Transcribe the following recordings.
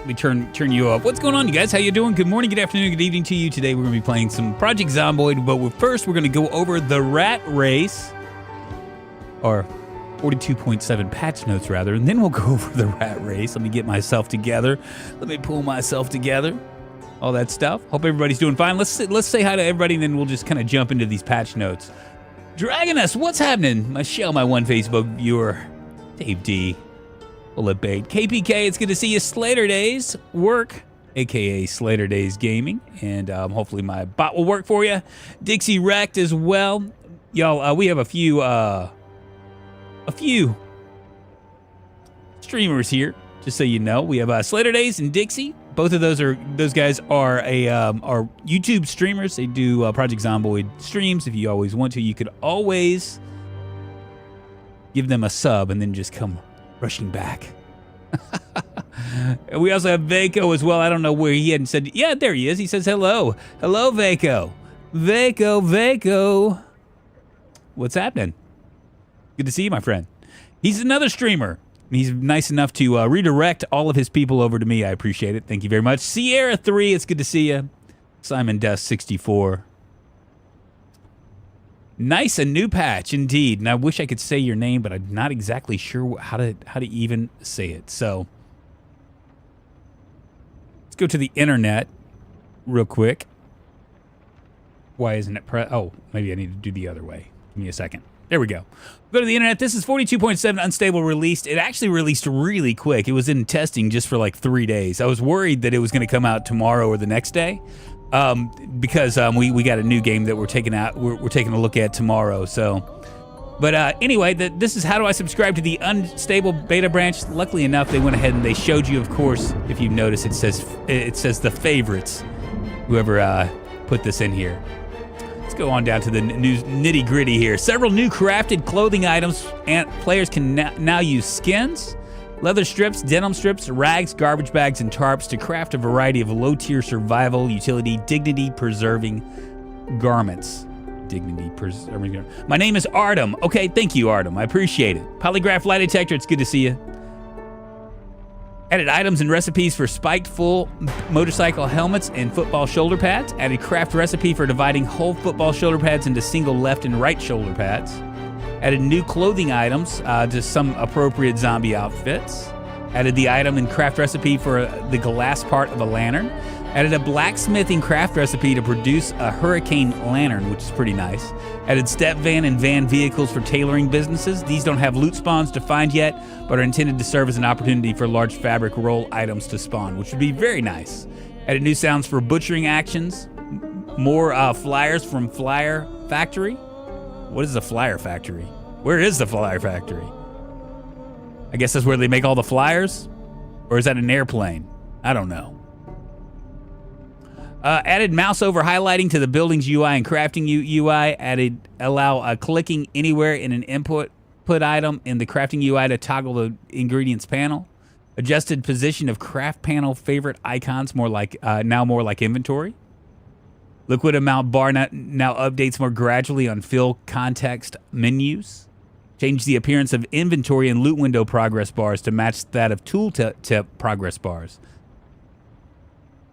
Let me turn you up. What's going on, you guys? How you doing? Good morning, good afternoon, good evening to you. Today we're going to be playing some Project Zomboid, but first we're going to go over the RatRace, or 42.7 patch notes rather, and then we'll go over the RatRace. Let me get myself together. Let me pull myself together. All that stuff. Hope everybody's doing fine. Let's say hi to everybody, and then we'll just kind of jump into these patch notes. Dragonus, what's happening? Michelle, my one Facebook viewer. Dave D. Bullet Bait. KPK, it's good to see you. Slater Days work, aka Slater Days Gaming, and hopefully my bot will work for you. Dixie Wrecked as well. Y'all, we have a few streamers here, just so you know. We have Slater Days and Dixie. Both of those guys are are YouTube streamers. They do Project Zomboid streams. If you always want to, you could always give them a sub and then just come rushing back. And we also have Vaco as well. I don't know where he hadn't said. Yeah, there he is. He says hello. Hello, Vaco. Vaco. What's happening? Good to see you, my friend. He's another streamer. He's nice enough to redirect all of his people over to me. I appreciate it. Thank you very much. Sierra 3, it's good to see you. Simon Dust 64. Nice, a new patch indeed. And I wish I could say your name, but I'm not exactly sure how to even say it. So let's go to the internet real quick. Why isn't it oh, maybe I need to do the other way. Give me a second. There we go. Go to the internet. This is 42.7 unstable released. It actually released really quick. It was in testing just for like 3 days. I was worried that it was going to come out tomorrow or the next day, because we got a new game that we're taking out. We're taking a look at tomorrow. So, but anyway, this is how do I subscribe to the unstable beta branch. Luckily enough, they went ahead and they showed you. Of course, if you notice, it says the favorites. Whoever put this in here. Go on down to the nitty gritty here. Several new crafted clothing items, and players can now use skins, leather strips, denim strips, rags, garbage bags, and tarps to craft a variety of low-tier survival, utility, dignity-preserving garments. Dignity-preserving. My name is Artem. Okay, thank you, Artem. I appreciate it. Polygraph lie detector. It's good to see you. Added items and recipes for spiked full motorcycle helmets and football shoulder pads. Added craft recipe for dividing whole football shoulder pads into single left and right shoulder pads. Added new clothing items to some appropriate zombie outfits. Added the item and craft recipe for the glass part of a lantern. Added a blacksmithing craft recipe to produce a hurricane lantern, which is pretty nice. Added step van and van vehicles for tailoring businesses. These don't have loot spawns to find yet, but are intended to serve as an opportunity for large fabric roll items to spawn, which would be very nice. Added new sounds for butchering actions. More flyers from Flyer Factory. What is a Flyer Factory? Where is the Flyer Factory? I guess that's where they make all the flyers? Or is that an airplane? I don't know. Added mouse over highlighting to the building's UI and crafting UI. Added allow clicking anywhere in an input item in the crafting UI to toggle the ingredients panel. Adjusted position of craft panel favorite icons now more like inventory. Liquid amount bar now updates more gradually on fill context menus. Change the appearance of inventory and loot window progress bars to match that of tooltip progress bars.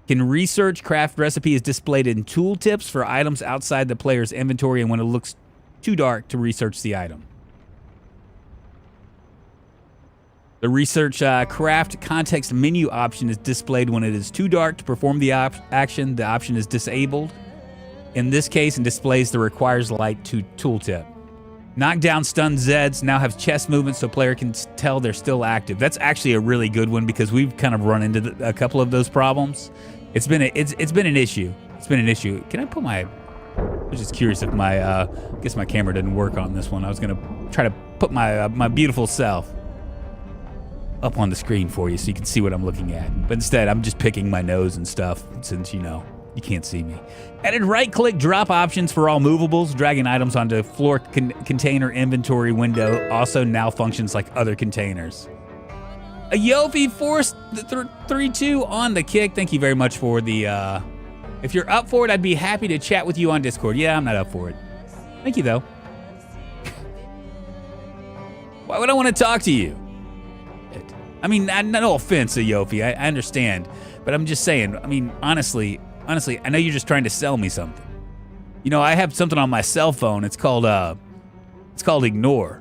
Can research craft recipe is displayed in tooltips for items outside the player's inventory and when it looks too dark to research the item. The research craft context menu option is displayed when it is too dark to perform the action. The option is disabled in this case and displays the requires light to tooltip. Knockdown stunned Zeds now have chest movement so player can tell they're still active. That's actually a really good one because we've kind of run into a couple of those problems. It's been an issue. It's been an issue. Can I put my? I was just curious if my I guess my camera didn't work on this one. I was gonna try to put my my beautiful self up on the screen for you so you can see what I'm looking at. But instead, I'm just picking my nose and stuff since you can't see me. Added right-click drop options for all movables, dragging items onto floor container inventory window. Also now functions like other containers. A Yofi Force 32 on the kick. Thank you very much for the. If you're up for it, I'd be happy to chat with you on Discord. Yeah, I'm not up for it. Thank you though. Why would I want to talk to you? I mean, no offense, Yofi. I understand. But I'm just saying, I mean, honestly, I know you're just trying to sell me something. You know, I have something on my cell phone. It's called Ignore.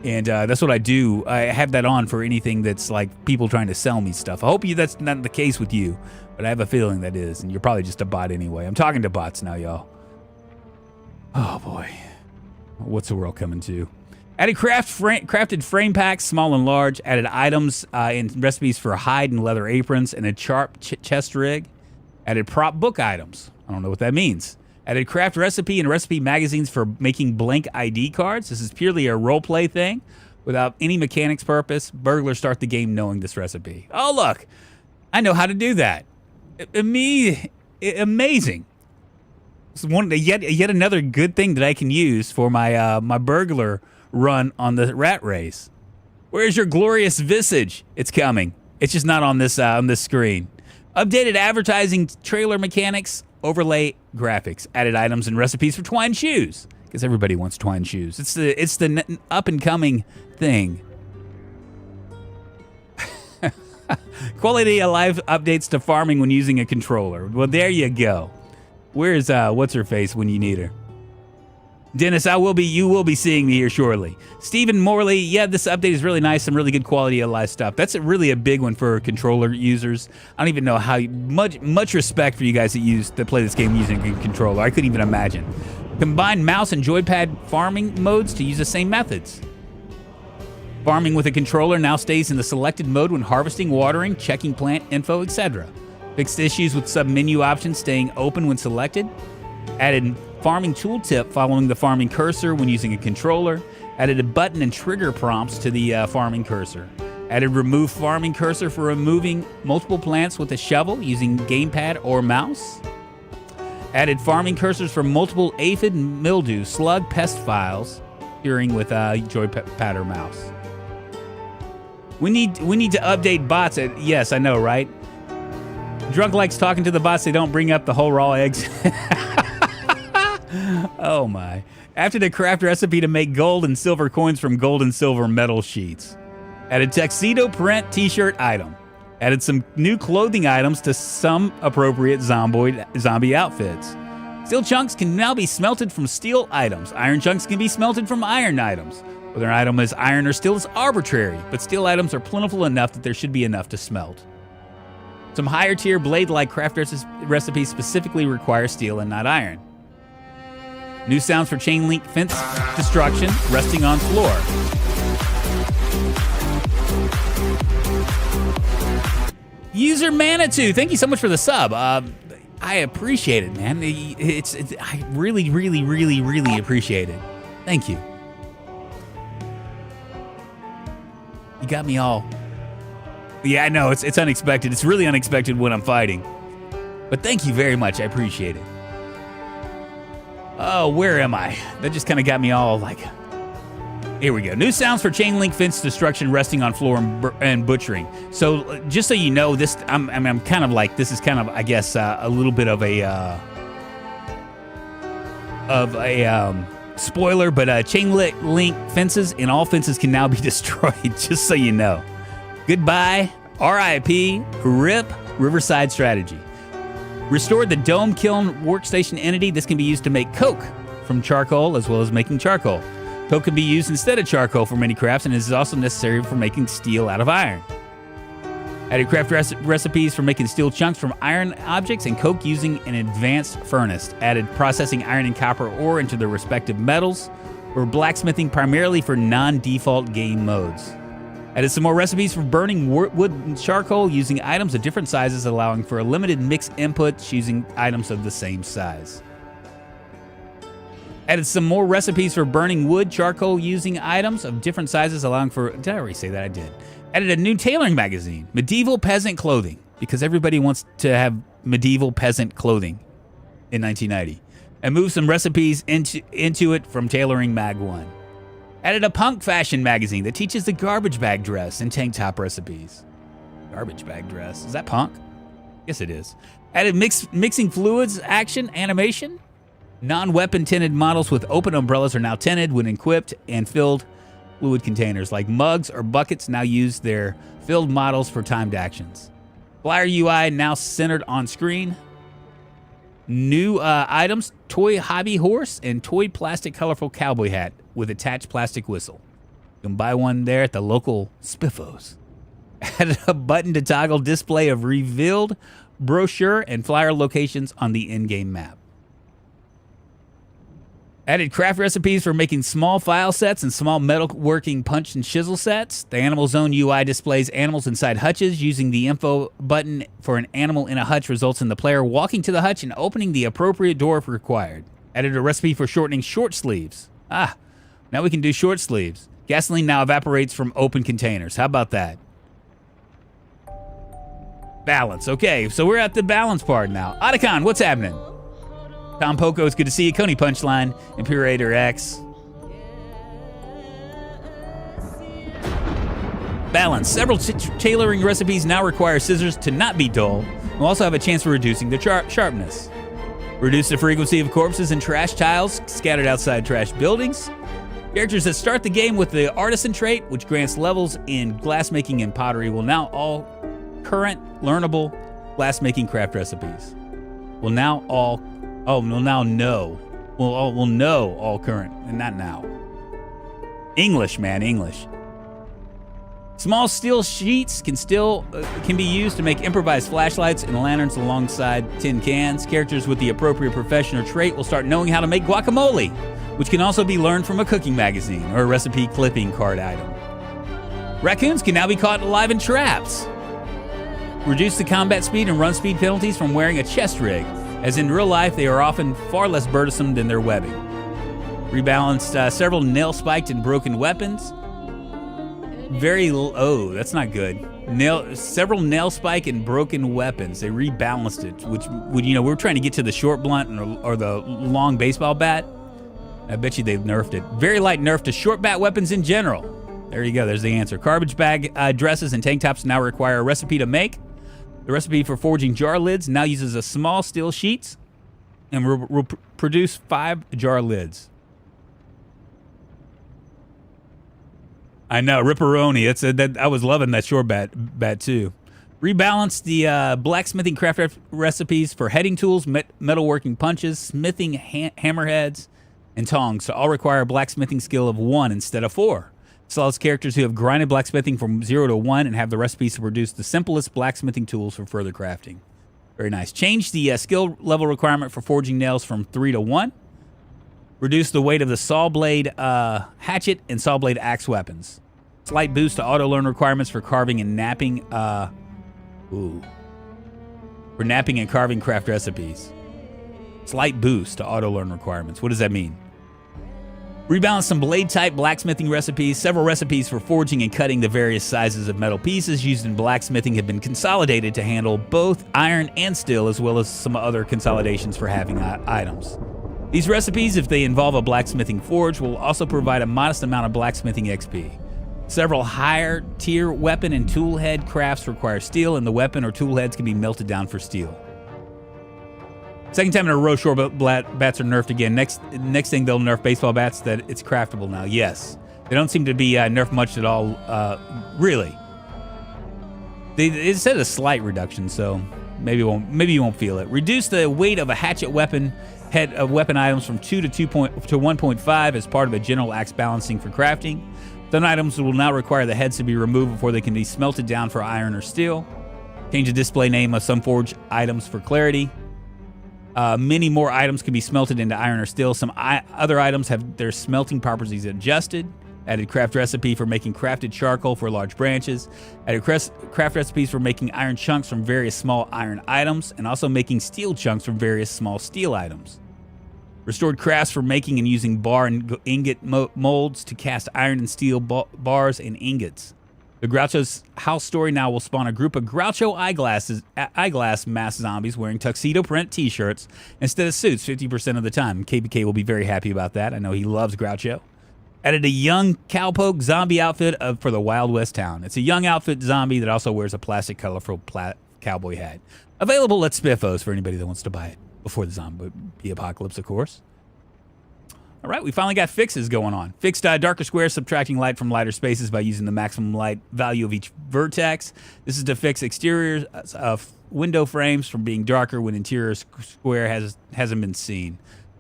And that's what I do. I have that on for anything that's like people trying to sell me stuff. I hope that's not the case with you, but I have a feeling that is, and you're probably just a bot anyway. I'm talking to bots now, y'all. Oh boy, what's the world coming to? Added crafted frame packs, small and large. Added items and recipes for hide and leather aprons and a sharp chest rig. Added prop book items. I don't know what that means. Added craft recipe and recipe magazines for making blank ID cards. This is purely a roleplay thing without any mechanics purpose. Burglars start the game knowing this recipe. Oh, look. I know how to do that. Amazing. It's yet another good thing that I can use for my my burglar run on the rat race. Where's your glorious visage? It's coming. It's just not on this screen. Updated advertising trailer mechanics. Overlay graphics, added items and recipes for twine shoes, because everybody wants twine shoes. It's the up and coming thing. Quality of life updates to farming when using a controller. Well, there you go. Where's what's her face when you need her? Dennis, you will be seeing me here shortly. Stephen Morley, yeah, this update is really nice, some really good quality of life stuff. That's really a big one for controller users. I don't even know how much respect for you guys that play this game using a controller. I couldn't even imagine. Combine mouse and joypad farming modes to use the same methods. Farming with a controller now stays in the selected mode when harvesting, watering, checking plant info, etc. Fixed issues with sub-menu options staying open when selected. Added farming tooltip following the farming cursor when using a controller. Added a button and trigger prompts to the farming cursor. Added remove farming cursor for removing multiple plants with a shovel using gamepad or mouse. Added farming cursors for multiple aphid, mildew, slug, pest files, curing with a joypad or mouse. We need to update bots. Yes, I know, right? Drunk likes talking to the bots. They don't bring up the whole raw eggs. Oh my. After the craft recipe to make gold and silver coins from gold and silver metal sheets. Added tuxedo print t-shirt item. Added some new clothing items to some appropriate zombie outfits. Steel chunks can now be smelted from steel items. Iron chunks can be smelted from iron items. Whether an item is iron or steel is arbitrary, but steel items are plentiful enough that there should be enough to smelt. Some higher tier blade-like craft recipes specifically require steel and not iron. New sounds for chain link fence destruction, resting on floor. User Manitou, thank you so much for the sub. I appreciate it, man. I really, really, really, really appreciate it. Thank you. You got me all. Yeah, I know, it's unexpected. It's really unexpected when I'm fighting. But thank you very much. I appreciate it. Oh, where am I? That just kind of got me all like... Here we go. New sounds for chain link fence destruction, resting on floor and butchering. So, just so you know, this I'm kind of like, this is kind of, I guess, a little bit of a spoiler, but chain link fences and all fences can now be destroyed, just so you know. Goodbye, RIP, RIP, Riverside Strategy. Restored the dome kiln workstation entity. This can be used to make coke from charcoal as well as making charcoal. Coke can be used instead of charcoal for many crafts and is also necessary for making steel out of iron. Added craft recipes for making steel chunks from iron objects and coke using an advanced furnace. Added processing iron and copper ore into their respective metals, or blacksmithing primarily for non-default game modes. Added some more recipes for burning wood and charcoal using items of different sizes, allowing for a limited mixed input using items of the same size. Added some more recipes for burning wood, charcoal using items of different sizes, allowing for... Did I already say that? I did. Added a new tailoring magazine, medieval peasant clothing, because everybody wants to have medieval peasant clothing in 1990. And moved some recipes into it from Tailoring Mag 1. Added a punk fashion magazine that teaches the garbage bag dress and tank top recipes. Garbage bag dress. Is that punk? Yes, it is. Added mixing fluids, action, animation. Non-weapon tinted models with open umbrellas are now tinted when equipped and filled fluid containers like mugs or buckets now use their filled models for timed actions. Flyer UI now centered on screen. New items, toy hobby horse and toy plastic colorful cowboy hat with attached plastic whistle. You can buy one there at the local Spiffos. Added a button to toggle display of revealed brochure and flyer locations on the in-game map. Added craft recipes for making small file sets and small metalworking punch and chisel sets. The Animal Zone UI displays animals inside hutches. Using the info button for an animal in a hutch results in the player walking to the hutch and opening the appropriate door if required. Added a recipe for shortening short sleeves. Now we can do short sleeves. Gasoline now evaporates from open containers. How about that? Balance. Okay, so we're at the balance part now. Otacon, what's happening? Tom Poco, it's good to see you. Coney Punchline, Imperator X. Balance. Several tailoring recipes now require scissors to not be dull. We'll also have a chance for reducing their sharpness. Reduce the frequency of corpses and trash tiles scattered outside trash buildings. Characters that start the game with the artisan trait, which grants levels in glassmaking and pottery, will now all current learnable glassmaking craft recipes. We'll now know all current, and not now. English, man, English. Small steel sheets can be used to make improvised flashlights and lanterns alongside tin cans. Characters with the appropriate profession or trait will start knowing how to make guacamole, which can also be learned from a cooking magazine or a recipe clipping card item. Raccoons can now be caught alive in traps. Reduce the combat speed and run speed penalties from wearing a chest rig, as in real life they are often far less burdensome than their webbing. Rebalanced several nail-spiked and broken weapons. That's not good. Several nail-spike and broken weapons. They rebalanced it, which we were trying to get to the short blunt or the long baseball bat. I bet you they've nerfed it. Very light nerf to short bat weapons in general. There you go. There's the answer. Garbage bag dresses and tank tops now require a recipe to make. The recipe for forging jar lids now uses a small steel sheets and will produce 5 jar lids. I know, Ripperoni. I was loving that short bat too. Rebalance the blacksmithing craft recipes for heading tools, metalworking punches, smithing hammerheads, and tongs to all require a blacksmithing skill of 1 instead of 4. This allows characters who have grinded blacksmithing from 0 to 1 and have the recipes to produce the simplest blacksmithing tools for further crafting. Very nice. Change the skill level requirement for forging nails from 3 to 1. Reduce the weight of the saw blade hatchet and saw blade axe weapons. Slight boost to auto learn requirements for carving and napping. For napping and carving craft recipes. Slight boost to auto learn requirements. What does that mean? Rebalance some blade-type blacksmithing recipes. Several recipes for forging and cutting the various sizes of metal pieces used in blacksmithing have been consolidated to handle both iron and steel, as well as some other consolidations for having items. These recipes, if they involve a blacksmithing forge, will also provide a modest amount of blacksmithing XP. Several higher-tier weapon and tool head crafts require steel, and the weapon or tool heads can be melted down for steel. Second time in a row, short bats are nerfed again. Next thing they'll nerf baseball bats, that it's craftable now. Yes, they don't seem to be nerfed much at all. Really, they said a slight reduction, so maybe you won't feel it. Reduce the weight of a hatchet weapon head of weapon items from 2 to 1.5 as part of a general axe balancing for crafting. Some items will now require the heads to be removed before they can be smelted down for iron or steel. Change the display name of some forged items for clarity. Many more items can be smelted into iron or steel. Some other items have their smelting properties adjusted. Added craft recipe for making crafted charcoal for large branches. Added craft recipes for making iron chunks from various small iron items, and also making steel chunks from various small steel items. Restored crafts for making and using bar and ingot molds to cast iron and steel bars and ingots. The Groucho's house story now will spawn a group of Groucho eyeglass mask zombies wearing tuxedo print t-shirts instead of suits 50% of the time. KBK will be very happy about that. I know he loves Groucho. Added a young cowpoke zombie outfit for the Wild West town. It's a young outfit zombie that also wears a plastic colorful cowboy hat. Available at Spiffos for anybody that wants to buy it before the zombie apocalypse, of course. All right, we finally got fixes going on. Fixed darker squares, subtracting light from lighter spaces by using the maximum light value of each vertex. This is to fix exterior window frames from being darker when interior square hasn't been seen.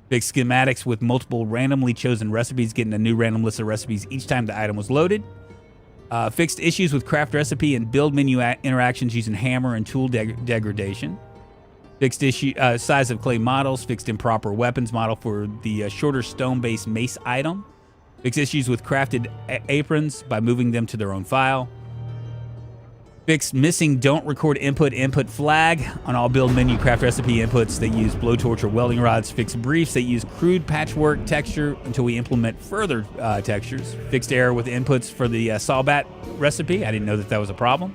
Fixed schematics with multiple randomly chosen recipes, getting a new random list of recipes each time the item was loaded. Fixed issues with craft recipe and build menu interactions using hammer and tool degradation. Fixed size of clay models. Fixed improper weapons model for the shorter stone-based mace item. Fixed issues with crafted aprons by moving them to their own file. Fixed missing don't record input flag on all build menu craft recipe inputs that use blowtorch or welding rods. Fixed briefs that use crude patchwork texture until we implement further textures. Fixed error with inputs for the sawbat recipe. I didn't know that was a problem.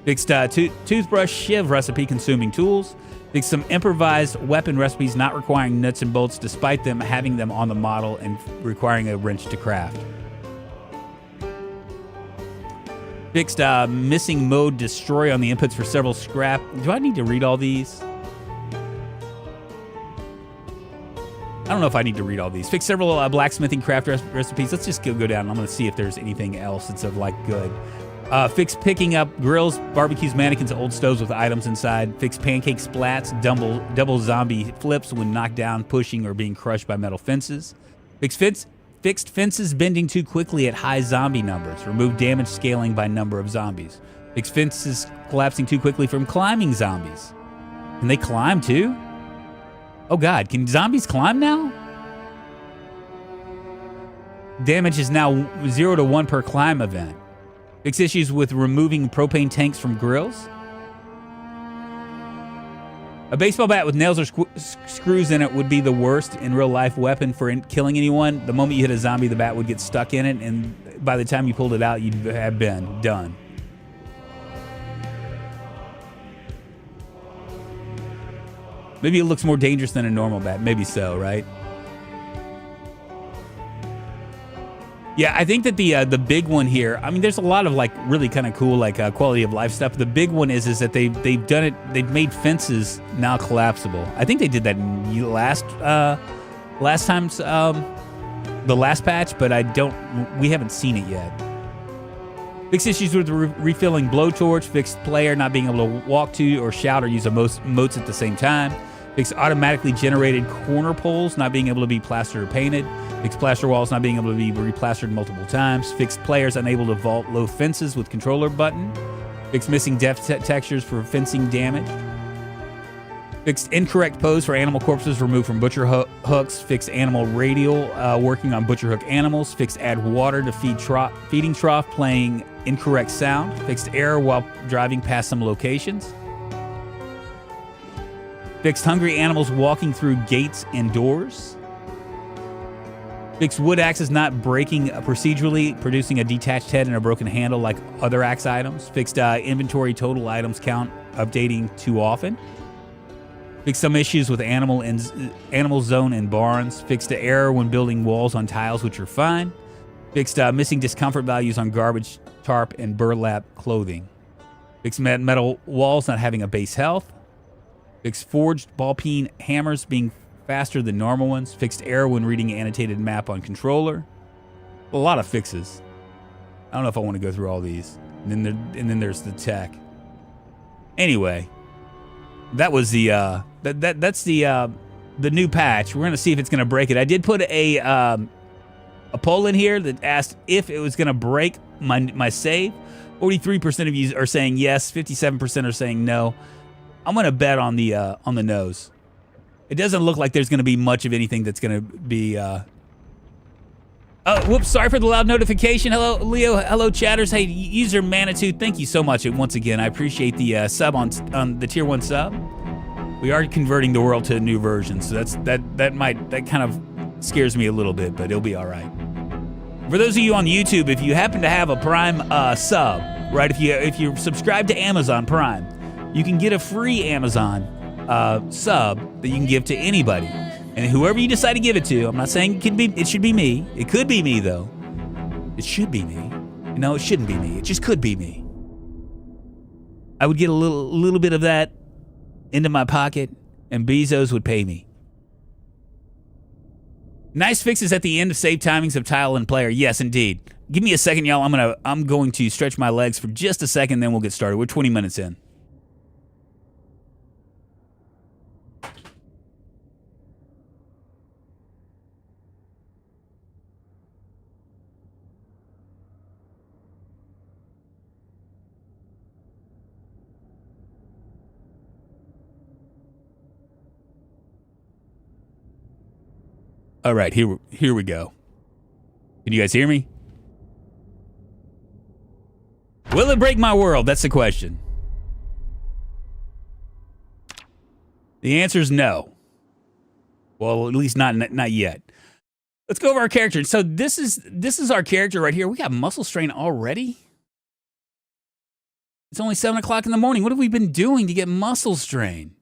Fixed toothbrush shiv recipe consuming tools. Fixed some improvised weapon recipes not requiring nuts and bolts despite them having them on the model and requiring a wrench to craft. Fixed missing mode destroy on the inputs for several scrap. Do I need to read all these? I don't know if I need to read all these. Fixed several blacksmithing craft recipes. Let's just go down. I'm going to see if there's anything else that's of like good. Fixed picking up grills, barbecues, mannequins, old stoves with items inside. Fixed pancake splats, double zombie flips when knocked down, pushing, or being crushed by metal fences. Fixed fences bending too quickly at high zombie numbers. Remove damage scaling by number of zombies. Fixed fences collapsing too quickly from climbing zombies. Can they climb too? Oh God, can zombies climb now? Damage is now 0 to 1 per climb event. Fixed issues with removing propane tanks from grills. A baseball bat with nails or screws in it would be the worst in real life weapon for killing anyone. The moment you hit a zombie, the bat would get stuck in it, and by the time you pulled it out, you'd have been done. Maybe it looks more dangerous than a normal bat. Maybe so, right? Yeah, I think that the big one here, I mean, there's a lot of like really kind of cool like quality of life stuff. The big one is that they've done it. They've made fences now collapsible. I think they did that in last time's the last patch, but we haven't seen it yet. Fixed issues with refilling blowtorch. Fixed player not being able to walk to or shout or use emotes at the same time. Fixed automatically generated corner poles not being able to be plastered or painted. Fixed plaster walls not being able to be replastered multiple times. Fixed players unable to vault low fences with controller button. Fixed missing depth textures for fencing damage. Fixed incorrect pose for animal corpses removed from butcher hooks. Fixed animal radial working on butcher hook animals. Fixed add water to feeding trough playing incorrect sound. Fixed error while driving past some locations. Fixed hungry animals walking through gates and doors. Fixed wood axes not breaking procedurally, producing a detached head and a broken handle like other axe items. Fixed inventory total items count updating too often. Fixed some issues with animal zone and barns. Fixed the error when building walls on tiles, which are fine. Fixed missing discomfort values on garbage, tarp, and burlap clothing. Fixed metal walls not having a base health. Fixed forged ball peen hammers being faster than normal ones. Fixed error when reading an annotated map on controller. A lot of fixes. I don't know if I want to go through all these. And then there's the tech. Anyway, that was that's the new patch. We're gonna see if it's gonna break it. I did put a poll in here that asked if it was gonna break my save. 43% of you are saying yes. 57% are saying no. I'm gonna bet on the nose. It doesn't look like there's gonna be much of anything that's gonna be. Oh, whoops! Sorry for the loud notification. Hello, Leo. Hello, chatters. Hey, user Manitou. Thank you so much. And once again, I appreciate the sub on the tier 1 sub. We are converting the world to a new version, so that kind of scares me a little bit, but it'll be all right. For those of you on YouTube, if you happen to have a Prime sub, right? If you subscribe to Amazon Prime, you can get a free Amazon sub that you can give to anybody. And whoever you decide to give it to, I'm not saying it should be me. It could be me, though. It should be me. No, it shouldn't be me. It just could be me. I would get a little bit of that into my pocket, and Bezos would pay me. Nice fixes at the end of save timings of tile and player. Yes, indeed. Give me a second, y'all. I'm going to stretch my legs for just a second, then we'll get started. We're 20 minutes in. All right, here we go. Can you guys hear me? Will it break my world? That's the question. The answer is no. Well, at least not yet. Let's go over our character. So this is our character right here. We got muscle strain already. It's only 7 o'clock in the morning. What have we been doing to get muscle strain?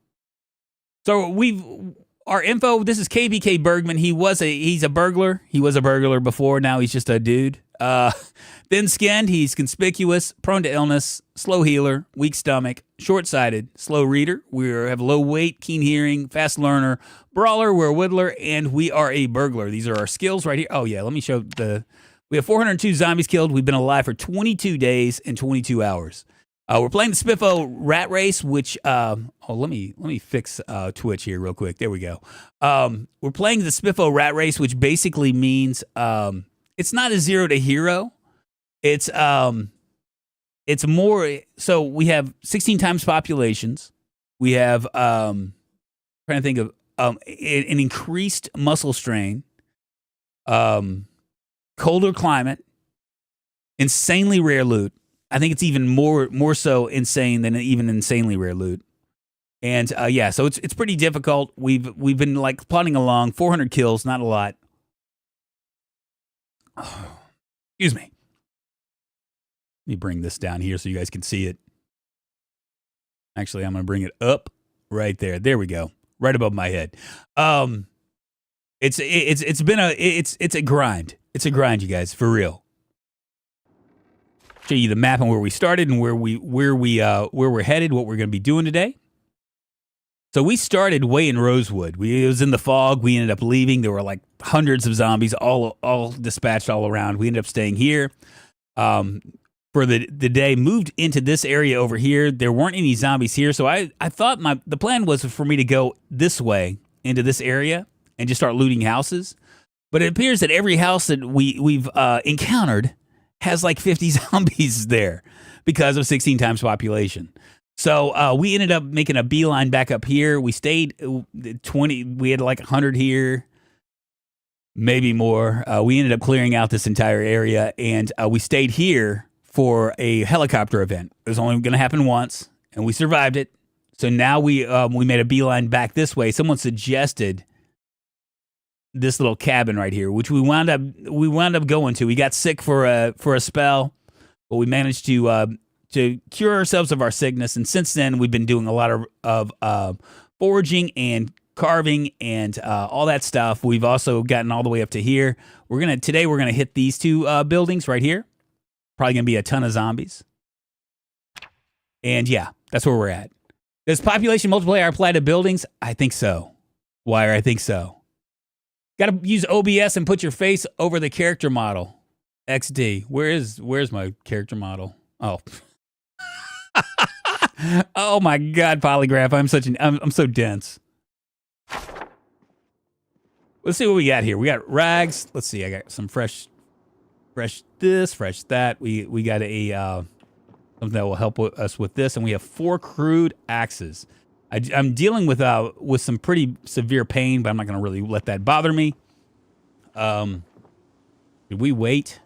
So our info, this is KBK Bergman. He's a burglar. He was a burglar before. Now he's just a dude. Thin-skinned. He's conspicuous, prone to illness, slow healer, weak stomach, short-sighted, slow reader. We have low weight, keen hearing, fast learner, brawler. We're a whittler, and we are a burglar. These are our skills right here. Oh yeah, let me show we have 402 zombies killed. We've been alive for 22 days and 22 hours. We're playing the Spiffo Rat Race, which let me fix Twitch here real quick. There we go. We're playing the Spiffo Rat Race, which basically means it's not a 0 to hero. It's more. So we have 16 times populations. We have trying to think of an increased muscle strain, colder climate, insanely rare loot. I think it's even more so insane than even insanely rare loot. And yeah, so it's pretty difficult. We've been like plodding along, 400 kills, not a lot. Oh, excuse me. Let me bring this down here so you guys can see it. Actually, I'm going to bring it up right there. There we go. Right above my head. It's a grind. It's a grind, you guys, for real. Show you the map and where we started and where we're headed, what we're going to be doing today. So we started way in Rosewood. It was in the fog. We ended up leaving. There were like hundreds of zombies all dispatched all around. We ended up staying here for the day. Moved into this area over here. There weren't any zombies here, so I thought the plan was for me to go this way into this area and just start looting houses. But it appears that every house that we've encountered has like 50 zombies there because of 16 times population. So we ended up making a beeline back up here. We stayed 20. We had like 100 here, maybe more. We ended up clearing out this entire area, and we stayed here for a helicopter event. It was only going to happen once, and we survived it. So now we made a beeline back this way. Someone suggested this little cabin right here, which we wound up going to. We got sick for a spell, but we managed to cure ourselves of our sickness. And since then, we've been doing a lot of foraging and carving and all that stuff. We've also gotten all the way up to here. Today we're gonna hit these two buildings right here. Probably gonna be a ton of zombies. And yeah, that's where we're at. Does population multiplier apply to buildings? I think so. Wire, I think so. Got to use OBS and put your face over the character model. XD. Where's my character model? Oh. Oh my God, Polygraph. I'm so dense. Let's see what we got here. We got rags. Let's see. I got some fresh this, fresh that. We got a something that will help us with this, and we have 4 crude axes. I'm dealing with some pretty severe pain, but I'm not going to really let that bother me. Did we wait?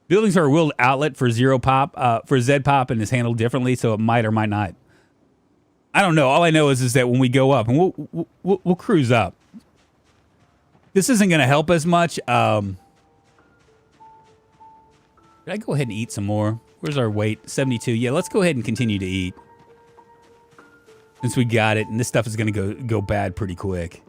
Buildings are a willed outlet for zero pop, for Z pop, and is handled differently, so it might or might not. I don't know. All I know is that when we go up, and we'll cruise up. This isn't going to help as much. Did I go ahead and eat some more? Where's our weight? 72. Yeah, let's go ahead and continue to eat. Since we got it, and this stuff is going to go bad pretty quick.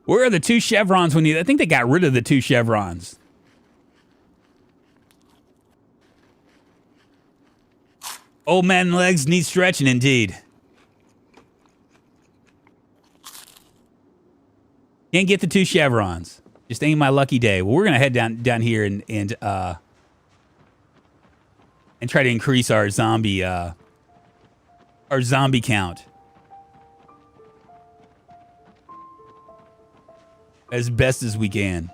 Where are the 2 chevrons when you... I think they got rid of the 2 chevrons. Old man legs need stretching indeed. Can't get the 2 chevrons. Just ain't my lucky day. Well, we're gonna head down here and try to increase our zombie count as best as we can.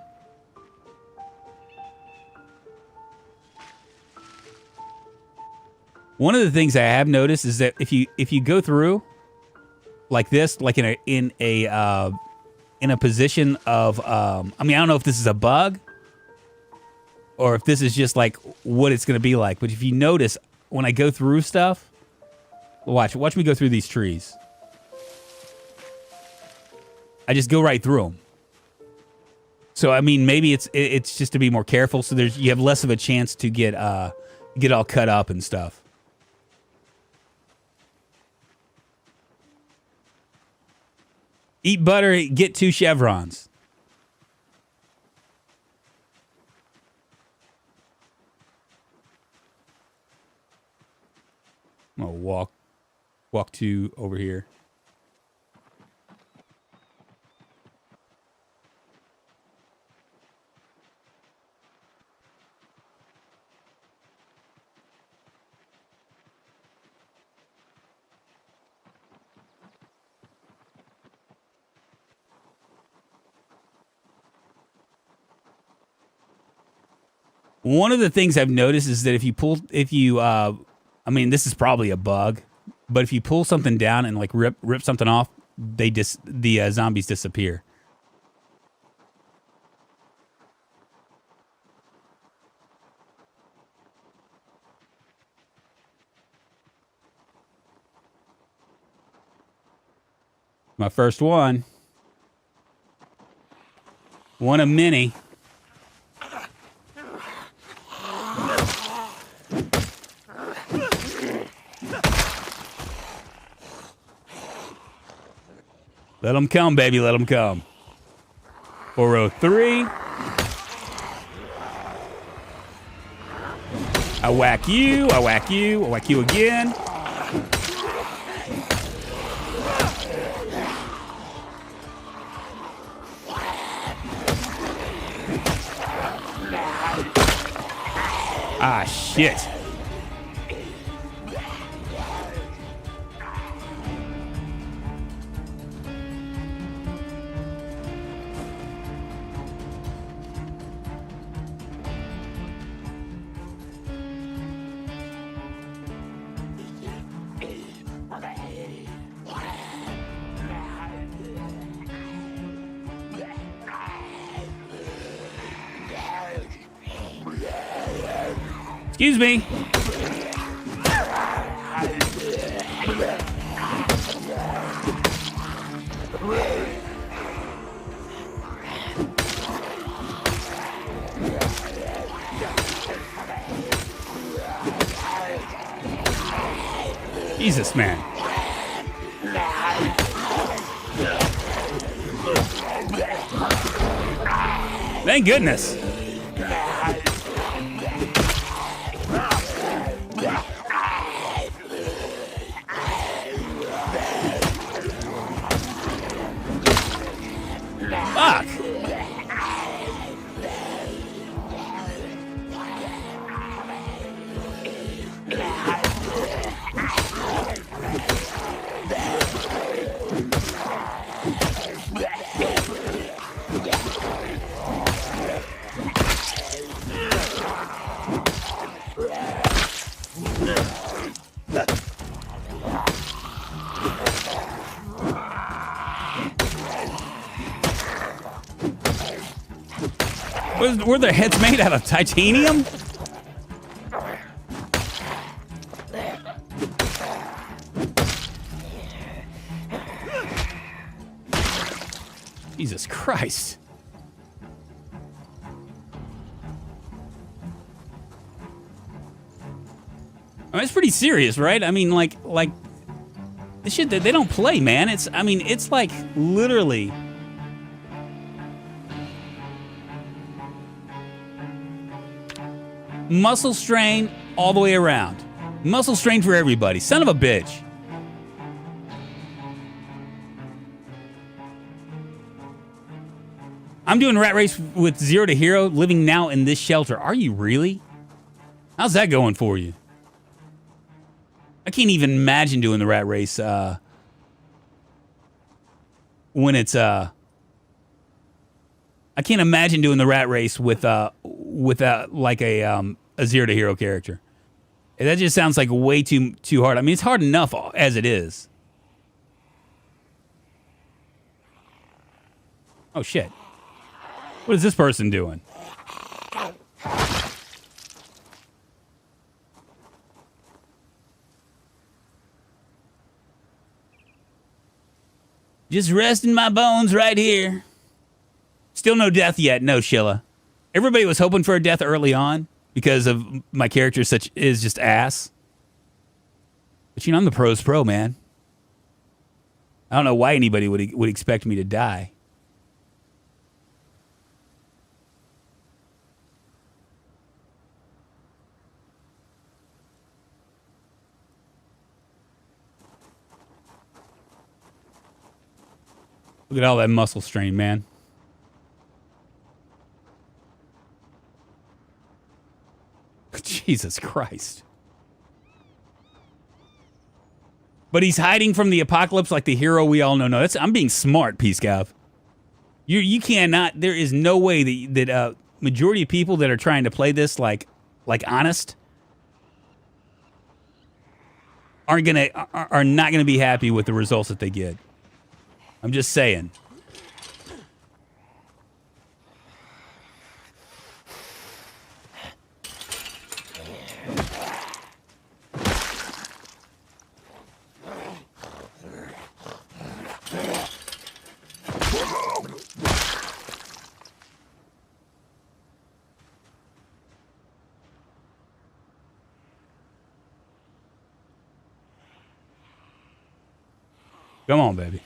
One of the things I have noticed is that if you go through like this, like in a position of I mean, I don't know if this is a bug or if this is just like what it's going to be like, but if you notice when I go through stuff, watch me go through these trees. I just go right through them. So I mean, maybe it's just to be more careful, so you have less of a chance to get all cut up and stuff. Eat butter, get 2 chevrons. I'm gonna walk to over here. One of the things I've noticed is that I mean, this is probably a bug, but if you pull something down and like rip something off, the zombies disappear. My first one. One of many. Let them come, baby. Let them come. 403. I whack you. I whack you. I whack you again. Ah, shit. Excuse me. Jesus, man. Thank goodness. Fuck. Were their heads made out of titanium? Jesus Christ. I mean, it's pretty serious, right? I mean, like this shit, they don't play, man. It's like literally Muscle strain all the way around. Muscle strain for everybody. Son of a bitch. I'm doing Rat Race with 0 to Hero, living now in this shelter. Are you really? How's that going for you? I can't even imagine doing the Rat Race when it's I can't imagine doing the Rat Race with like a 0 to Hero character. That just sounds like way too hard. I mean, it's hard enough as it is. Oh shit. What is this person doing? Just resting my bones right here. Still no death yet. No, Shilla. Everybody was hoping for a death early on because of my character is just ass. But you know, I'm the pro's pro, man. I don't know why anybody would expect me to die. Look at all that muscle strain, man. Jesus Christ. But he's hiding from the apocalypse like the hero we all know. No, I'm being smart, Peace Gav. You cannot, there is no way that majority of people that are trying to play this like honest are not gonna be happy with the results that they get. I'm just saying. Come on, baby.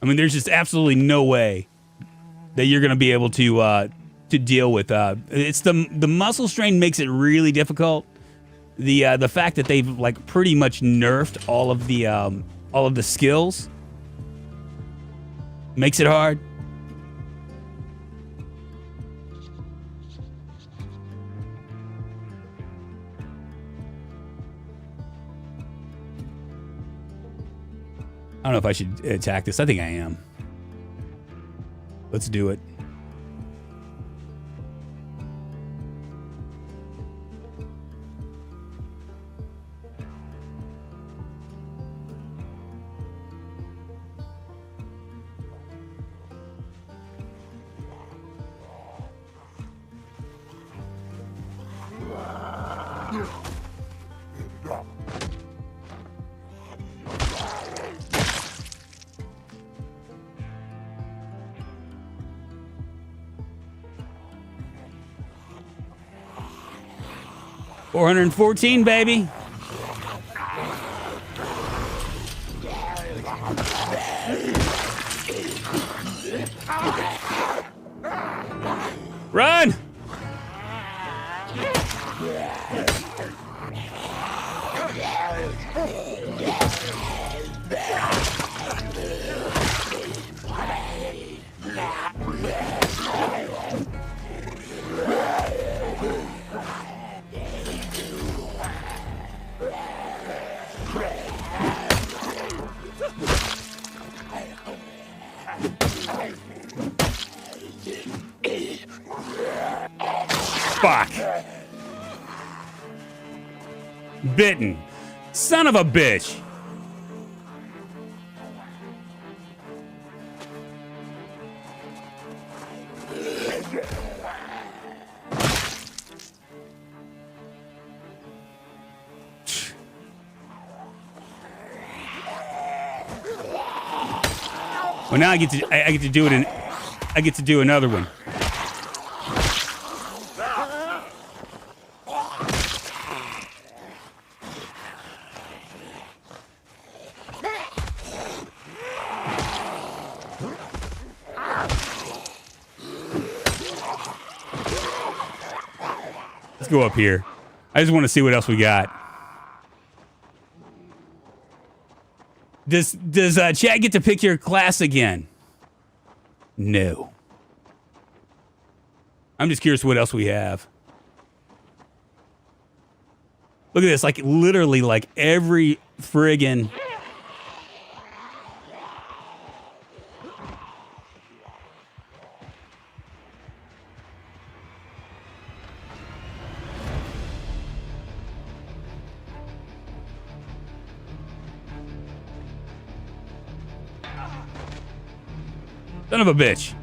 I mean, there's just absolutely no way that you're going to be able to deal with. It's the muscle strain makes it really difficult. The fact that they've like pretty much nerfed all of the skills makes it hard. I don't know if I should attack this. I think I am. Let's do it. $414, baby. Run! Fuck. Bitten. Son of a bitch. Well, now I get to do it I get to do another one. go up here. I just want to see what else we got. Does Chad get to pick your class again? No. I'm just curious what else we have. Look at this, like literally like every friggin' son of a bitch.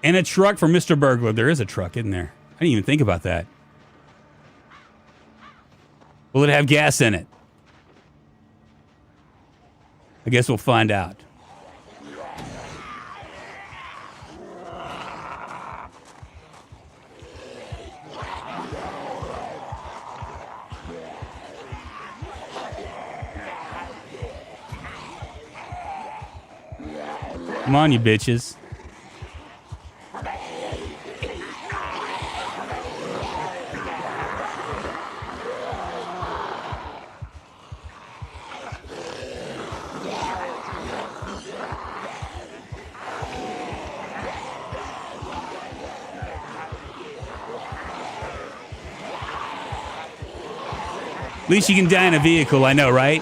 And a truck for Mr. Burglar. There is a truck, isn't there? I didn't even think about that. Will it have gas in it? I guess we'll find out. Come on, you bitches. At least you can die in a vehicle, I know, right?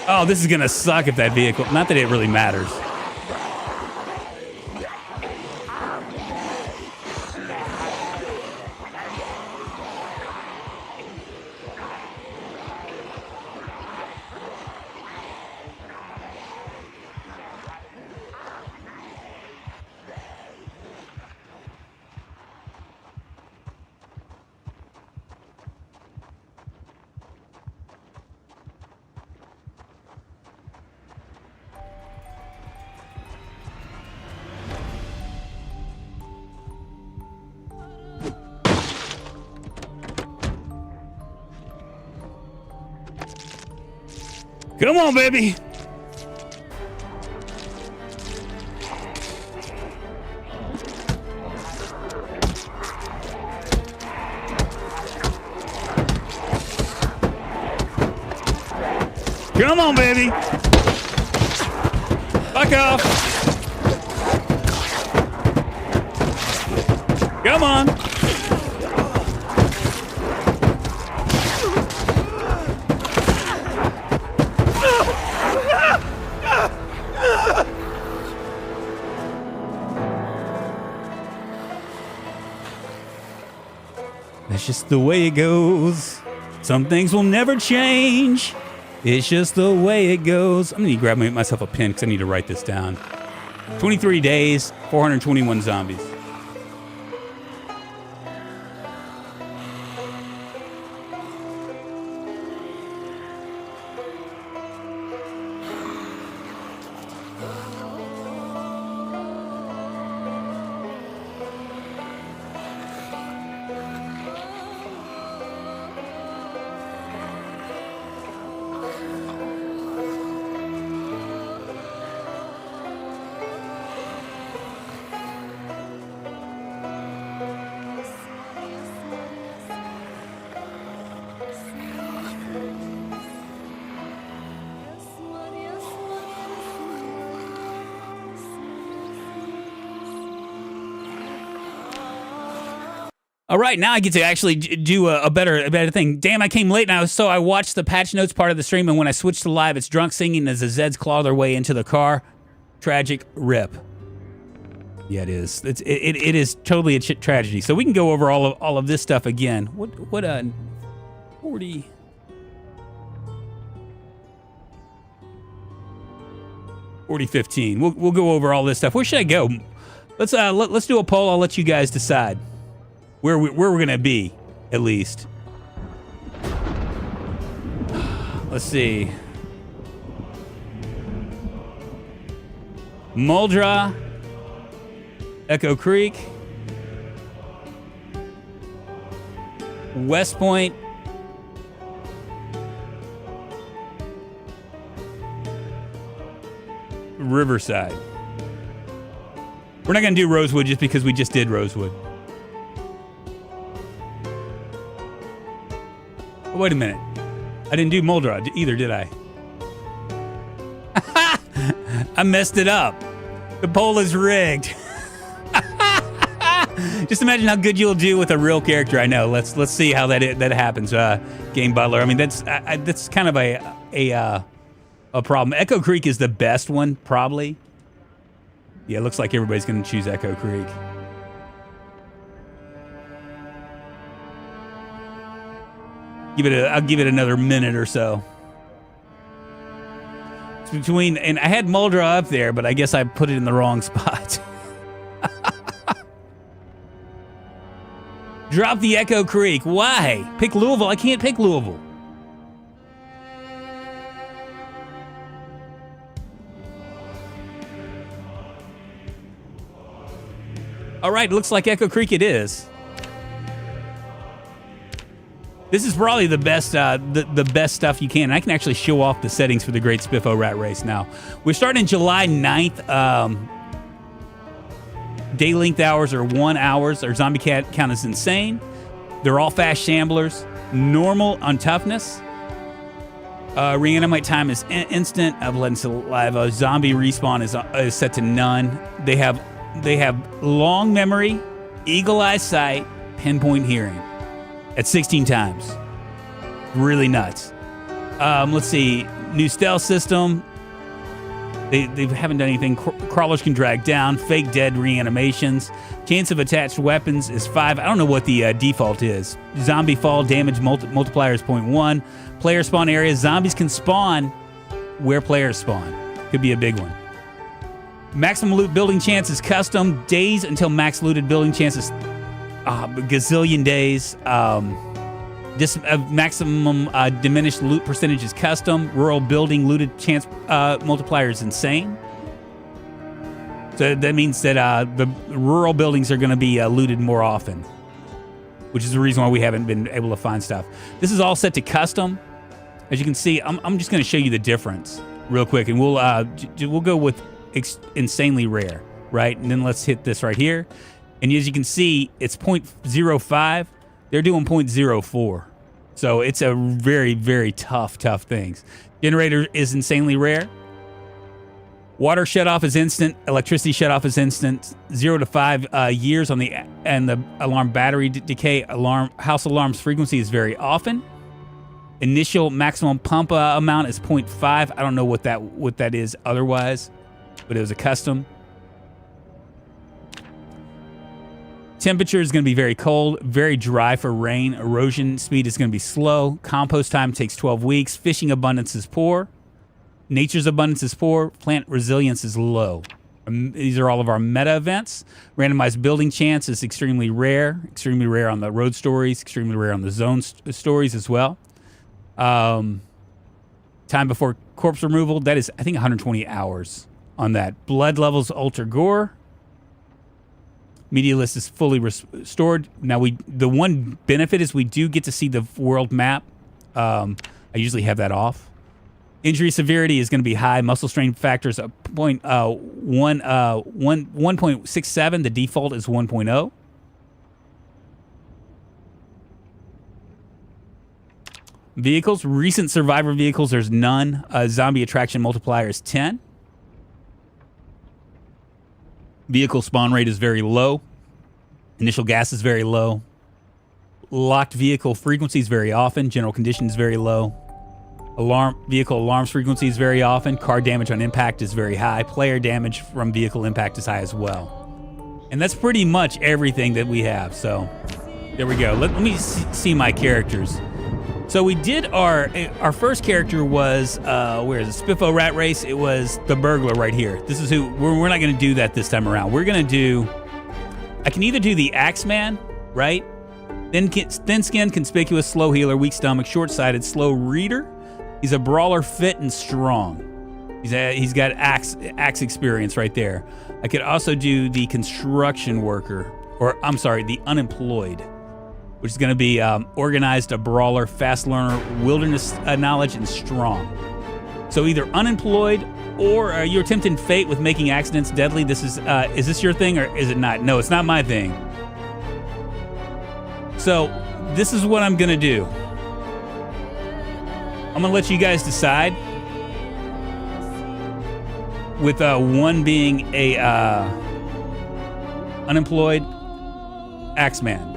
Oh, this is gonna suck if that vehicle... Not that it really matters. Come on, baby. Come on, baby. Fuck off. Come on. That's just the way it goes. Some things will never change. It's just the way it goes. I'm gonna grab myself a pen because I need to write this down. 23 days, 421 zombies. All right, now I get to actually do a better thing. Damn, I came late, and I watched the patch notes part of the stream, and when I switched to live, it's drunk singing as the Zeds claw their way into the car. Tragic rip. Yeah, it is. It is totally a tragedy. So we can go over all of this stuff again. What 40. We'll go over all this stuff. Where should I go? Let's do a poll. I'll let you guys decide where we're gonna be, at least. Let's see. Muldra, Echo Creek, West Point, Riverside. We're not going to do Rosewood just because we just did Rosewood. Oh, wait a minute. I didn't do Muldra either, did I? I messed it up. The poll is rigged. Just imagine how good you'll do with a real character. I know. Let's see how that happens. Game Butler. I mean, that's kind of a problem. Echo Creek is the best one, probably. Yeah, it looks like everybody's going to choose Echo Creek. I'll give it another minute or so. It's between, and I had Muldra up there, but I guess I put it in the wrong spot. Drop the Echo Creek. Why? Pick Louisville. I can't pick Louisville. All right, looks like Echo Creek it is. This is probably the best the best stuff you can. And I can actually show off the settings for the Great Spiffo Rat Race now. We're starting July 9th. Day length hours are 1 hour. Our zombie count is insane. They're all fast shamblers. Normal on toughness. Reanimate time is instant. Blood and saliva. Zombie respawn is set to none. They have long memory, eagle eyesight, pinpoint hearing at 16 times. Really nuts. Let's see. New stealth system. They haven't done anything. Crawlers can drag down. Fake dead reanimations. Chance of attached weapons is 5. I don't know what the default is. Zombie fall damage multiplier is 0.1. Player spawn area. Zombies can spawn where players spawn. Could be a big one. Maximum loot building chance is custom. Days until max looted building chance is gazillion days. Maximum diminished loot percentage is custom. Rural building looted chance multiplier is insane. So that means that the rural buildings are going to be looted more often, which is the reason why we haven't been able to find stuff. This is all set to custom. As you can see, I'm just going to show you the difference real quick, and we'll go with insanely rare, right? And then let's hit this right here. And as you can see, it's 0.05. They're doing 0.04. So it's a very, very tough things. Generator is insanely rare. Water shutoff is instant. Electricity shutoff is instant. 0 to 5 years on the alarm battery decay. House alarms frequency is very often. Initial maximum pump amount is 0.5. I don't know what that is otherwise, but it was a custom. Temperature is going to be very cold, very dry for rain. Erosion speed is going to be slow. Compost time takes 12 weeks. Fishing abundance is poor. Nature's abundance is poor. Plant resilience is low. These are all of our meta events. Randomized building chance is extremely rare. Extremely rare on the road stories. Extremely rare on the zone stories as well. Time before corpse removal, that is, I think, 120 hours on that. Blood levels ultra gore. Media list is fully restored. Now, the one benefit is we do get to see the world map. I usually have that off. Injury severity is going to be high. Muscle strain factors 1.67. The default is 1.0. Vehicles, recent survivor vehicles, there's none. Zombie attraction multiplier is 10. Vehicle spawn rate is very low. Initial gas is very low. Locked vehicle frequency is very often. General condition is very low. Vehicle alarms frequency is very often. Car damage on impact is very high. Player damage from vehicle impact is high as well. And that's pretty much everything that we have. So there we go. Let me see my characters. So we did our first character was where is it? Spiffo Rat Race. It was the burglar right here. This is who we're not going to do that this time around. We're going to do. I can either do the Axeman, right? Thin skin, conspicuous, slow healer, weak stomach, short sighted, slow reader. He's a brawler, fit and strong. He's got axe experience right there. I could also do the construction worker, or I'm sorry, the unemployed, which is going to be organized, a brawler, fast learner, wilderness knowledge, and strong. So either unemployed or you're tempting fate with making accidents deadly. This is this your thing or is it not? No, it's not my thing. So this is what I'm going to do. I'm going to let you guys decide. With one being a unemployed Axeman.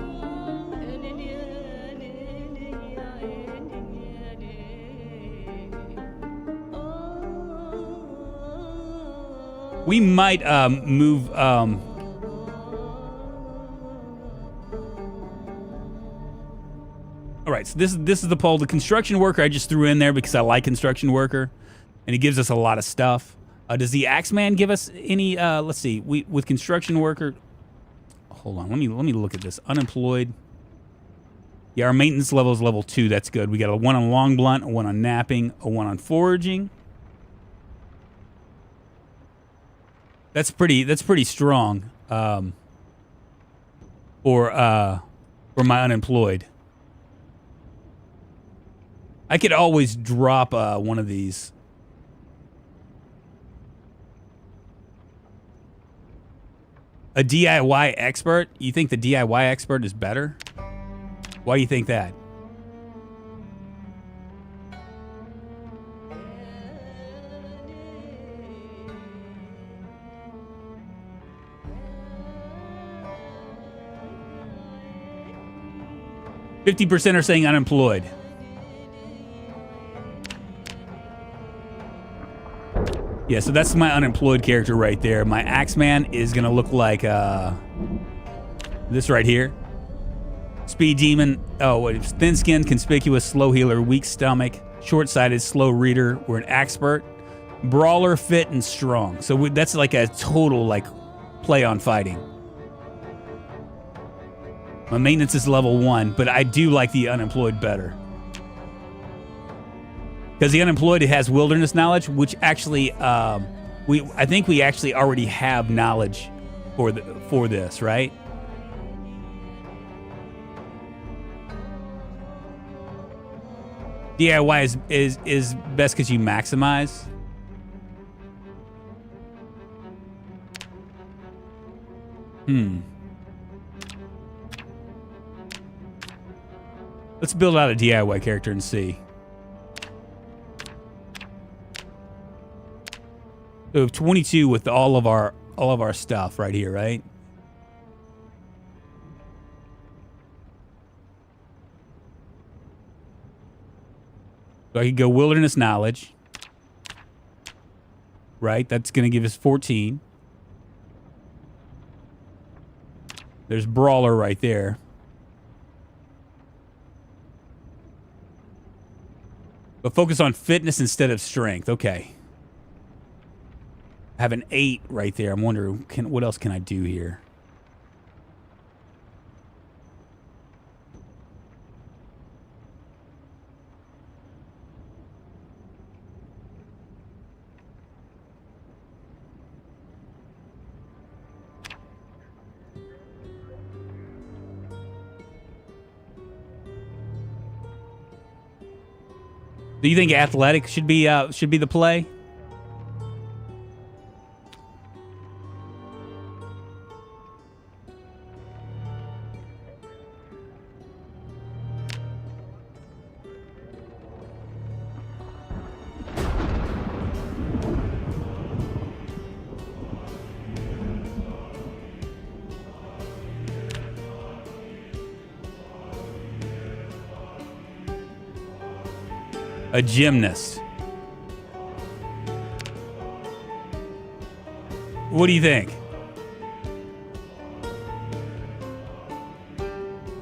We might move. All right, so this is the poll. The construction worker I just threw in there because I like construction worker, and he gives us a lot of stuff. Does the Axeman give us any? Let's see. With construction worker. Hold on. Let me look at this. Unemployed. Yeah, our maintenance level is level 2. That's good. We got a 1 on long blunt, a 1 on napping, a 1 on foraging. That's pretty strong. For my unemployed. I could always drop one of these. A DIY expert? You think the DIY expert is better? Why do you think that? %50 are saying unemployed. Yeah, so that's my unemployed character right there. My Axeman is going to look like this right here. Speed Demon. Oh, it's thin skin, conspicuous, slow healer, weak stomach, short-sighted, slow reader. We're an expert. Brawler, fit, and strong. So that's like a total like play on fighting. My maintenance is level 1, but I do like the unemployed better. Because the unemployed, it has wilderness knowledge, which actually, I think we actually already have knowledge for this, right? DIY is best because you maximize. Let's build out a DIY character and see. So 22 with all of our stuff right here, right? So I could go wilderness knowledge. Right? That's going to give us 14. There's brawler right there. But focus on fitness instead of strength. Okay. I have an 8 right there. I'm wondering, what else can I do here? Do you think athletic should be the play? A gymnast. What do you think?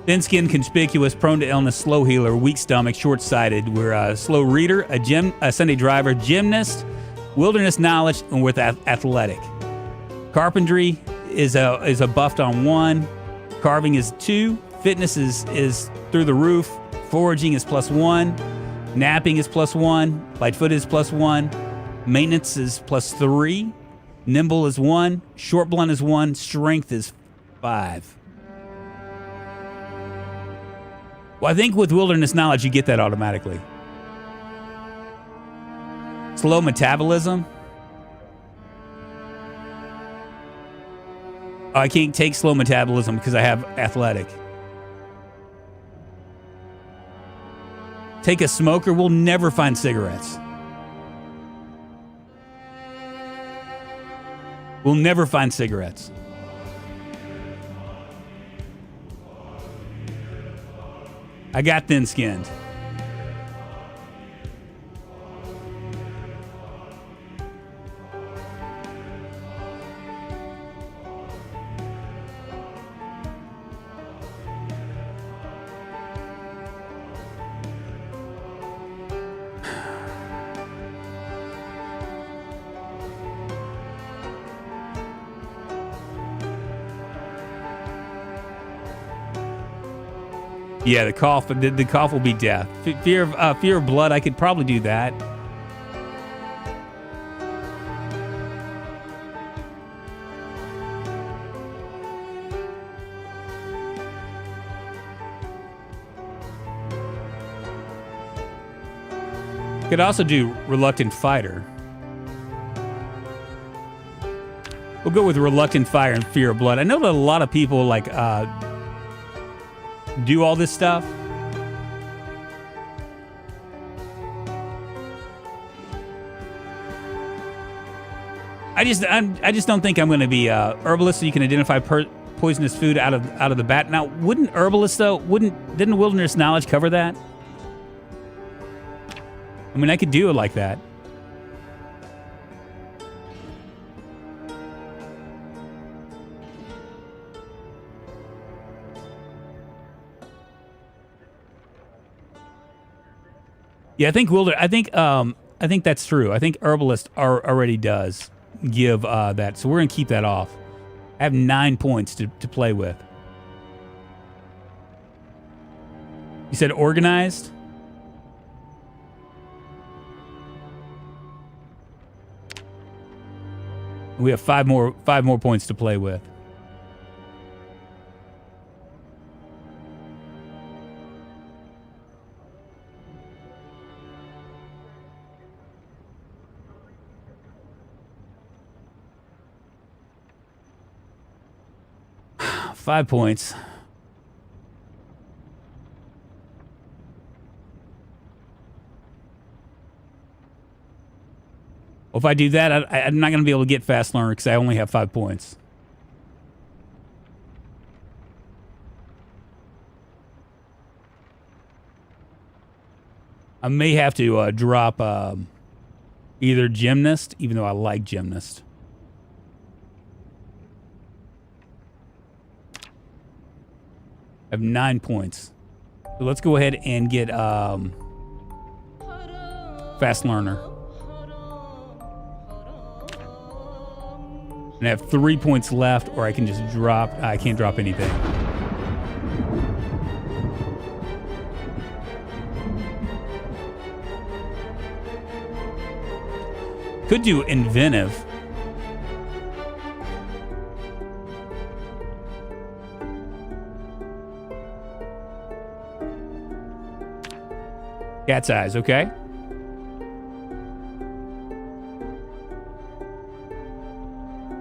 Thin-skinned, conspicuous, prone to illness, slow healer, weak stomach, short-sighted. We're a slow reader, a Sunday driver, gymnast, wilderness knowledge, and we're athletic. Carpentry is a buffed on 1. Carving is 2. Fitness is through the roof. Foraging is +1. Napping is +1. Lightfoot is +1. Maintenance is +3. Nimble is 1. Short blunt is 1. Strength is 5. Well, I think with wilderness knowledge, you get that automatically. Slow metabolism. Oh, I can't take slow metabolism because I have athletic. Take a smoker. We'll never find cigarettes. We'll never find cigarettes. I got thin-skinned. Yeah, the cough will be death. Fear of blood, I could probably do that. Could also do reluctant fighter. We'll go with reluctant fire and fear of blood. I know that a lot of people like do all this stuff. I just don't think I'm going to be herbalist, so you can identify poisonous food out of the bat. Now, wouldn't herbalists though? Didn't wilderness knowledge cover that? I mean, I could do it like that. Yeah, I think that's true. I think herbalist already does give that, so we're gonna keep that off. I have 9 points to play with. You said organized? We have five more points to play with. Five points. Well, if I do that, I'm not going to be able to get fast learner because I only have 5 points. I may have to drop either gymnast, even though I like gymnast. I have 9 points. So let's go ahead and get fast learner. And I have 3 points left, or I can just drop. I can't drop anything. Could do inventive. Cat's eyes, okay.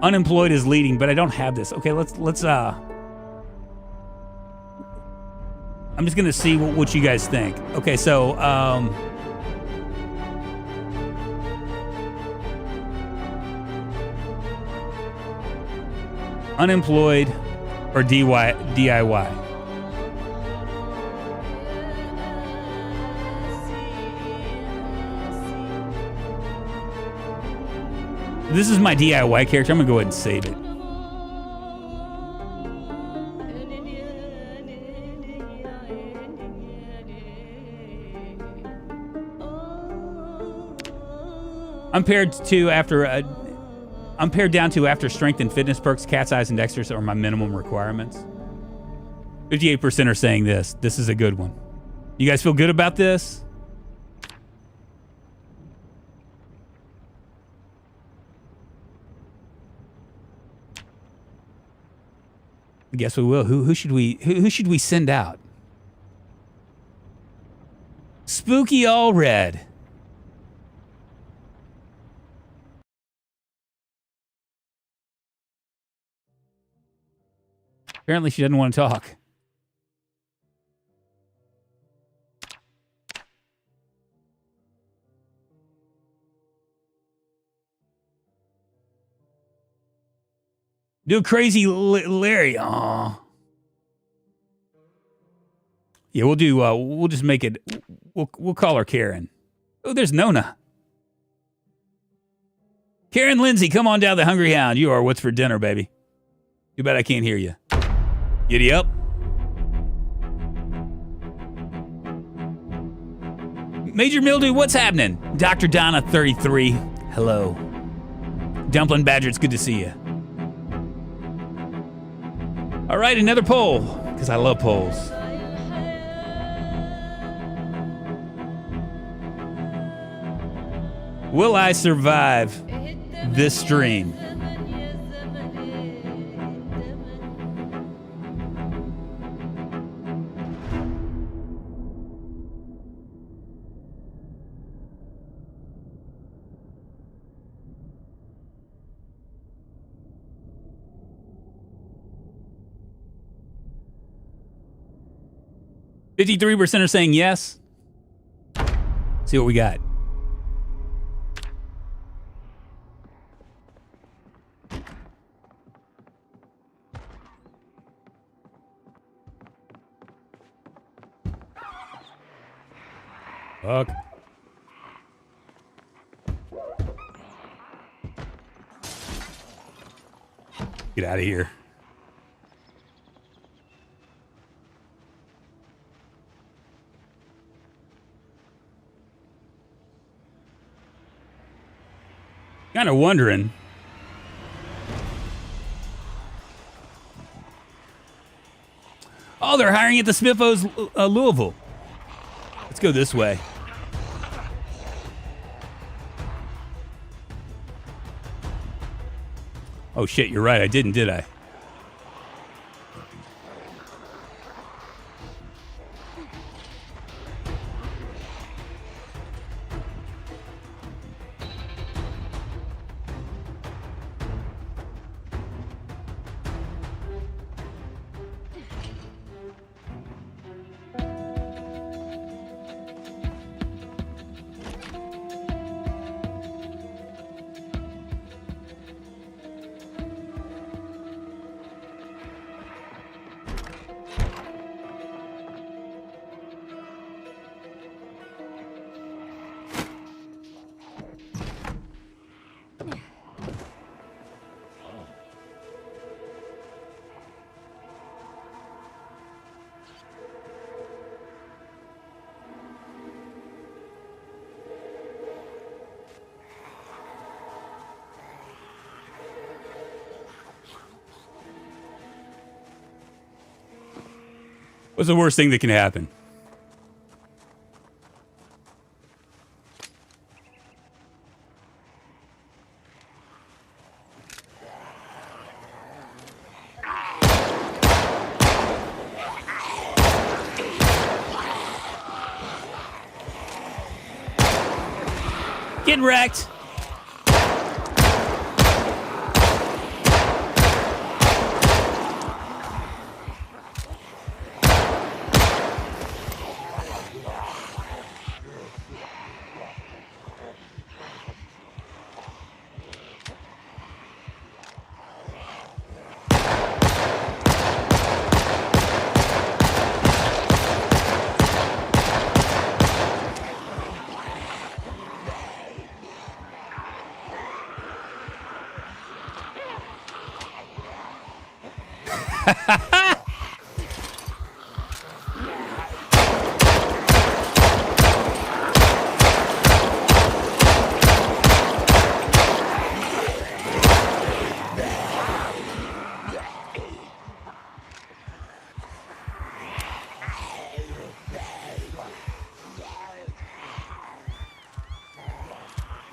Unemployed is leading, but I don't have this. Okay, let's I'm just gonna see what you guys think. Okay, so unemployed or DIY. This is my DIY character. I'm gonna go ahead and save it. I'm paired down to after strength and fitness perks, cat's eyes and dexterous are my minimum requirements. 58% are saying this. This is a good one. You guys feel good about this? I guess we will. Who should we send out? Spooky All Red. Apparently she doesn't want to talk. Do crazy Larry. Aw. Yeah, we'll do. We'll just make it. We'll call her Karen. Oh, there's Nona. Karen Lindsay, come on down the Hungry Hound. You are what's for dinner, baby. Too bad I can't hear you. Giddy up. Major Mildew, what's happening? Dr. Donna 33. Hello. Dumpling Badger, it's good to see you. All right, another poll, because I love polls. Will I survive this stream? %53% are saying yes. See what we got. Fuck. Get out of here. Kind of wondering. Oh, they're hiring at the Smithos Louisville. Let's go this way. Oh shit, you're right. I didn't, did I? What's the worst thing that can happen? Get wrecked.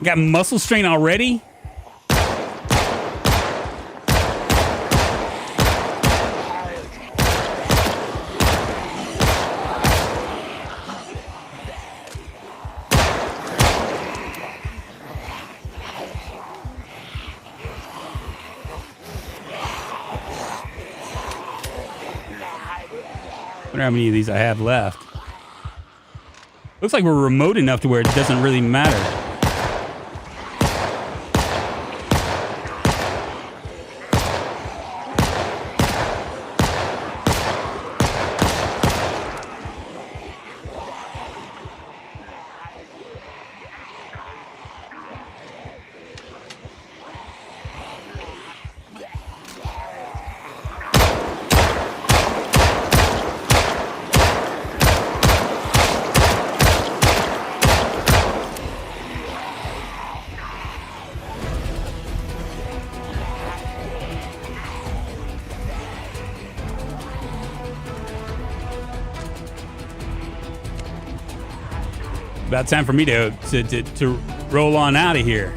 Got muscle strain already? I wonder how many of these I have left. Looks like we're remote enough to where it doesn't really matter. About time for me to roll on out of here.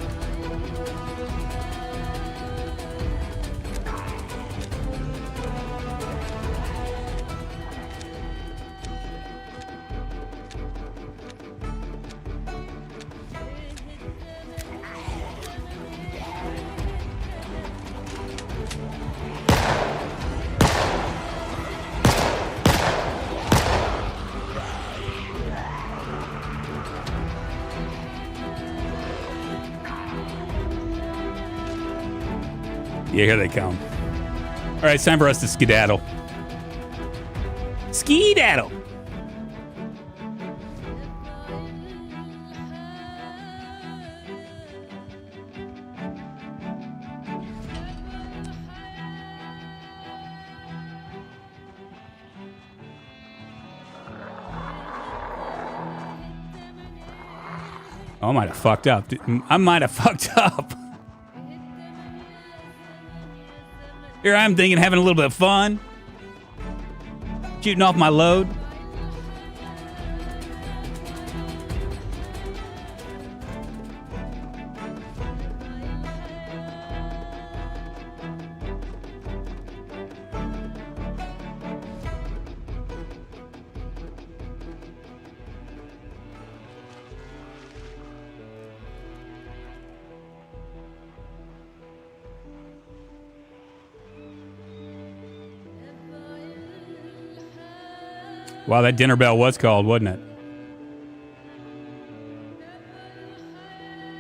Yeah, here they come. All right, it's time for us to skedaddle. Skedaddle! Oh, I might have fucked up. I might have fucked up. Here I'm thinking, having a little bit of fun. Shooting off my load. Wow, that dinner bell was called, wasn't it?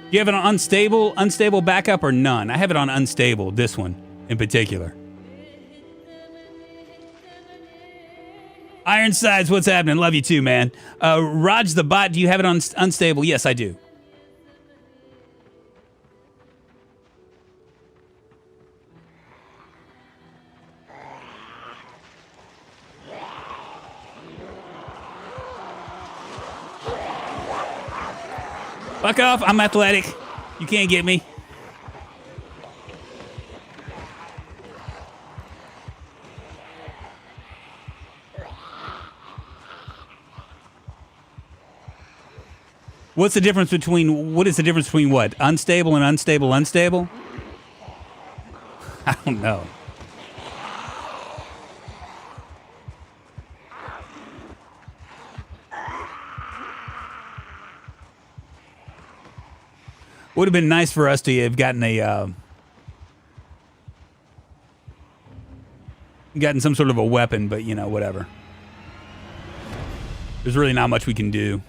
Do you have it on unstable backup or none? I have it on unstable, this one in particular. Ironsides, what's happening? Love you too, man. Raj the bot, do you have it on unstable? Yes, I do. Fuck off, I'm athletic. You can't get me. What's the difference between, what is the difference between what? Unstable and unstable? I don't know. Would have been nice for us to have gotten gotten some sort of a weapon, but you know, whatever. There's really not much we can do.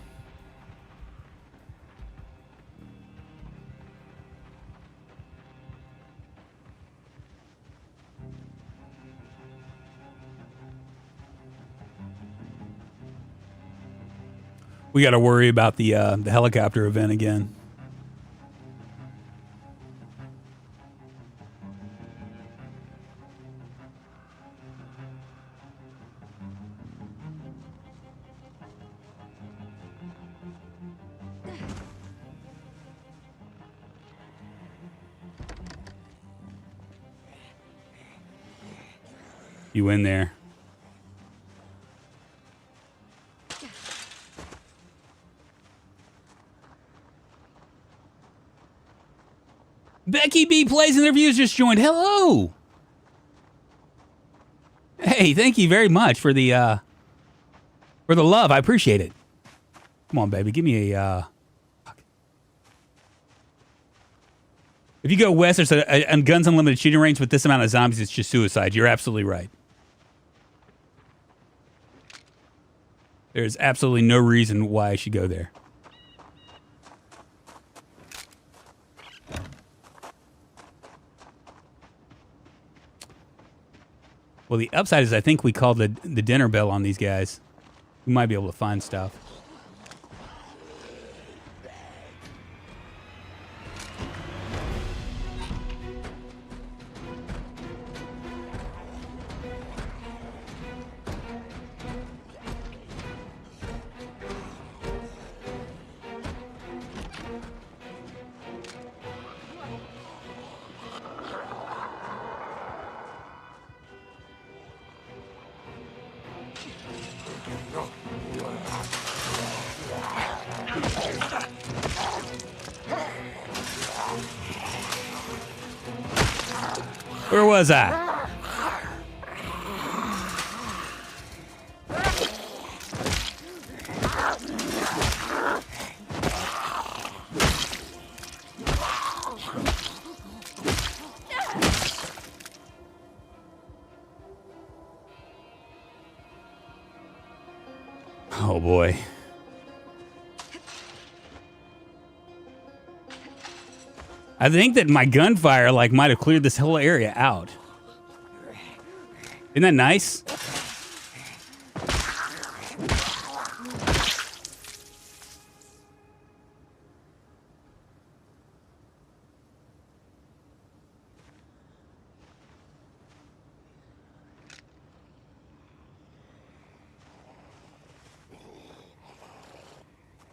We got to worry about the helicopter event again. You in there. Becky B plays and their views just joined. Hello. Hey, thank you very much for the love. I appreciate it. Come on, baby. Give me a... If you go west, there's a Guns Unlimited shooting range with this amount of zombies. It's just suicide. You're absolutely right. There's absolutely no reason why I should go there. Well, the upside is I think we called the dinner bell on these guys. We might be able to find stuff. Where was I? Oh boy. I think that my gunfire might have cleared this whole area out. Isn't that nice?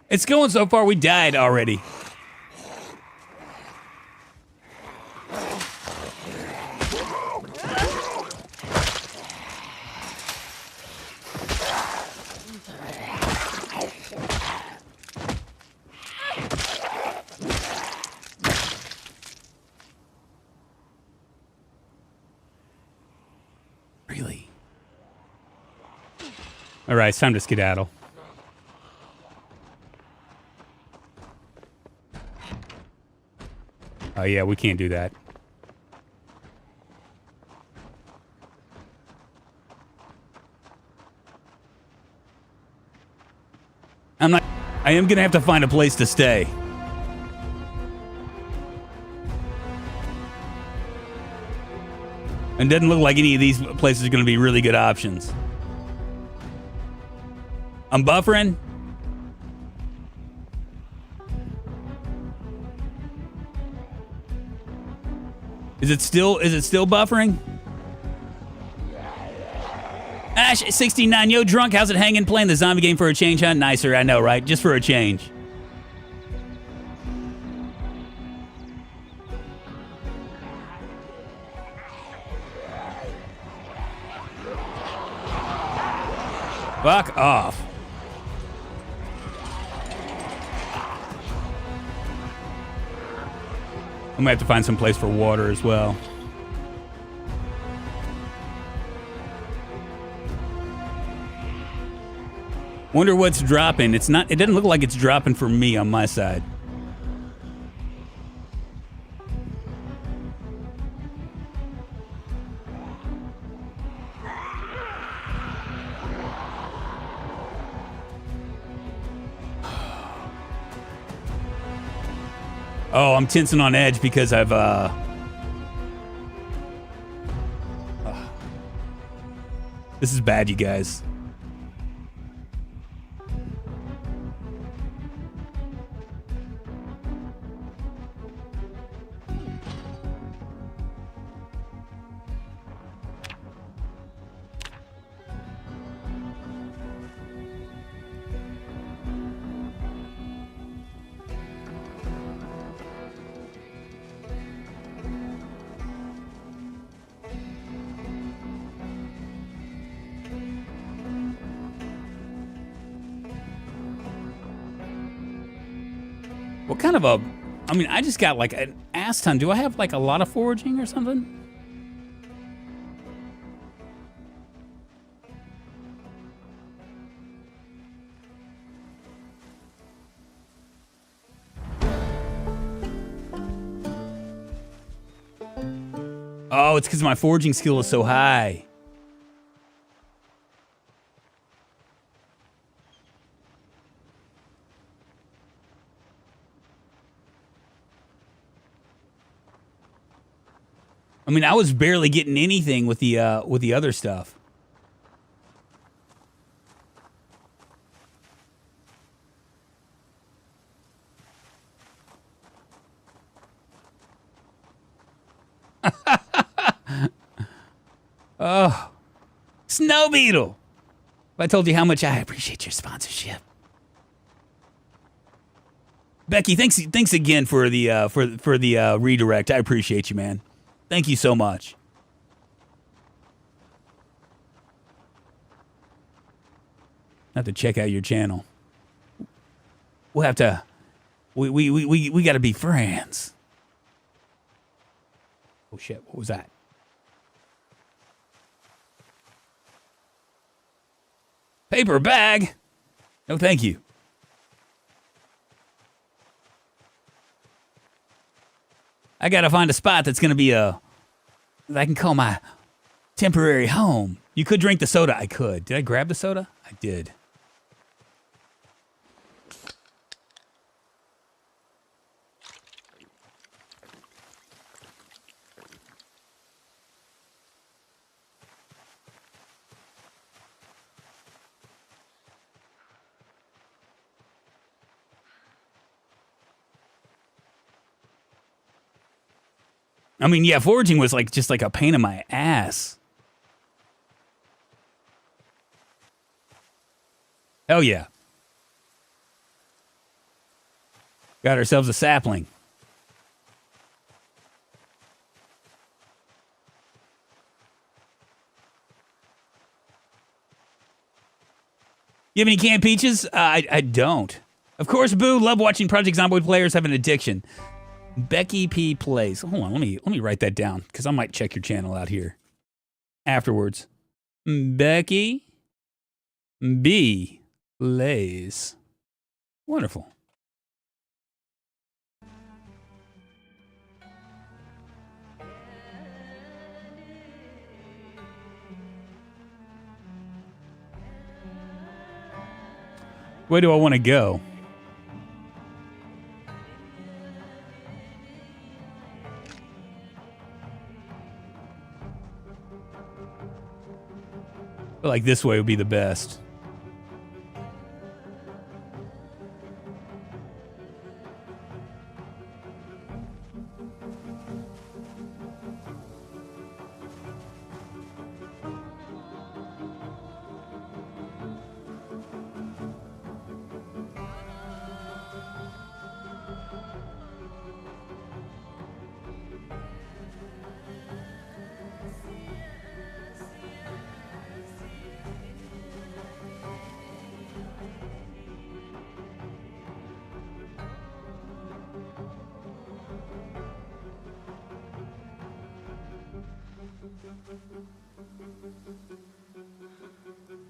It's going so far, we died already. Really? All right, it's time to skedaddle. Oh yeah, we can't do that. I am gonna have to find a place to stay. And doesn't look like any of these places are gonna be really good options. I'm buffering. Is it still buffering? Ash69, yo, drunk, how's it hanging? Playing the zombie game for a change, huh? Nicer, I know, right? Just for a change. Fuck off. I'm gonna have to find some place for water as well. Wonder what's dropping. It doesn't look like it's dropping for me on my side. Oh, I'm tensing on edge because I've this is bad, you guys. I mean, I just got like an ass ton. Do I have like a lot of foraging or something? Oh, it's because my foraging skill is so high. I mean, I was barely getting anything with the other stuff. Oh, Snow Beetle. If I told you how much I appreciate your sponsorship. Becky, thanks again for the redirect. I appreciate you, man. Thank you so much. I have to check out your channel. We'll have to. We got to be friends. Oh shit! What was that? Paper bag? No, thank you. I gotta find a spot that's gonna be that I can call my temporary home. You could drink the soda. I could. Did I grab the soda? I did. I mean, yeah, foraging was like just like a pain in my ass. Hell yeah. Got ourselves a sapling. You have any canned peaches? I don't. Of course, boo. Love watching Project Zomboid players have an addiction. Becky P plays. Hold on, let me write that down because I might check your channel out here afterwards. Becky B plays. Wonderful. Where do I want to go? I feel like this way would be the best.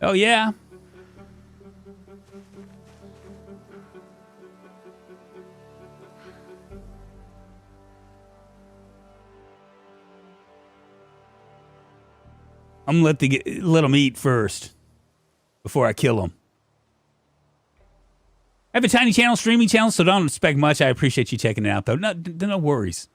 Oh, yeah. I'm gonna let them eat first before I kill them. I have a tiny channel, streaming channel, so don't expect much. I appreciate you checking it out, though. No worries.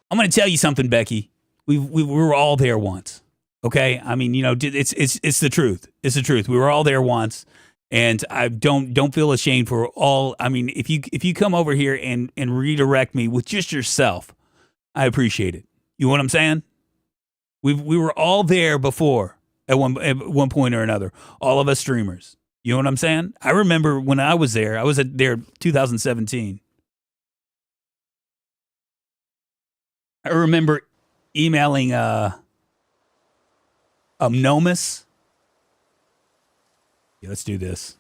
I'm gonna tell you something, Becky. We were all there once. Okay, I mean, you know, it's the truth. It's the truth. We were all there once, and I don't feel ashamed for all. I mean, if you come over here and redirect me with just yourself, I appreciate it. You know what I'm saying? We were all there before at one point or another. All of us streamers. You know what I'm saying? I remember when I was there. I was there 2017. I remember emailing Nomus. Yeah, let's do this.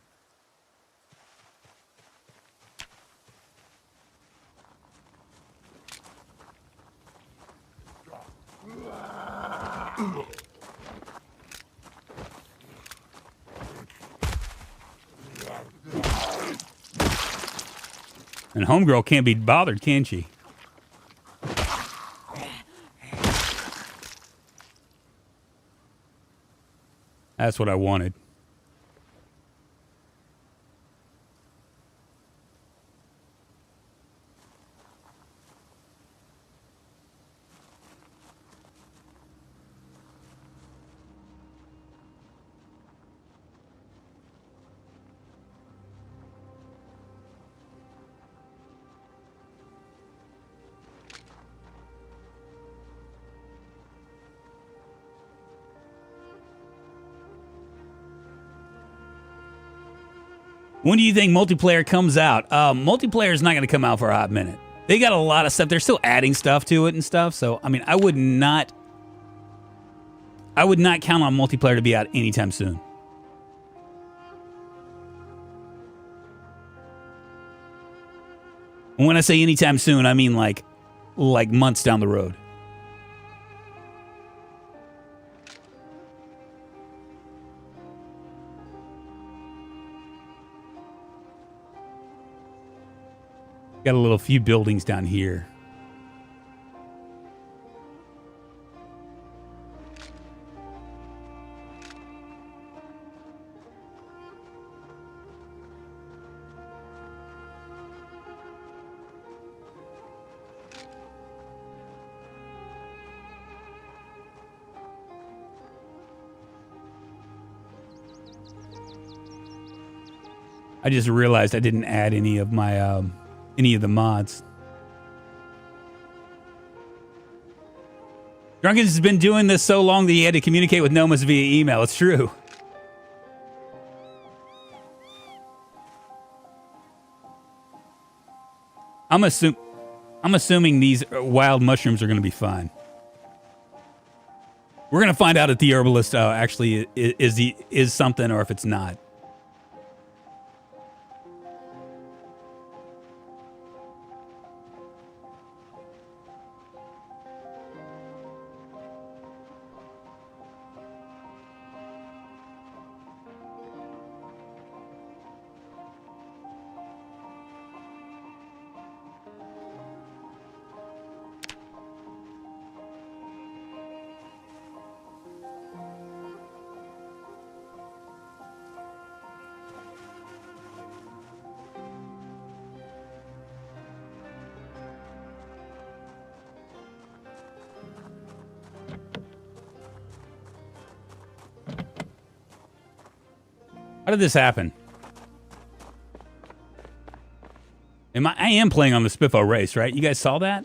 And homegirl can't be bothered, can she? That's what I wanted. When do you think multiplayer comes out? Multiplayer is not going to come out for a hot minute. They got a lot of stuff. They're still adding stuff to it and stuff. So, I mean, I would not count on multiplayer to be out anytime soon. And when I say anytime soon, I mean like months down the road. Got a little few buildings down here. I just realized I didn't add any of my any of the mods. Drunken has been doing this so long that he had to communicate with Nomas via email. It's true. I'm assuming these wild mushrooms are going to be fine. We're going to find out if the herbalist actually is something or if it's not. How did this happen? I am playing on the Spiffo race, right? You guys saw that?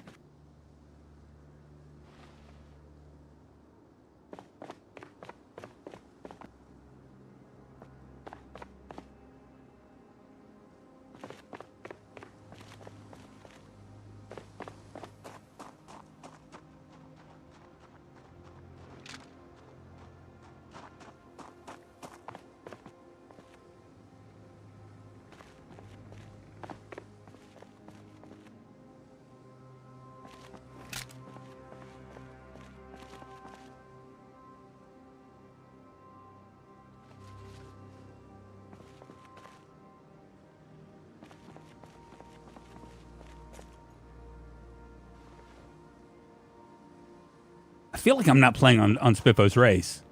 I feel like I'm not playing on Spiffo's race.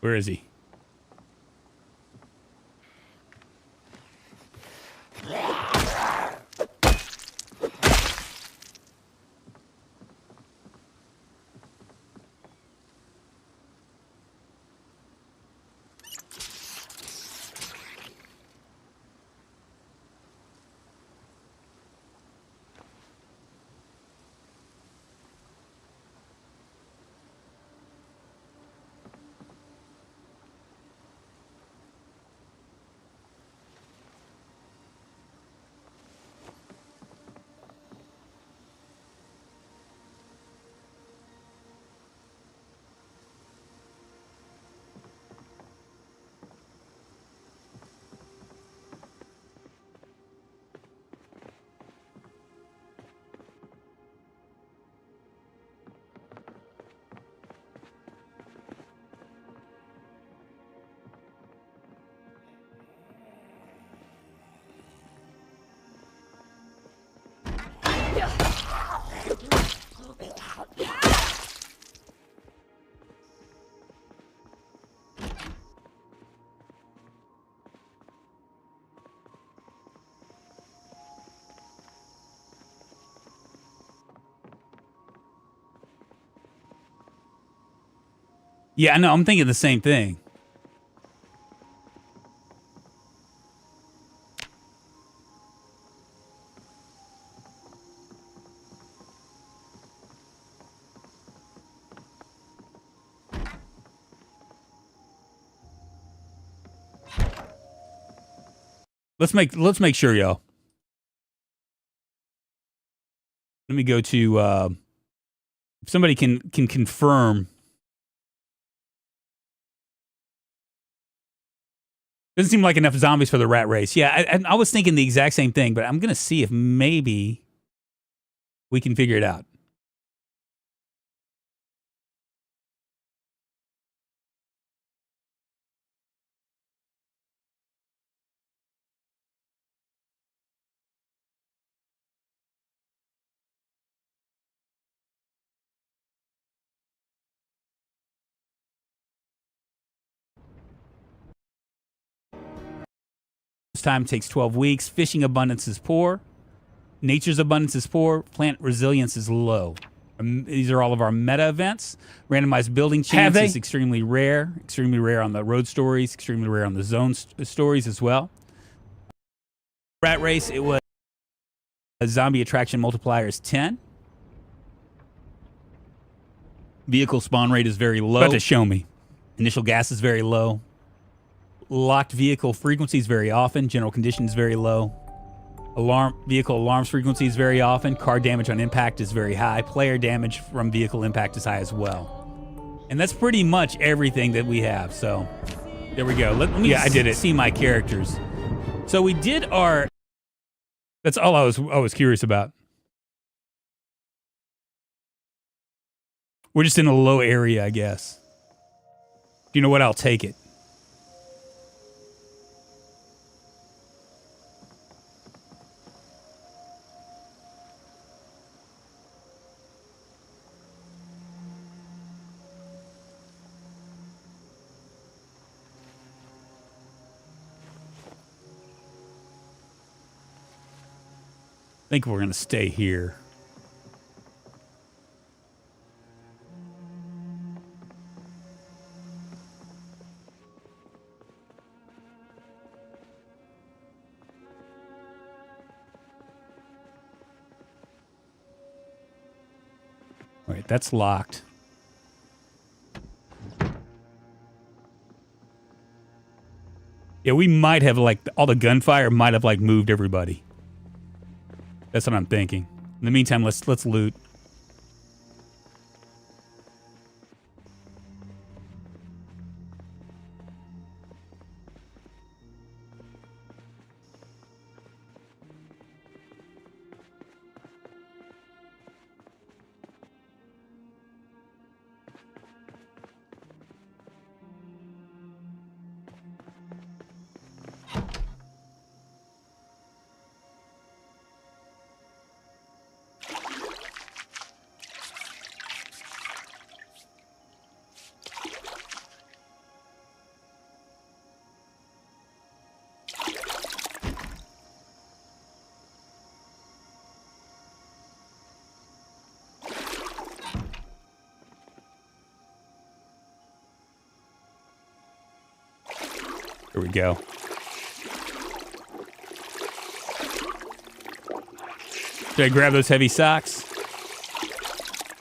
Where is he? Yeah, I know. I'm thinking the same thing. Let's make sure, y'all. Let me go to if somebody can confirm. Doesn't seem like enough zombies for the rat race. Yeah, I was thinking the exact same thing, but I'm gonna see if maybe we can figure it out. This time takes 12 weeks. Fishing abundance is poor. Nature's abundance is poor. Plant resilience is low. These are all of our meta events. Randomized building chance is extremely rare. Extremely rare on the road stories. Extremely rare on the zone stories as well. Rat race, it was a zombie attraction multiplier is 10. Vehicle spawn rate is very low. About to show me. Initial gas is very low. Locked vehicle frequency is very often. General condition is very low. Vehicle alarms frequency is very often. Car damage on impact is very high. Player damage from vehicle impact is high as well. And that's pretty much everything that we have. So there we go. Let me I did it. See my characters. So we did our. That's all I was curious about. We're just in a low area, I guess. You know what? I'll take it. I think we're going to stay here. All right, that's locked. Yeah, we might have, like, all the gunfire might have, like, moved everybody. That's what I'm thinking. In the meantime, let's loot. we go. Should I grab those heavy socks?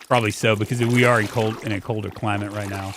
Probably so, because we are in a colder climate right now.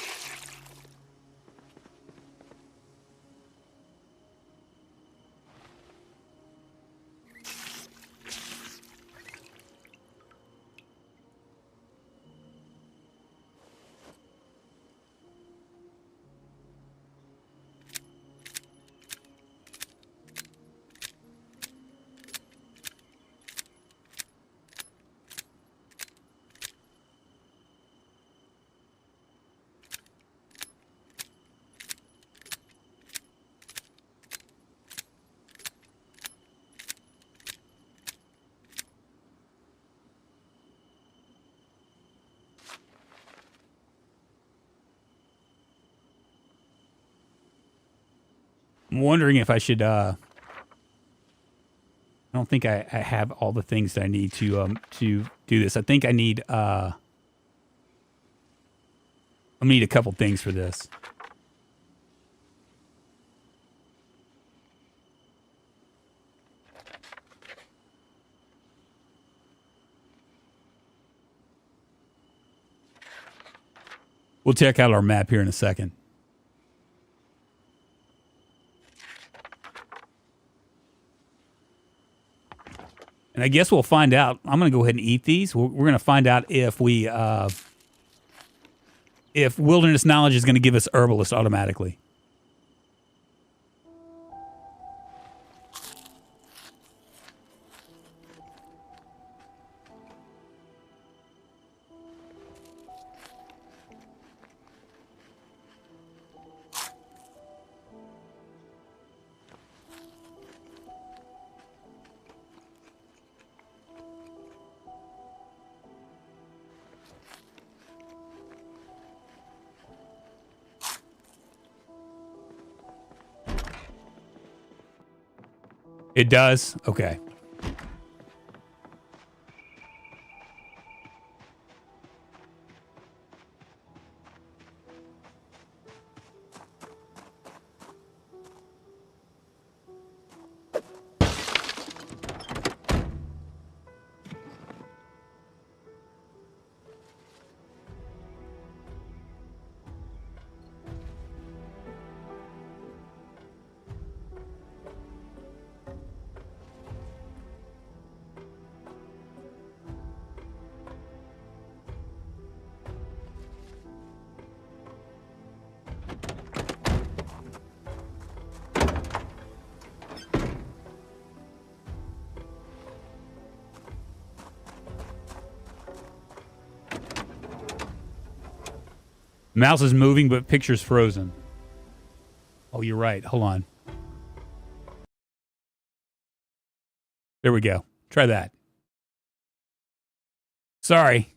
I'm wondering if I should, I don't think I have all the things that I need to do this. I think I need, I'm gonna need a couple things for this. We'll check out our map here in a second. And I guess we'll find out. I'm going to go ahead and eat these. We're going to find out if we, if wilderness knowledge is going to give us herbalist automatically. It does? Okay. Mouse is moving, but picture's frozen. Oh, you're right. Hold on. There we go. Try that. Sorry.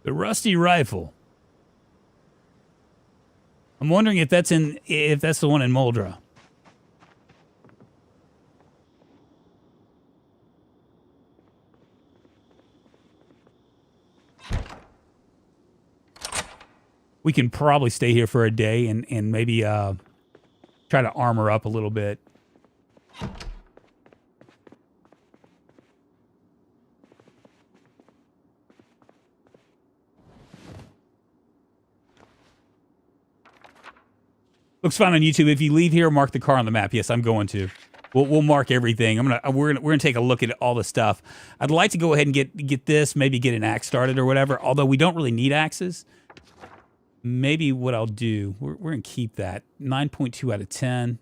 The rusty rifle. I'm wondering if that's the one in Moldra. We can probably stay here for a day and maybe try to armor up a little bit. Looks fine on YouTube. If you leave here, mark the car on the map. Yes, I'm going to. We'll mark everything. We're gonna take a look at all the stuff. I'd like to go ahead and get this, maybe get an axe started or whatever. Although we don't really need axes. Maybe what I'll do, we're gonna keep that 9.2 out of 10.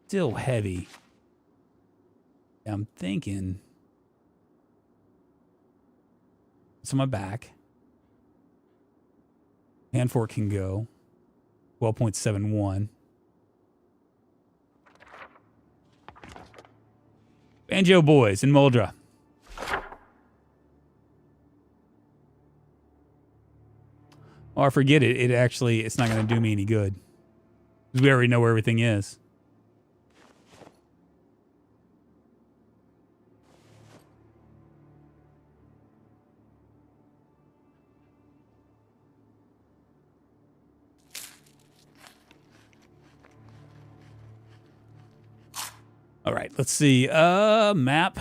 Still heavy. I'm thinking it's on my back. Hand fork can go. 12.71. Banjo Boys in Muldra. Oh, I forget it. It's not going to do me any good. Because we already know where everything is. All right, let's see. Map.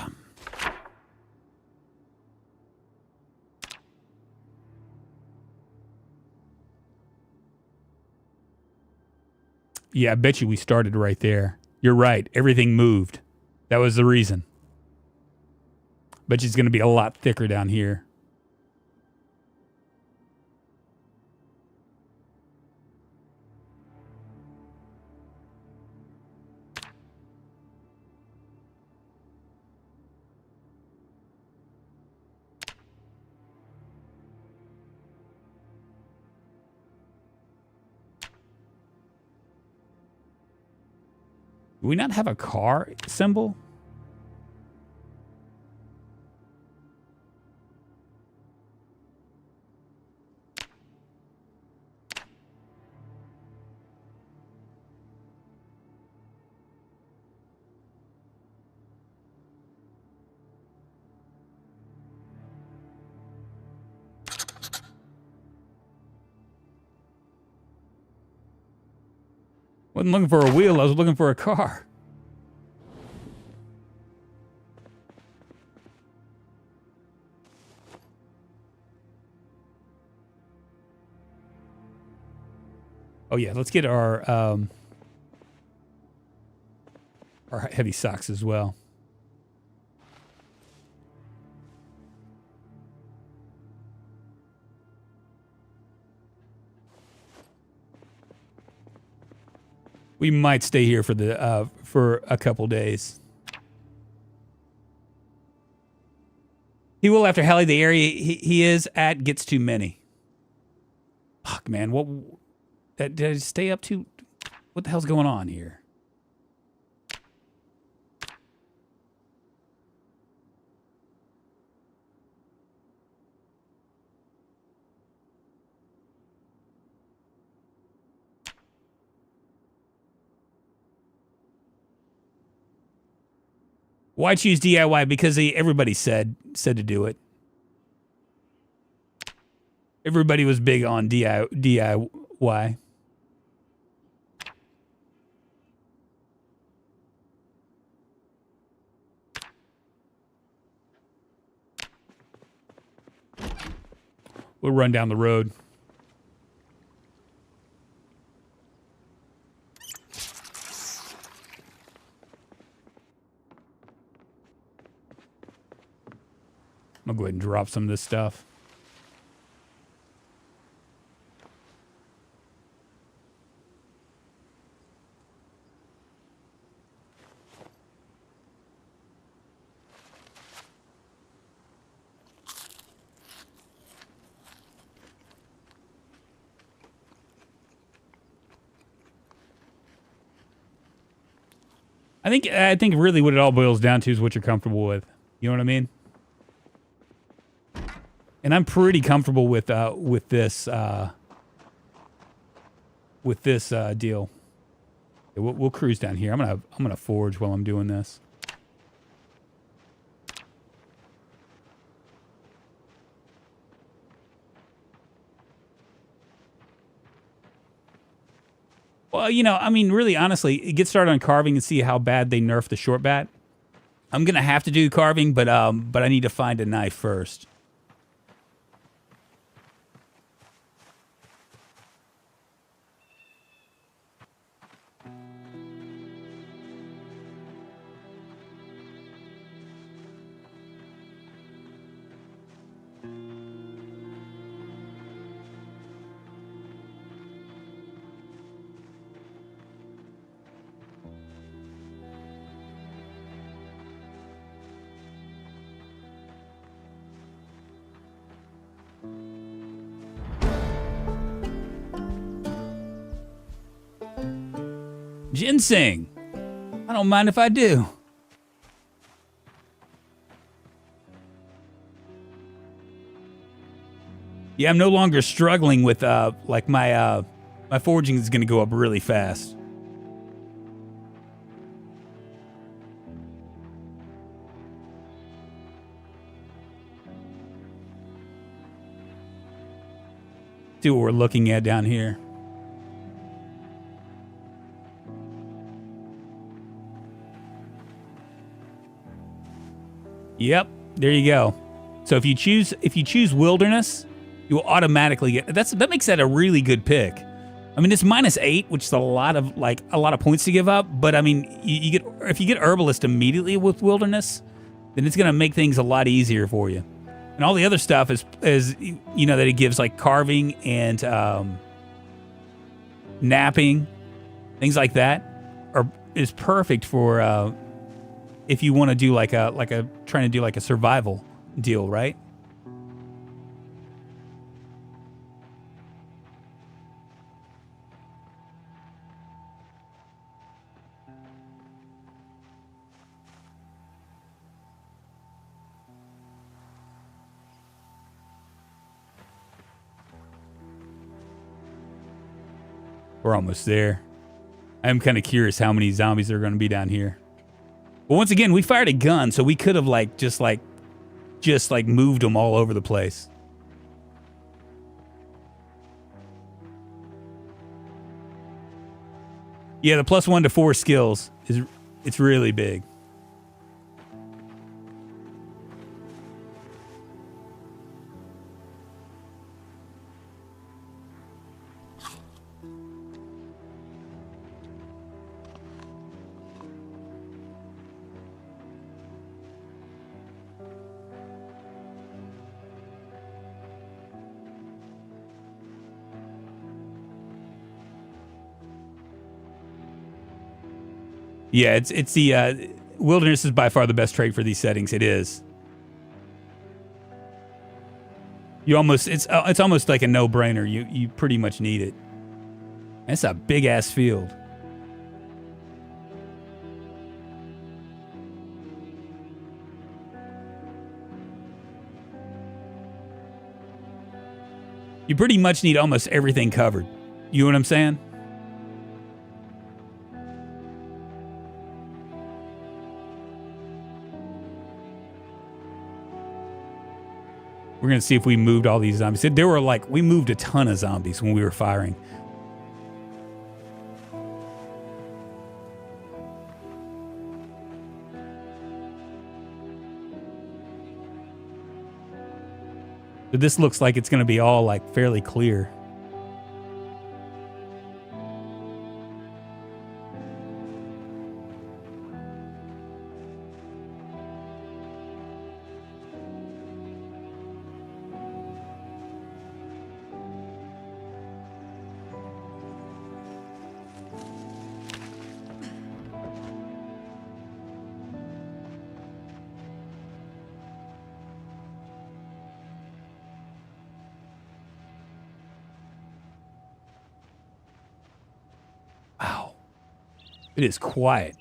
Yeah, I bet you we started right there. You're right. Everything moved. That was the reason. Bet you it's going to be a lot thicker down here. Do we not have a car symbol? Wasn't looking for a wheel, I was looking for a car. Oh yeah, let's get our heavy socks as well. We might stay here for a couple days. He will after Hallie. The area he is at gets too many. Fuck, man. What? Did I stay up to? What the hell's going on here? Why choose DIY? Because everybody said to do it. Everybody was big on DIY. We'll run down the road. I'm gonna go ahead and drop some of this stuff. I think really what it all boils down to is what you're comfortable with. You know what I mean? And I'm pretty comfortable with this deal. We'll cruise down here. I'm gonna forge while I'm doing this. Well, you know, I mean, really, honestly, get started on carving and see how bad they nerf the short bat. I'm gonna have to do carving, but I need to find a knife first. Ginseng. I don't mind if I do. Yeah, I'm no longer struggling with like my foraging is going to go up really fast. See what we're looking at down here. Yep, there you go. So if you choose wilderness, you will automatically get that makes that a really good pick. I mean, it's -8, which is a lot of points to give up. But I mean, you get if you get herbalist immediately with wilderness, then it's gonna make things a lot easier for you. And all the other stuff is you know that it gives like carving and napping, things like that, is perfect for if you want to do like a trying to do like a survival deal, right? We're almost there. I'm kind of curious how many zombies there are going to be down here. But once again, we fired a gun, so we could have just moved them all over the place. Yeah, the +1 to 4 skills it's really big. Yeah, it's the wilderness is by far the best trait for these settings. It is. It's almost like a no-brainer. You pretty much need it. That's a big ass field. You pretty much need almost everything covered. You know what I'm saying? We're going to see if we moved all these zombies. There were we moved a ton of zombies when we were firing. So this looks like it's going to be all fairly clear. Wow. It is quiet.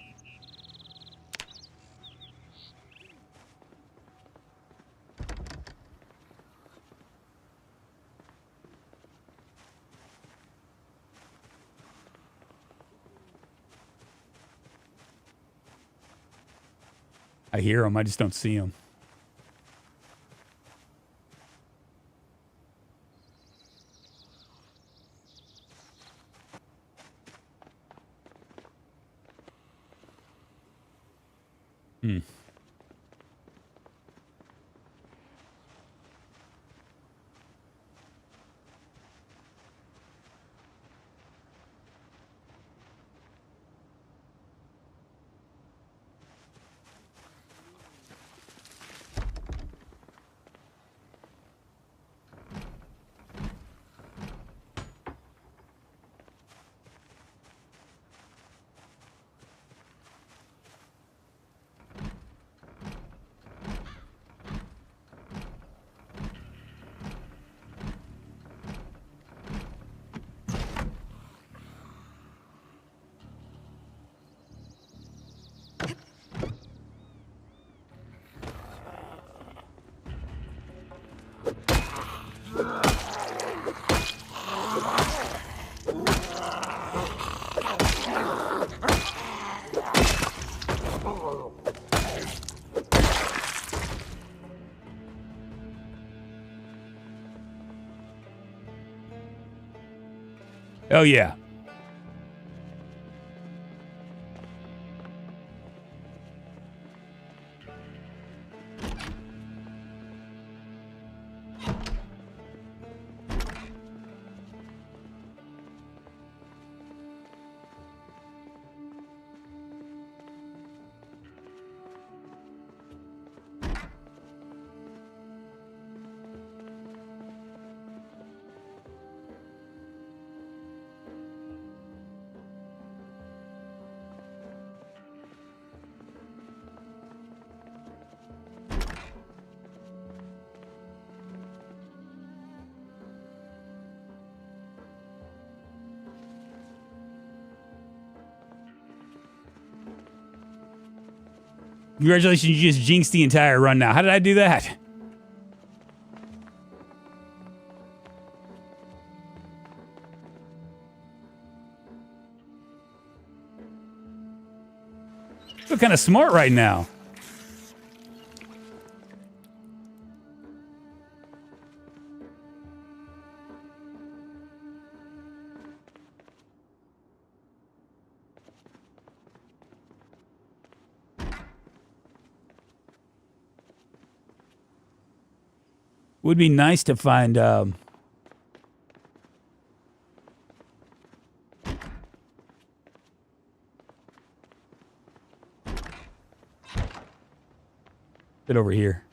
I hear them. I just don't see them. Hmm. Oh, yeah. Congratulations, you just jinxed the entire run now. How did I do that? I feel kind of smart right now. Would be nice to find it over here.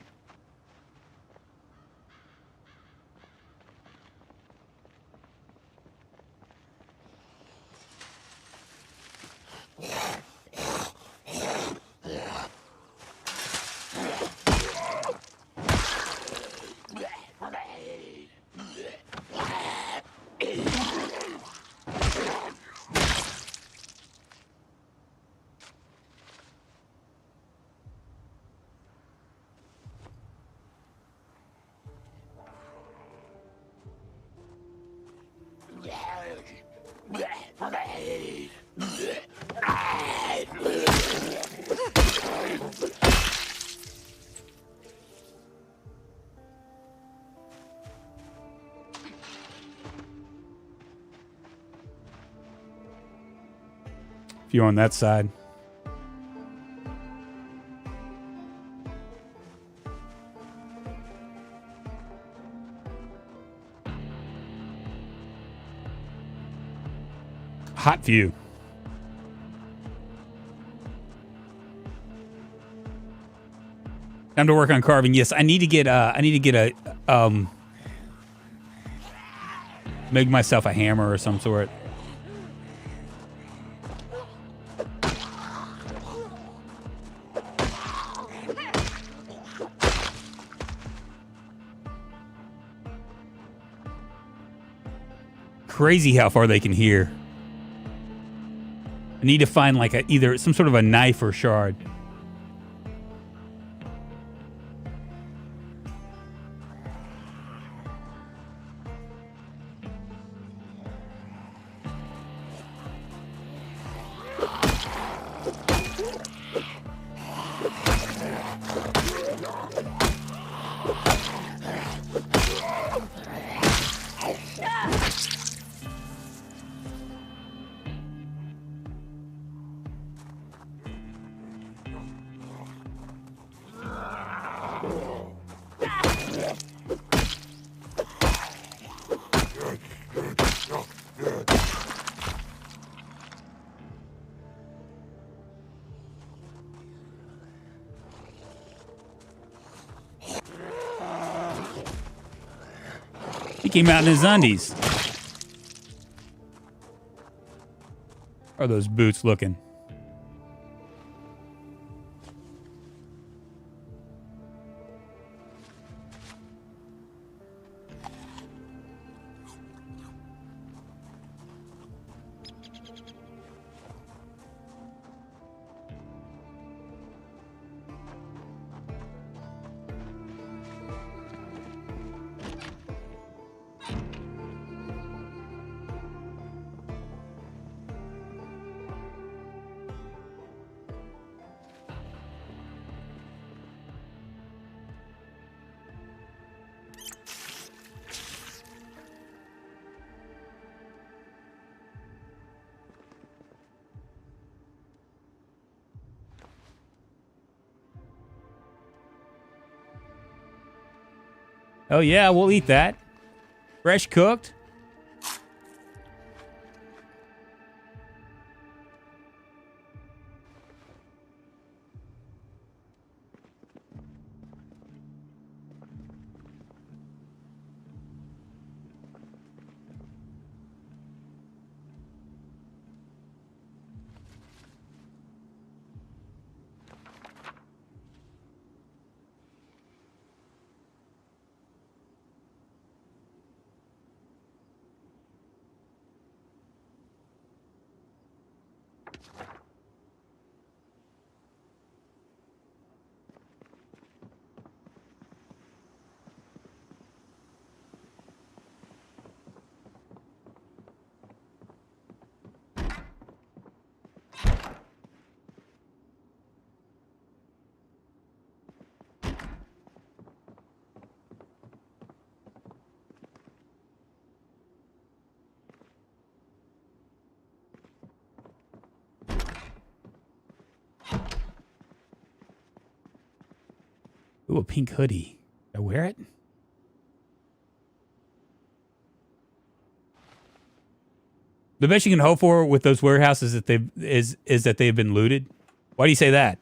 If you're on that side. Hot view. Time to work on carving. Yes, I need to get a make myself a hammer or some sort. Crazy how far they can hear. I need to find like either some sort of a knife or shard. He came out in his undies. How are those boots looking? Oh yeah, we'll eat that. Fresh cooked. Ooh, a pink hoodie. I wear it? The best you can hope for with those warehouses that is that they've been looted. Why do you say that?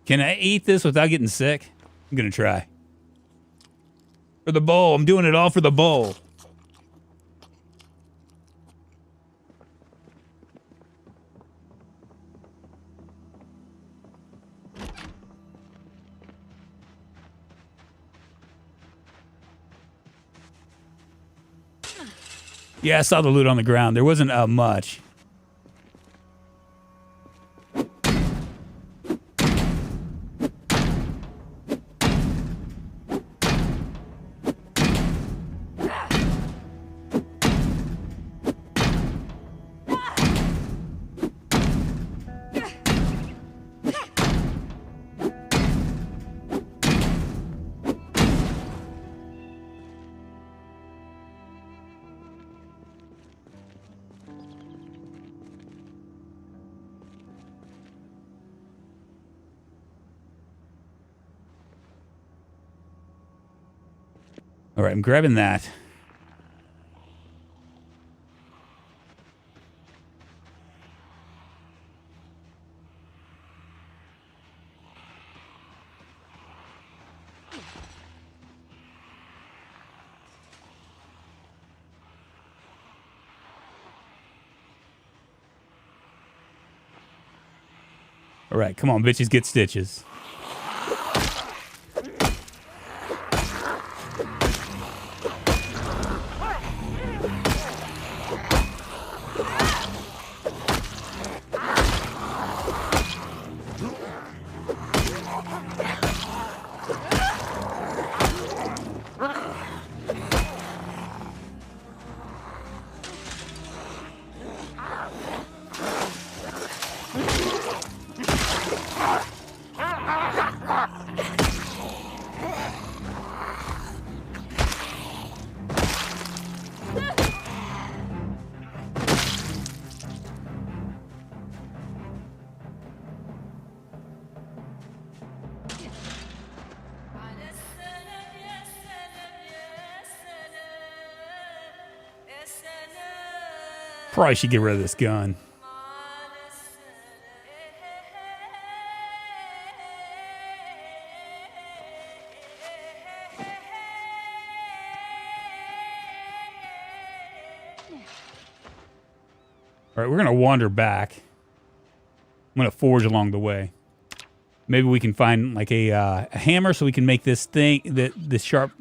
Can I eat this without getting sick? I'm gonna try. For the bowl. I'm doing it all for the bowl. Yeah, I saw the loot on the ground. There wasn't much. All right, I'm grabbing that. All right, come on, bitches, get stitches. Probably should get rid of this gun. All right, we're going to wander back. I'm going to forge along the way. Maybe we can find like a hammer so we can make this thing, the sharp,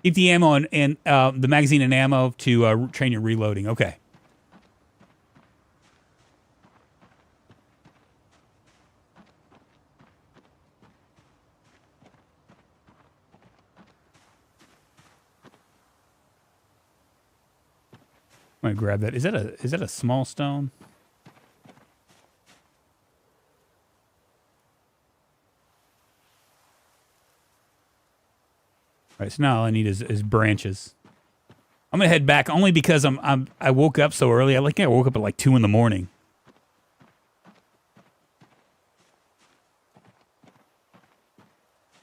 keep the ammo and the magazine and ammo to train your reloading. Okay. I'm gonna grab that. Is that a small stone? All right, so now all I need is branches. I'm gonna head back only because I woke up so early. I woke up at like 2 in the morning.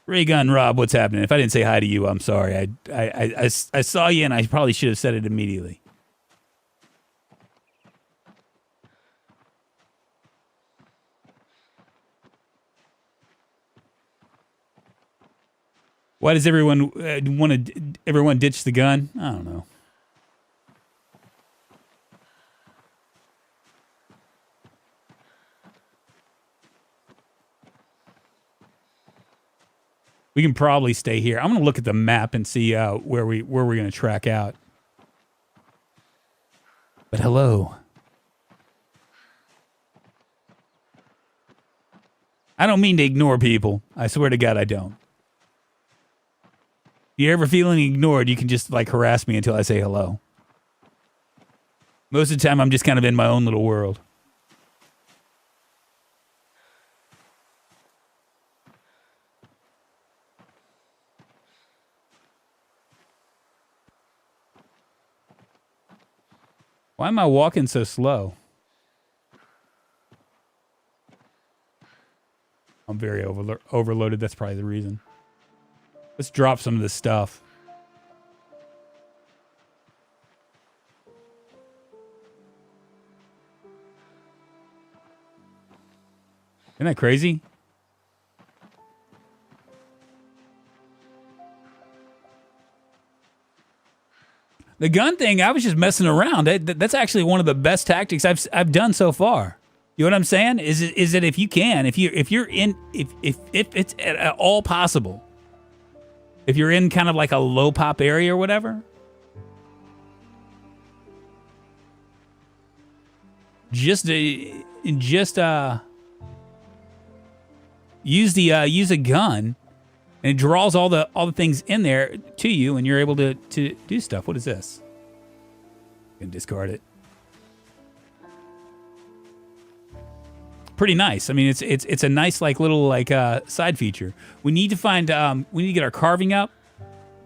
Ray Gun Rob, what's happening? If I didn't say hi to you, I'm sorry. I saw you and I probably should have said it immediately. Why does everyone everyone ditch the gun? I don't know. We can probably stay here. I'm going to look at the map and see where we're going to track out. But hello. I don't mean to ignore people. I swear to God I don't. If you're ever feeling ignored, you can just like harass me until I say hello. Most of the time, I'm just kind of in my own little world. Why am I walking so slow? I'm very overloaded. That's probably the reason. Let's drop some of this stuff. Isn't that crazy? The gun thing, I was just messing around. That's actually one of the best tactics I've done so far. You know what I'm saying? Is that if you can, if it's at all possible, if you're in kind of like a low pop area or whatever, use a gun, and it draws all the things in there to you, and you're able to do stuff. What is this? You can discard it. Pretty nice. I mean, it's a nice like little like side feature. We need to find we need to get our carving up.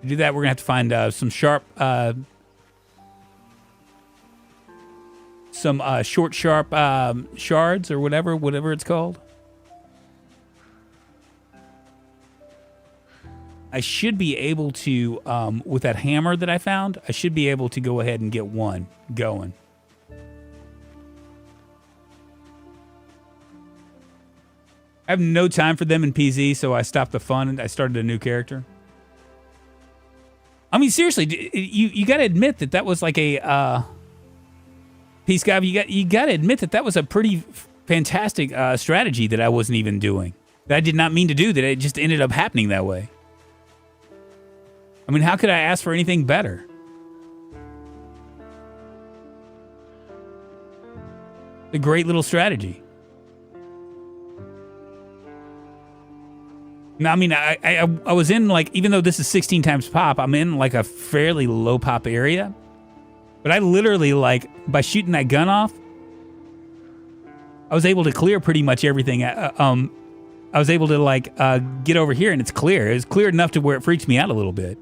To do that, we're gonna have to find some sharp short sharp shards or whatever it's called. I should be able to with that hammer that I found, I should be able to go ahead and get one going. I have no time for them in PZ, so I stopped the fun and I started a new character. I mean, seriously, you got to admit that was like a Peace Guy. You got to admit that was a pretty fantastic strategy that I wasn't even doing. That I did not mean to do. That it just ended up happening that way. I mean, how could I ask for anything better? A great little strategy. Now, I mean, I was in, like, even though this is 16 times pop, I'm in, like, a fairly low pop area. But I literally, like, by shooting that gun off, I was able to clear pretty much everything. I was able to, like, get over here, and it's clear. It's clear enough to where it freaks me out a little bit.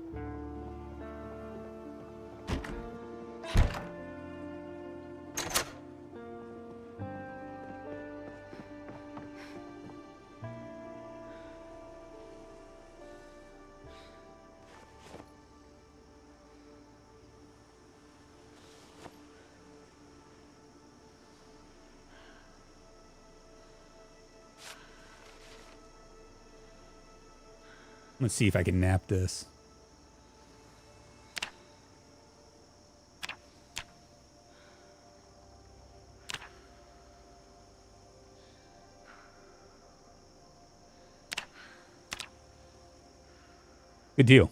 Let's see if I can nap this. Good deal.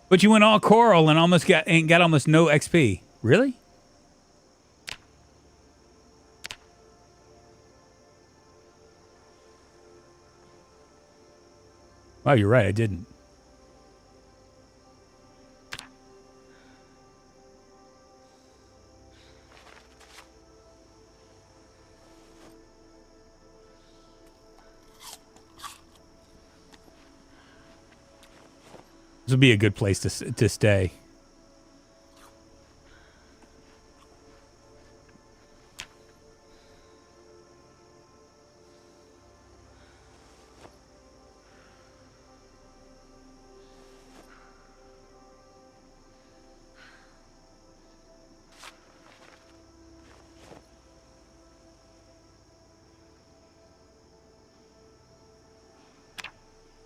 But you went all coral and got almost no XP. Really? Wow, you're right. I didn't. This would be a good place to stay.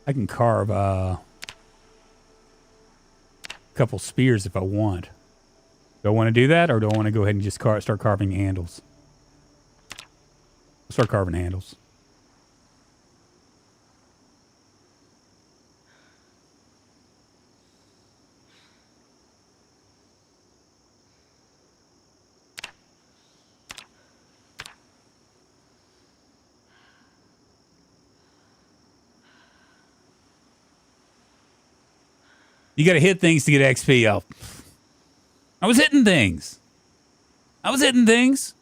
I can carve a couple spears if I want. Do I want to do that, or do I want to go ahead and just start carving handles? I'll start carving handles. You got to hit things to get XP. Oh, I was hitting things. I was hitting things.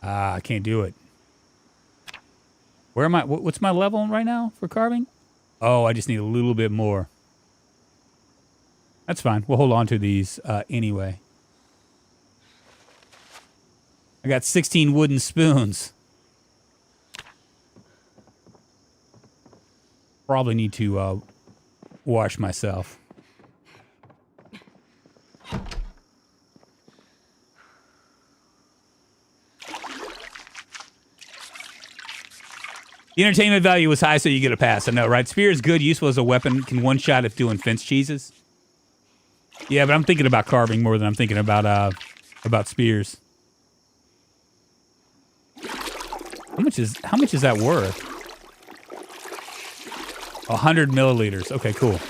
I can't do it. Where am I? What's my level right now for carving? Oh, I just need a little bit more. That's fine. We'll hold on to these anyway. I got 16 wooden spoons. Probably need to wash myself. The entertainment value was high, so you get a pass. I know, right? Spear is good, useful as a weapon. Can one-shot if doing fence cheeses. Yeah, but I'm thinking about carving more than I'm thinking about spears. How much is that worth? 100 milliliters. Okay, cool.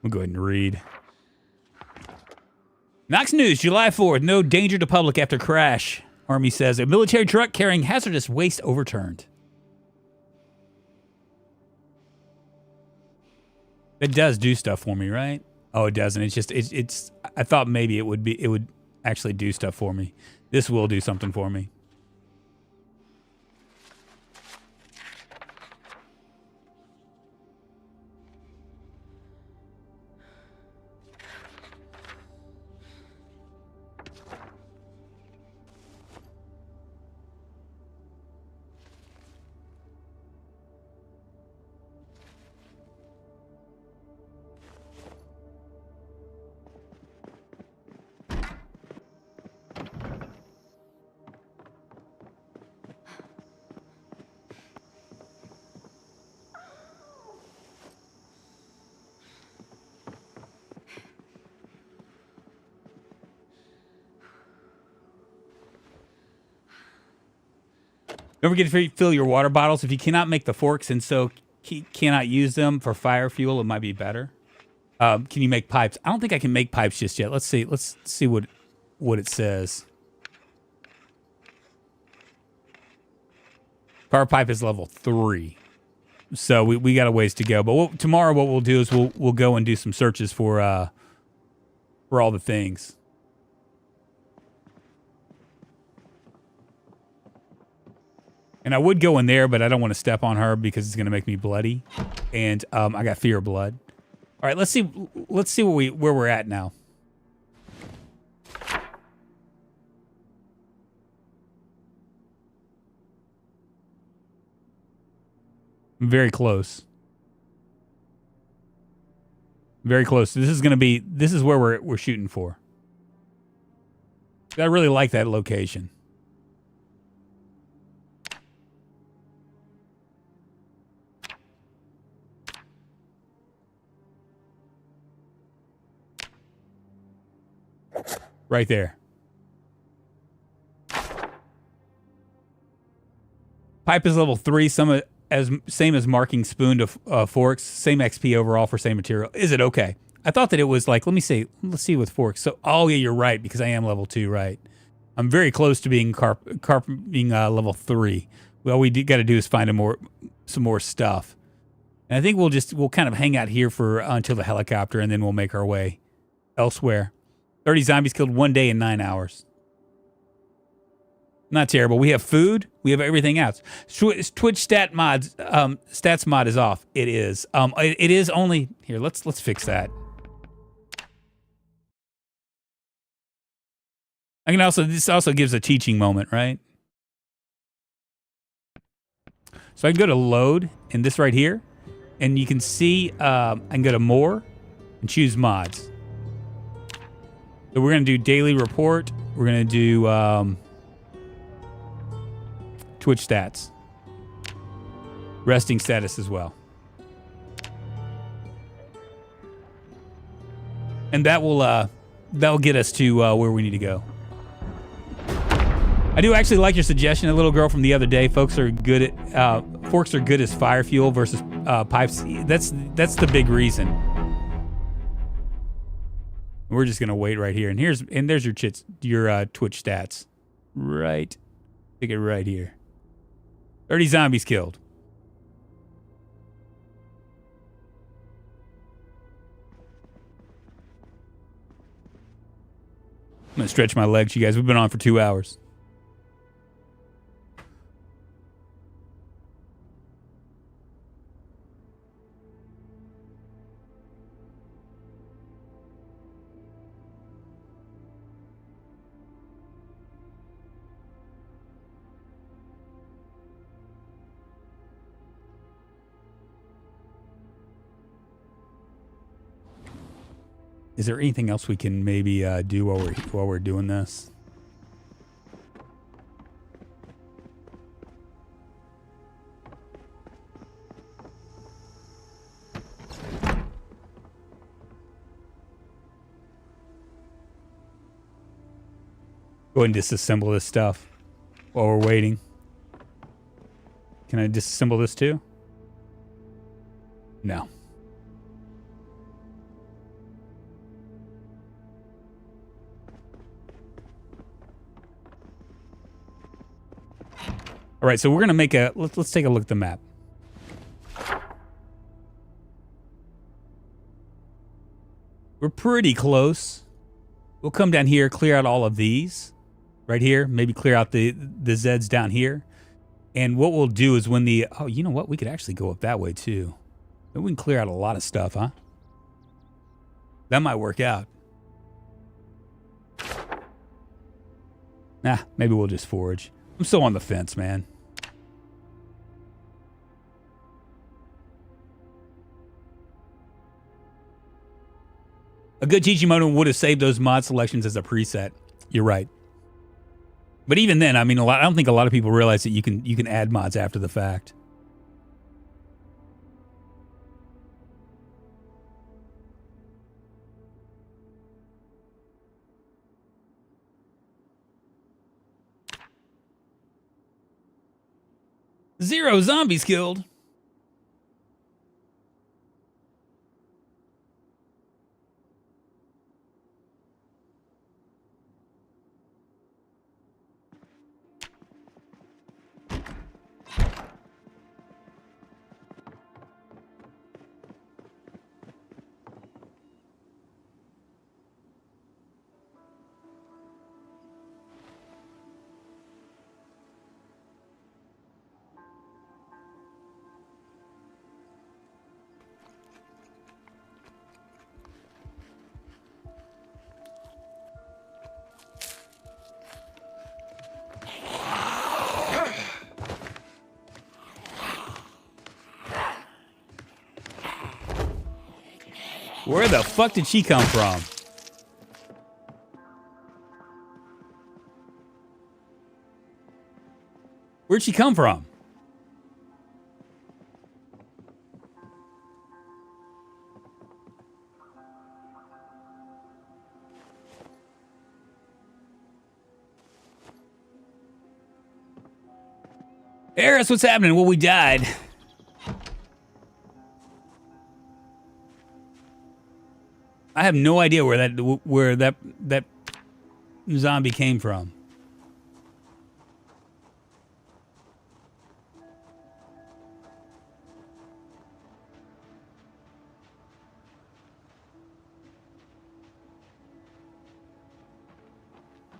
We'll go ahead and read. Knox News, July 4th. No danger to public after crash. Army says a military truck carrying hazardous waste overturned. It does do stuff for me, right? Oh, it doesn't. It's just it's. I thought maybe it would actually do stuff for me. This will do something for me. Don't forget to fill your water bottles. If you cannot make the forks and so cannot use them for fire fuel, it might be better. Can you make pipes? I don't think I can make pipes just yet. Let's see. Let's see what it says. Car pipe is level 3, so we got a ways to go. But tomorrow, what we'll do is we'll go and do some searches for all the things. And I would go in there, but I don't want to step on her because it's going to make me bloody. And I got fear of blood. All right, let's see where we're at now. Very close. Very close. This is where we're shooting for. I really like that location. Right there. Pipe is level 3, same as marking spoon to forks, same XP overall for same material. Is it okay? I thought that it was like, let's see with forks. So, oh yeah, you're right, because I am level 2, right? I'm very close to being being level 3. Well, we got to do is find some more stuff. And I think we'll kind of hang out here for until the helicopter, and then we'll make our way elsewhere. 30 zombies killed 1 day in 9 hours. Not terrible. We have food. We have everything else. Twitch stats mod is off. It is. It is only here. Let's fix that. I can also, this also gives a teaching moment, right? So I can go to load in this right here, and you can see I can go to more and choose mods. So we're gonna do daily report. We're gonna do Twitch stats, resting status as well, and that'll get us to where we need to go. I do actually like your suggestion. A little girl from the other day. Forks are good as fire fuel versus pipes. That's the big reason. We're just gonna wait right here, and there's your Twitch stats, right? Pick it right here. 30 zombies killed. I'm gonna stretch my legs, you guys. We've been on for 2 hours. Is there anything else we can maybe do while we're doing this? Go ahead and disassemble this stuff while we're waiting. Can I disassemble this too? No. All right, so we're gonna make let's take a look at the map. We're pretty close. We'll come down here, clear out all of these right here. Maybe clear out the Zeds down here. And what we'll do is when oh, you know what? We could actually go up that way too. Then we can clear out a lot of stuff, huh? That might work out. Nah, maybe we'll just forage. I'm still on the fence, man. A good teaching moment would have saved those mod selections as a preset. You're right. But even then, I mean, I don't think a lot of people realize that you can add mods after the fact. Zero zombies killed. Where the fuck did she come from? Where'd she come from? Eris, what's happening? Well, we died. I have no idea where that zombie came from.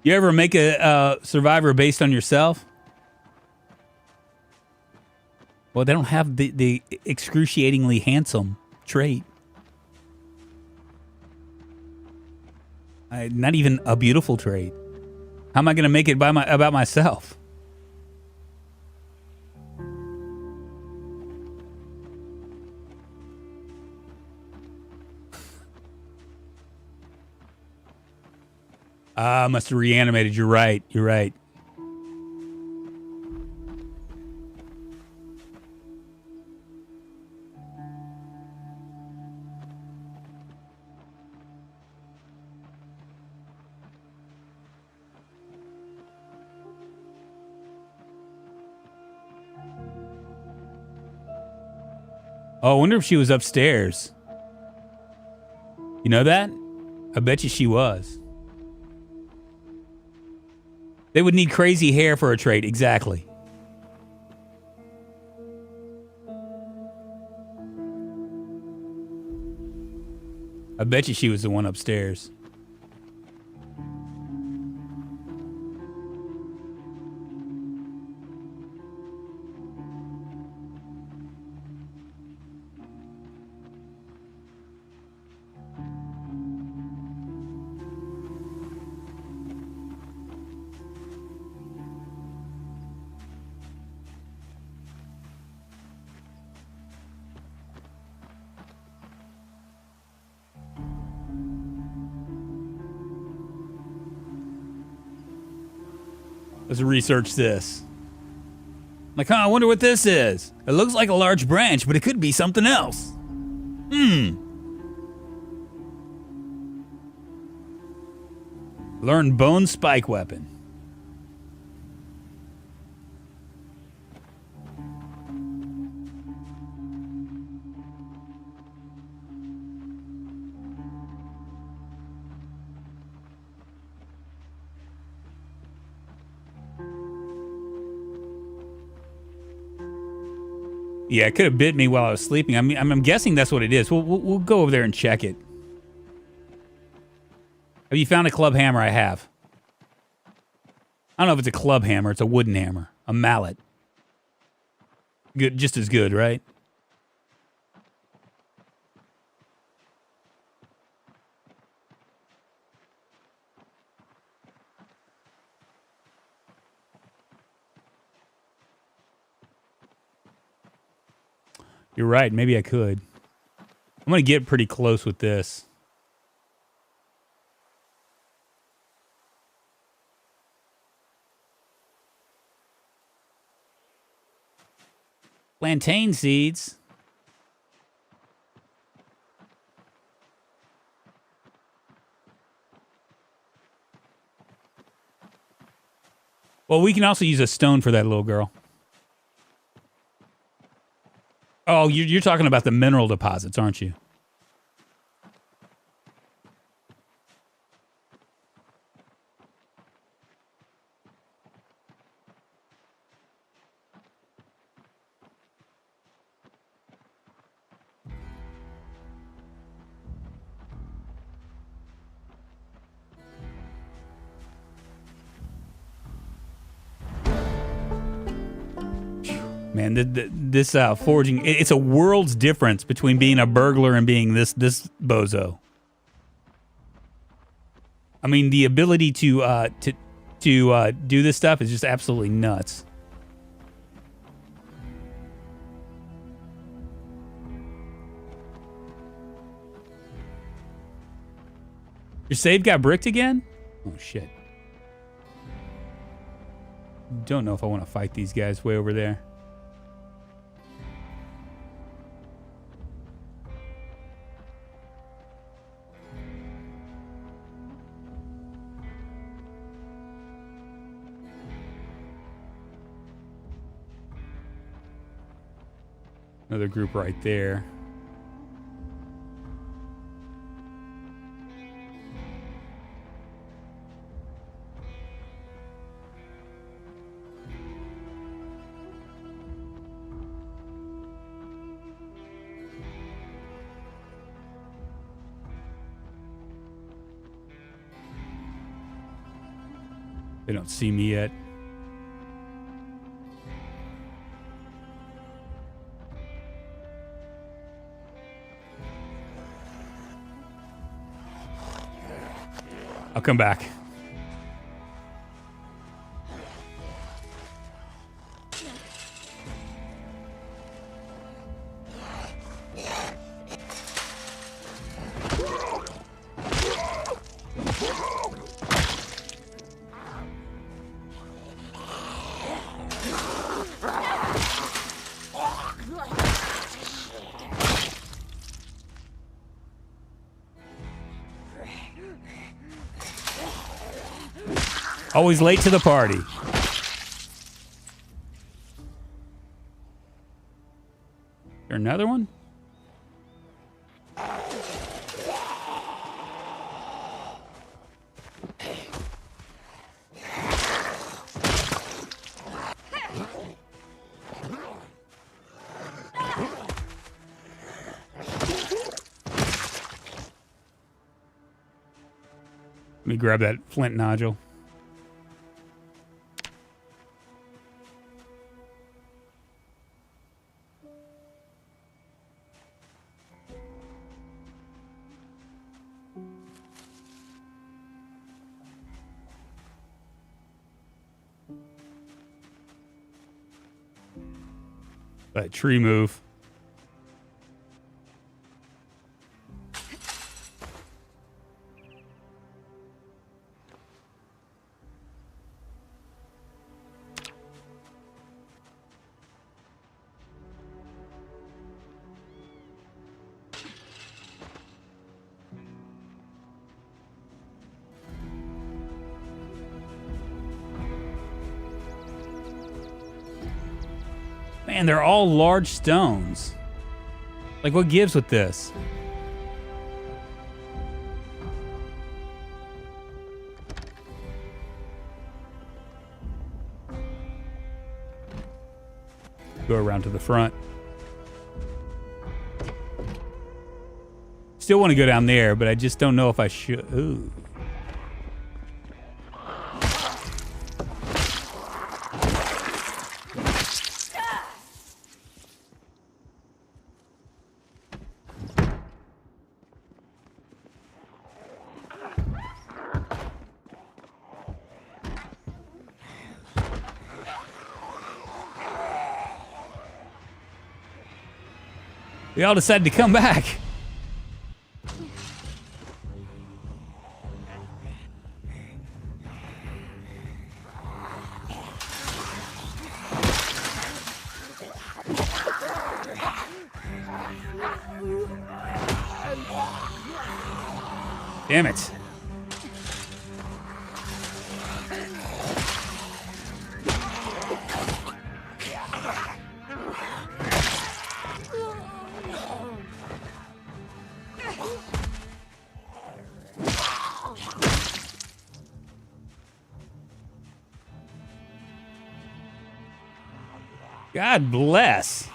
You ever make a survivor based on yourself? Well, they don't have the excruciatingly handsome trait. Not even a beautiful trait. How am I going to make it about myself? Ah, must have reanimated. You're right. You're right. Oh, I wonder if she was upstairs. You know that? I bet you she was. They would need crazy hair for a trait, exactly. I bet you she was the one upstairs. Let's research this. Like, I wonder what this is. It looks like a large branch, but it could be something else. Learn bone spike weapon. Yeah, it could have bit me while I was sleeping. I'm guessing that's what it is. We'll go over there and check it. Have you found a club hammer? I have. I don't know if it's a club hammer. It's a wooden hammer. A mallet. Good, just as good, right? You're right. Maybe I could. I'm going to get pretty close with this. Plantain seeds. Well, we can also use a stone for that little girl. Oh, you're talking about the mineral deposits, aren't you? Man, this forging, it's a world's difference between being a burglar and being this bozo. I mean, the ability to do this stuff is just absolutely nuts. Your save got bricked again? Oh, shit. Don't know if I want to fight these guys way over there. Another group right there. They don't see me yet. I'll come back. Always late to the party. There another one? Let me grab that flint nodule. That tree move. Man, they're all large stones. Like, what gives with this? Go around to the front. Still want to go down there, but I just don't know if I should. Ooh. They all decided to come back. Damn it. God bless.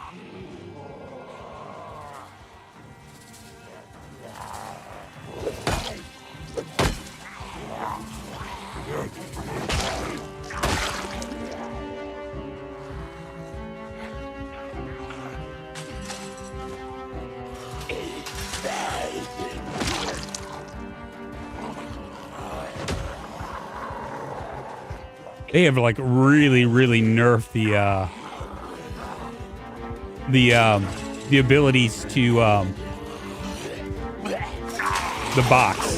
They have like really nerfed the abilities to the box.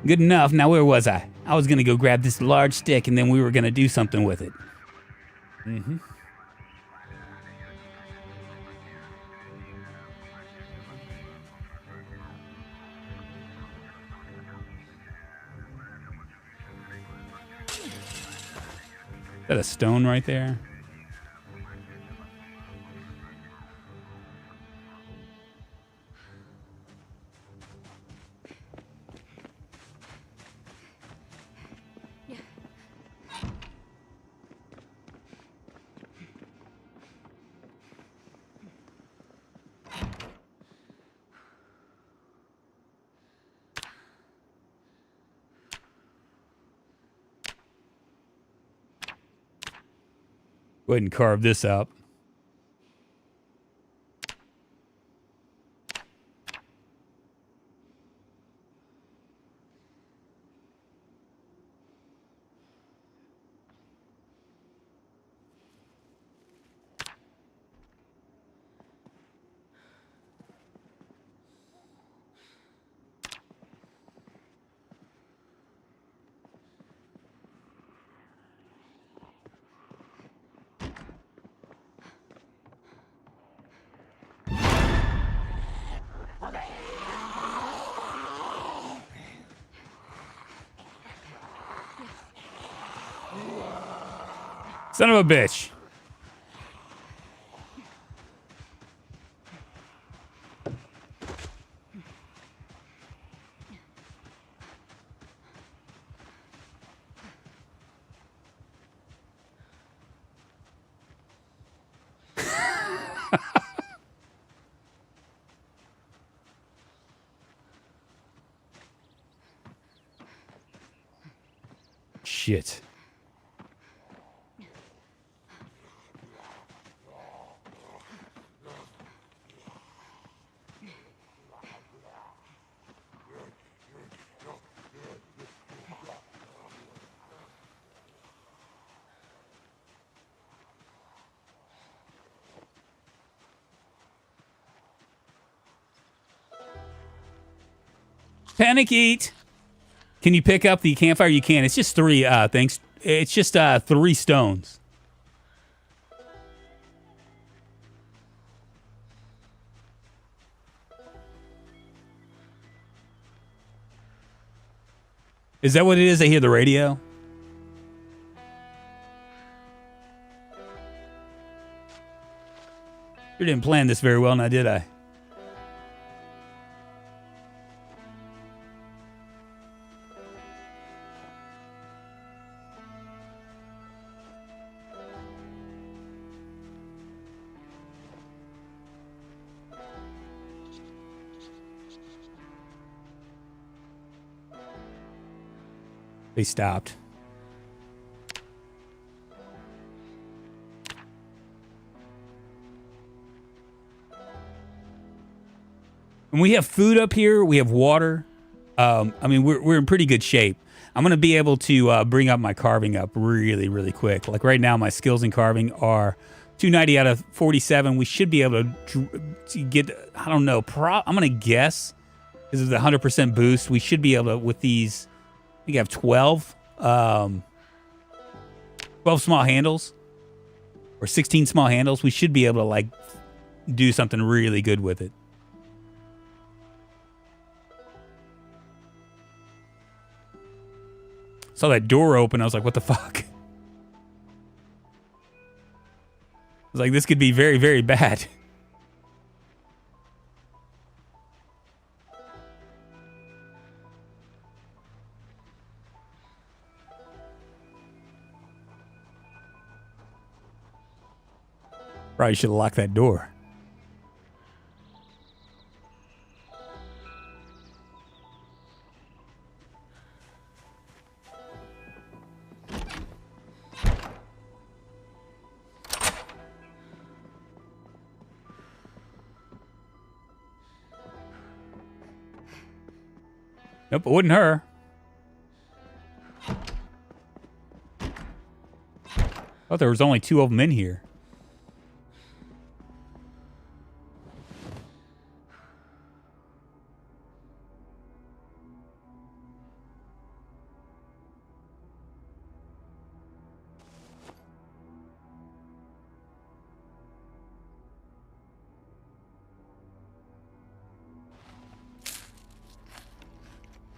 Good enough. Now where was I? I was gonna go grab this large stick and then we were gonna do something with it. Mm-hmm. that a stone right there? Go ahead and carve this up. Son of a bitch. Shit. Panic eat. Can you pick up the campfire? You can. It's just 3 things. It's just 3 stones. Is that what it is? I hear the radio. You didn't plan this very well now, did I? They stopped. And we have food up here. We have water. I mean, we're in pretty good shape. I'm going to be able to bring up my carving up really, really quick. Like right now, my skills in carving are 290 out of 47. We should be able to get, I don't know, I'm going to guess, this is the 100% boost. We should be able to, with these, I think I have 12 small handles or 16 small handles. We should be able to like do something really good with it. Saw that door open. I was like, what the fuck? I was like, this could be very, very bad. Probably should have locked that door. Nope, it wasn't her. Thought there was only 2 of them in here.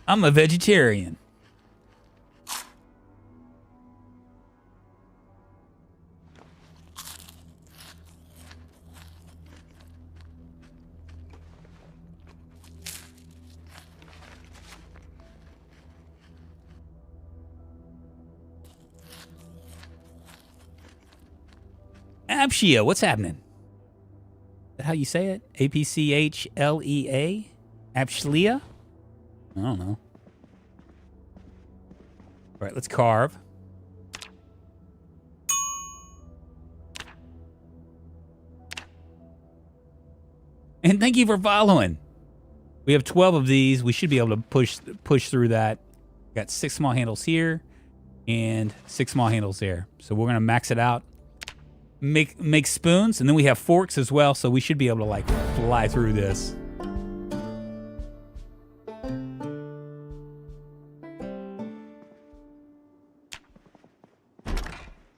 I'm a vegetarian. Apshia, what's happening? Is that how you say it? A-P-C-H-L-E-A? Apshlia? I don't know. All right, let's carve. And thank you for following. We have 12 of these. We should be able to push through that. Got 6 small handles here and 6 small handles there. So we're gonna max it out. Make spoons, and then we have forks as well, so we should be able to like fly through this.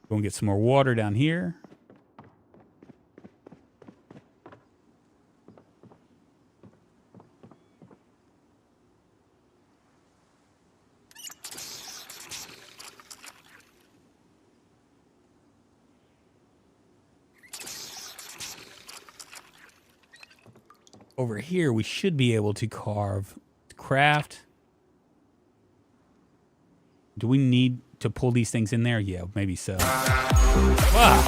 Go and get some more water down here. Over here, we should be able to craft. Do we need to pull these things in there? Yeah, maybe so. Wow.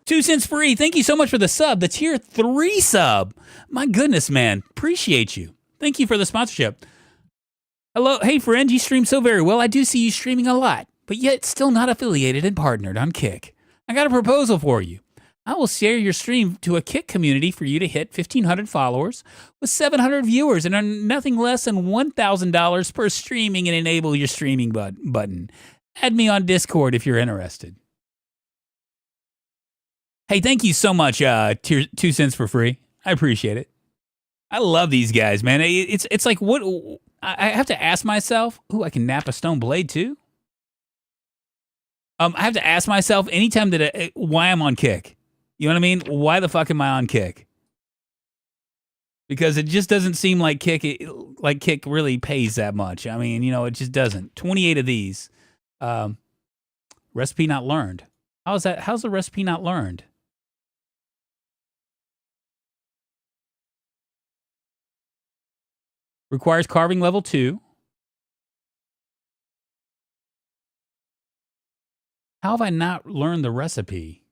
2 cents free. Thank you so much for the sub. The tier 3 sub. My goodness, man. Appreciate you. Thank you for the sponsorship. Hello. Hey, friend. You stream so very well. I do see you streaming a lot, but yet still not affiliated and partnered on Kick. I got a proposal for you. I will share your stream to a Kick community for you to hit 1,500 followers with 700 viewers and earn nothing less than $1,000 per streaming and enable your streaming button. Add me on Discord if you're interested. Hey, thank you so much, 2 cents for free. I appreciate it. I love these guys, man. It's like what I have to ask myself. Ooh, I can nap a stone blade too. I have to ask myself anytime that why I'm on Kick. You know what I mean? Why the fuck am I on Kick? Because it just doesn't seem like Kick really pays that much. I mean, you know, it just doesn't. 28 of these. Recipe not learned. How's that? How's the recipe not learned? Requires carving level 2. How have I not learned the recipe?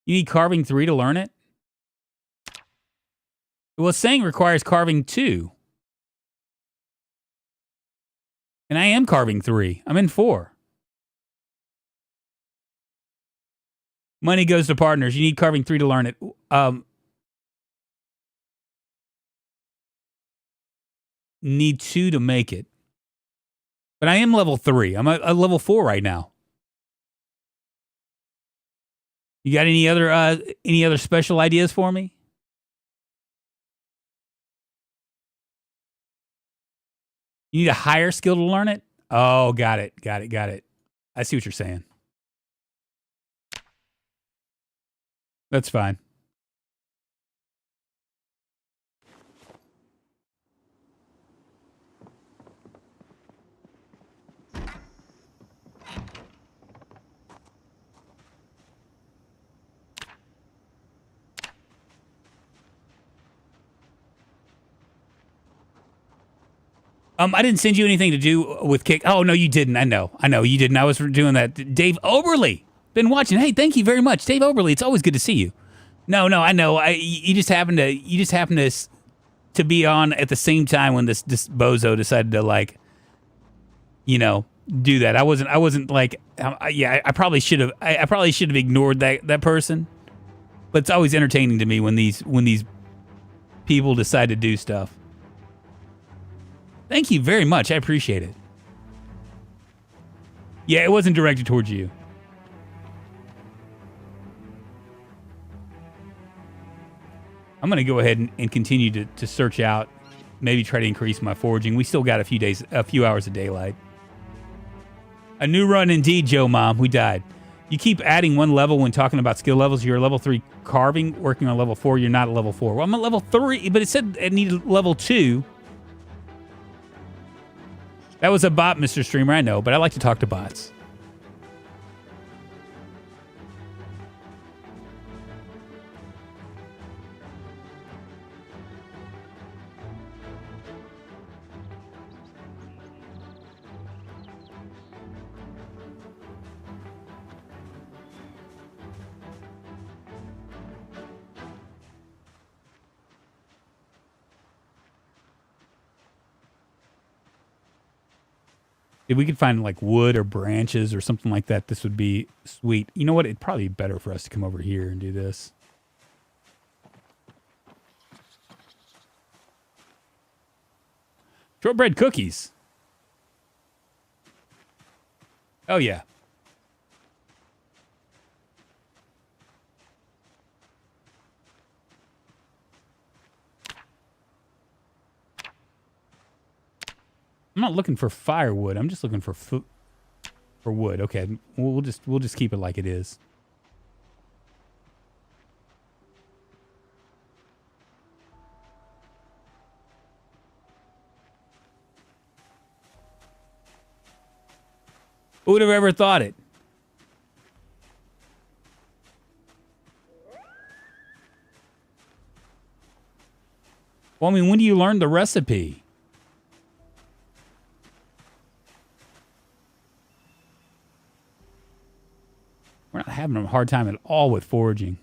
You need carving 3 to learn it? Well, it's saying requires carving 2. And I am carving 3. I'm in 4. Money goes to partners. You need carving 3 to learn it. Need 2 to make it. But I am level 3. I'm at level 4 right now. You got any other special ideas for me? You need a higher skill to learn it? Oh, got it. I see what you're saying. That's fine. I didn't send you anything to do with Kick. Oh, no, you didn't. I know you didn't. I was doing that. Dave Oberly, been watching. Hey, thank you very much. Dave Oberly, it's always good to see you. No, I know. You just happened to be on at the same time when this bozo decided to, like, you know, do that. I wasn't like, I probably should have ignored that person. But it's always entertaining to me when these people decide to do stuff. Thank you very much. I appreciate it. Yeah, it wasn't directed towards you. I'm going to go ahead and continue to search out, maybe try to increase my foraging. We still got a few hours of daylight. A new run indeed, Joe Mom. We died. You keep adding 1 level when talking about skill levels. You're a level 3 carving, working on level 4. You're not a level 4. Well, I'm at level 3, but it said it needed level 2. That was a bot, Mr. Streamer, I know, but I like to talk to bots. If we could find like wood or branches or something like that, this would be sweet. You know what? It'd probably be better for us to come over here and do this. Shortbread cookies. Oh, yeah. I'm not looking for firewood. I'm just looking for wood. Okay, we'll just keep it like it is. Who would have ever thought it? Well, I mean, when do you learn the recipe? We're not having a hard time at all with foraging.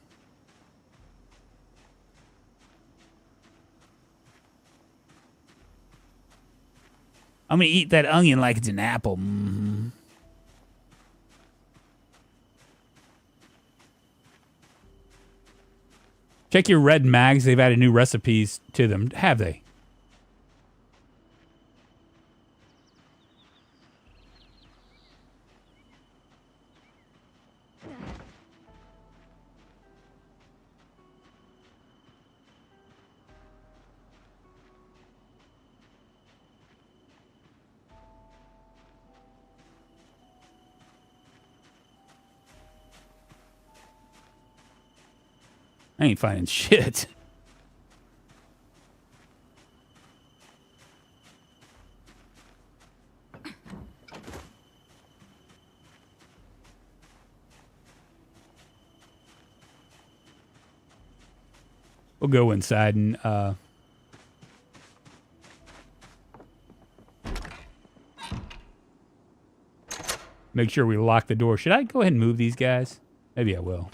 I'm going to eat that onion like it's an apple. Mm-hmm. Check your red mags. They've added new recipes to them. Have they? I ain't finding shit. We'll go inside and make sure we lock the door. Should I go ahead and move these guys? Maybe I will.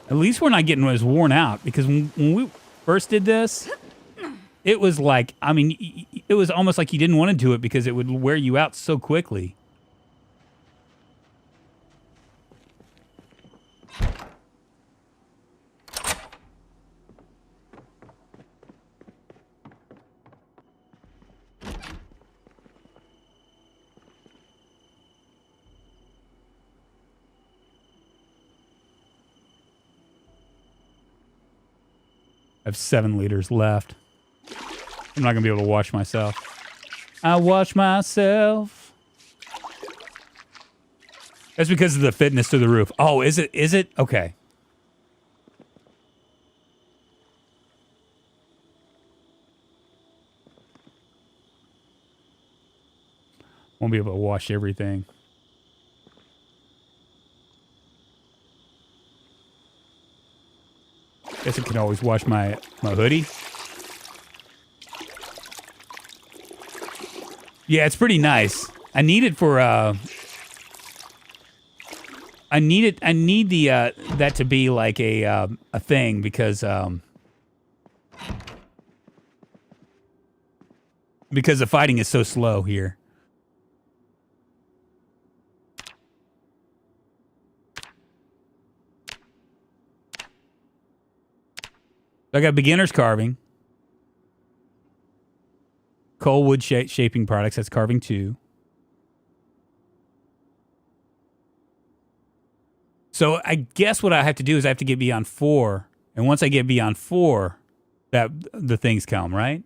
At least we're not getting as worn out, because when we first did this, it was like, I mean, it was almost like you didn't want to do it because it would wear you out so quickly. I have 7 liters left. I'm not going to be able to wash myself. I wash myself. That's because of the fitness to the roof. Oh, is it? Is it? Okay. Won't be able to wash everything. Guess I can always wash my hoodie. Yeah, it's pretty nice. I need it for I need the that to be like a thing, because the fighting is so slow here. I got beginner's carving. Coal wood shaping products. That's carving 2. So I guess what I have to do is I have to get beyond 4. And once I get beyond 4, that the things come, right?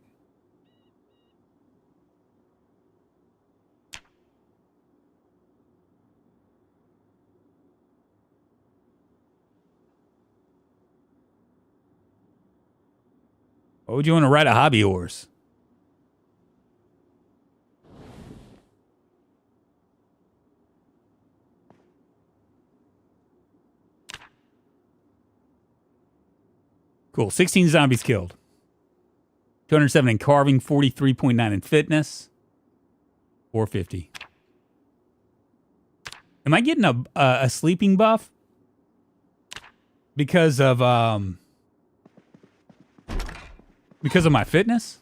Why would you want to ride a hobby horse? Cool. 16 zombies killed. 207 in carving, 43.9 in fitness, 450. Am I getting a sleeping buff because of my fitness?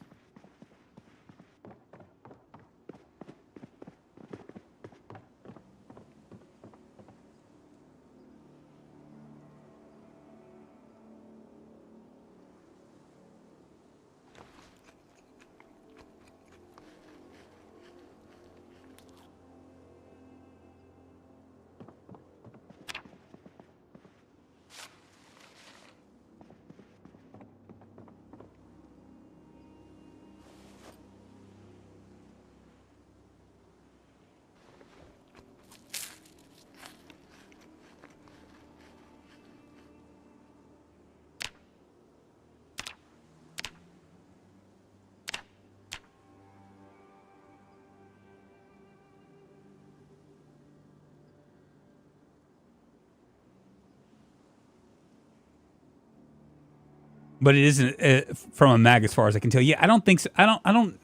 But it isn't from a mag, as far as I can tell. Yeah, I don't think so. I don't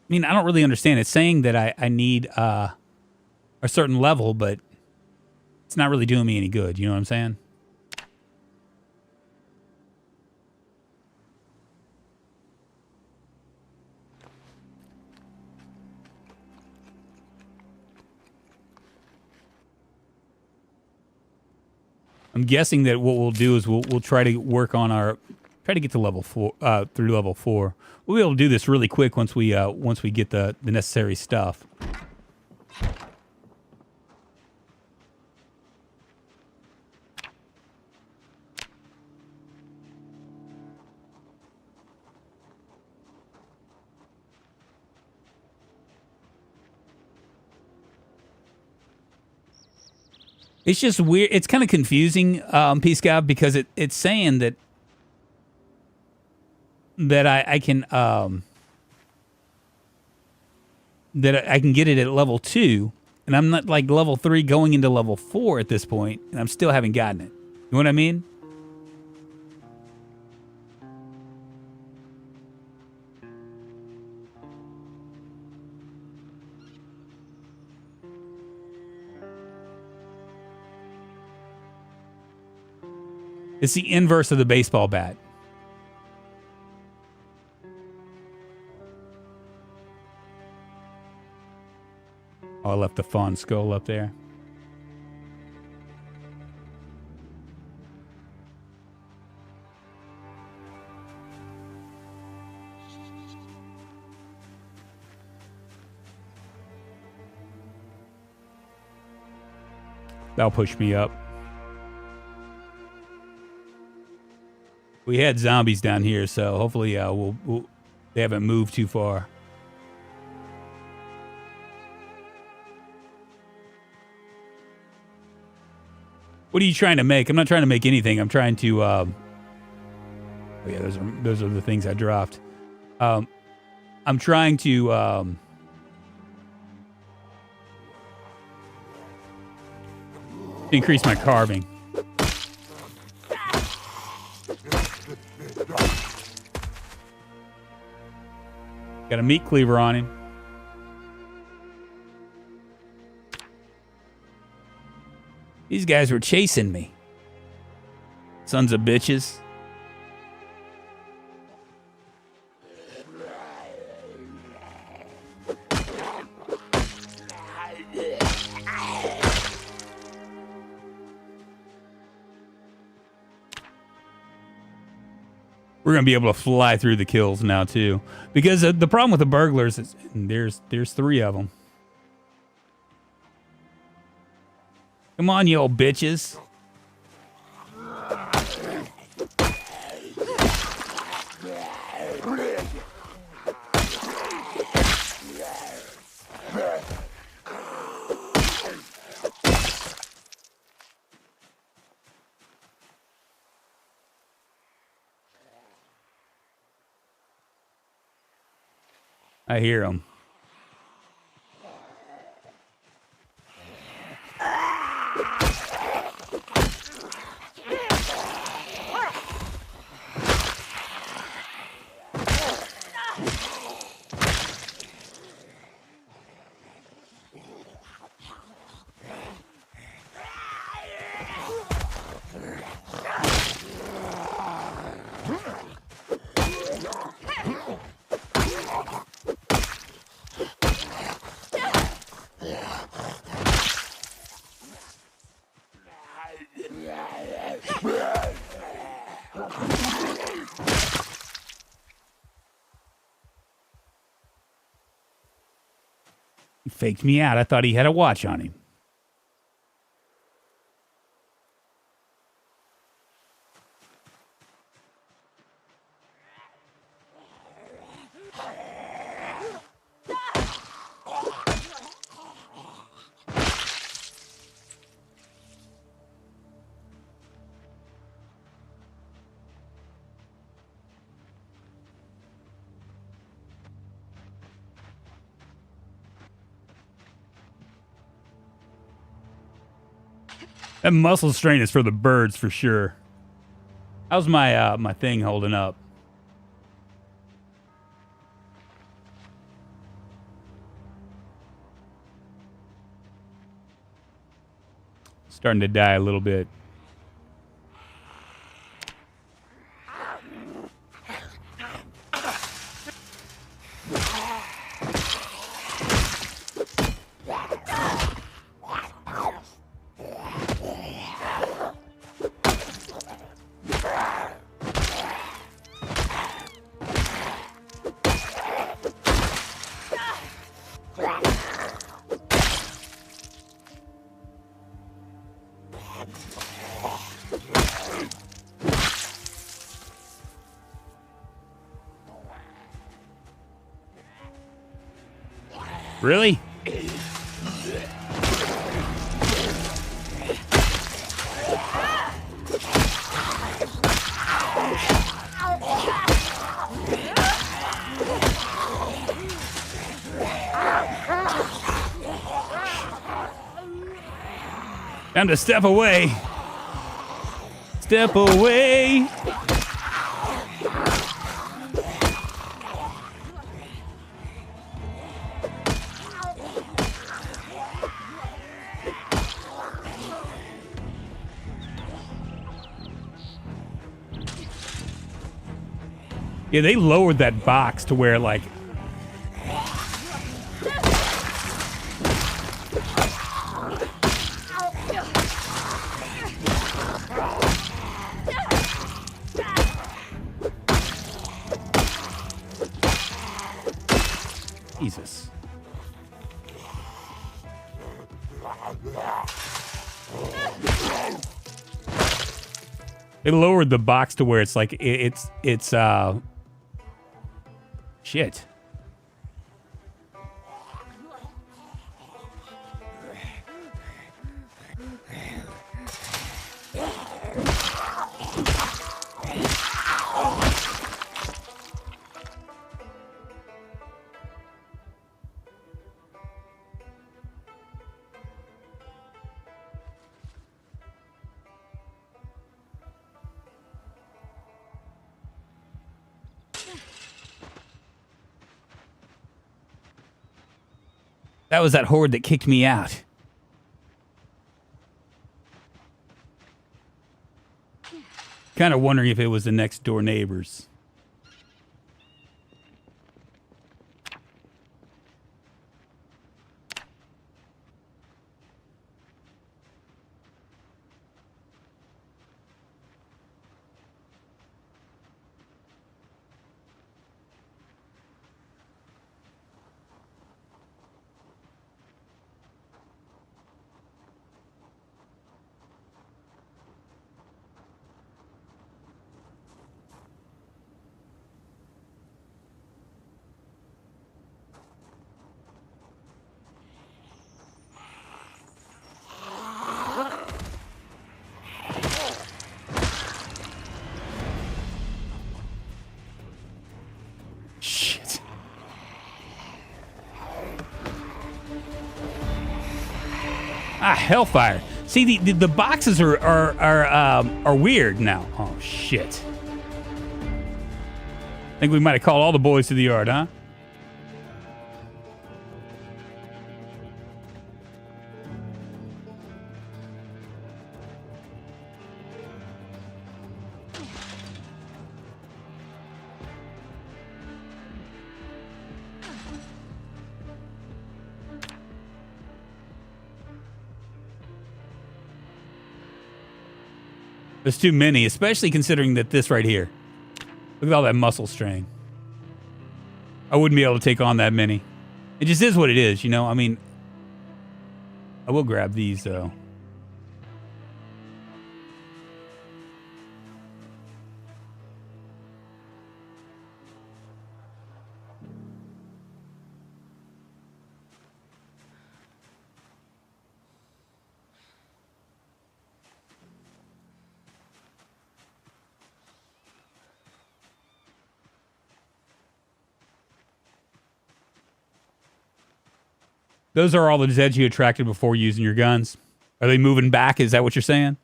really understand. It's saying that I need a certain level, but it's not really doing me any good. You know what I'm saying? I'm guessing that what we'll do is we'll try to work on try to get to level 4 through level 4. We'll be able to do this really quick once we get the necessary stuff. It's just weird. It's kind of confusing, Peace God, because it's saying that I can get it at level 2, and I'm not like level 3 going into level 4 at this point, and I'm still haven't gotten it. You know what I mean? It's the inverse of the baseball bat. Oh, I left the fawn skull up there. That'll push me up. We had zombies down here, so hopefully they haven't moved too far. What are you trying to make? I'm not trying to make anything. I'm trying to. Oh yeah, those are the things I dropped. I'm trying to. Increase my carving. Got a meat cleaver on him. These guys were chasing me. Sons of bitches. We're going to be able to fly through the kills now, too. Because the problem with the burglars is there's 3 of them. Come on, you old bitches. I hear them. He faked me out. I thought he had a watch on him. That muscle strain is for the birds for sure. How's my my thing holding up? Starting to die a little bit. Really? Time to step away. Step away. Yeah, they lowered that box to where, like... Jesus. They lowered the box to where it's like, it's shit. That was that horde that kicked me out. Kind of wondering if it was the next door neighbors. Hellfire. See, the boxes are weird now. Oh, shit. I think we might have called all the boys to the yard, huh? There's too many, especially considering that this right here. Look at all that muscle strain. I wouldn't be able to take on that many. It just is what it is, you know? I mean, I will grab these, though. Those are all the Zeds you attracted before using your guns. Are they moving back? Is that what you're saying?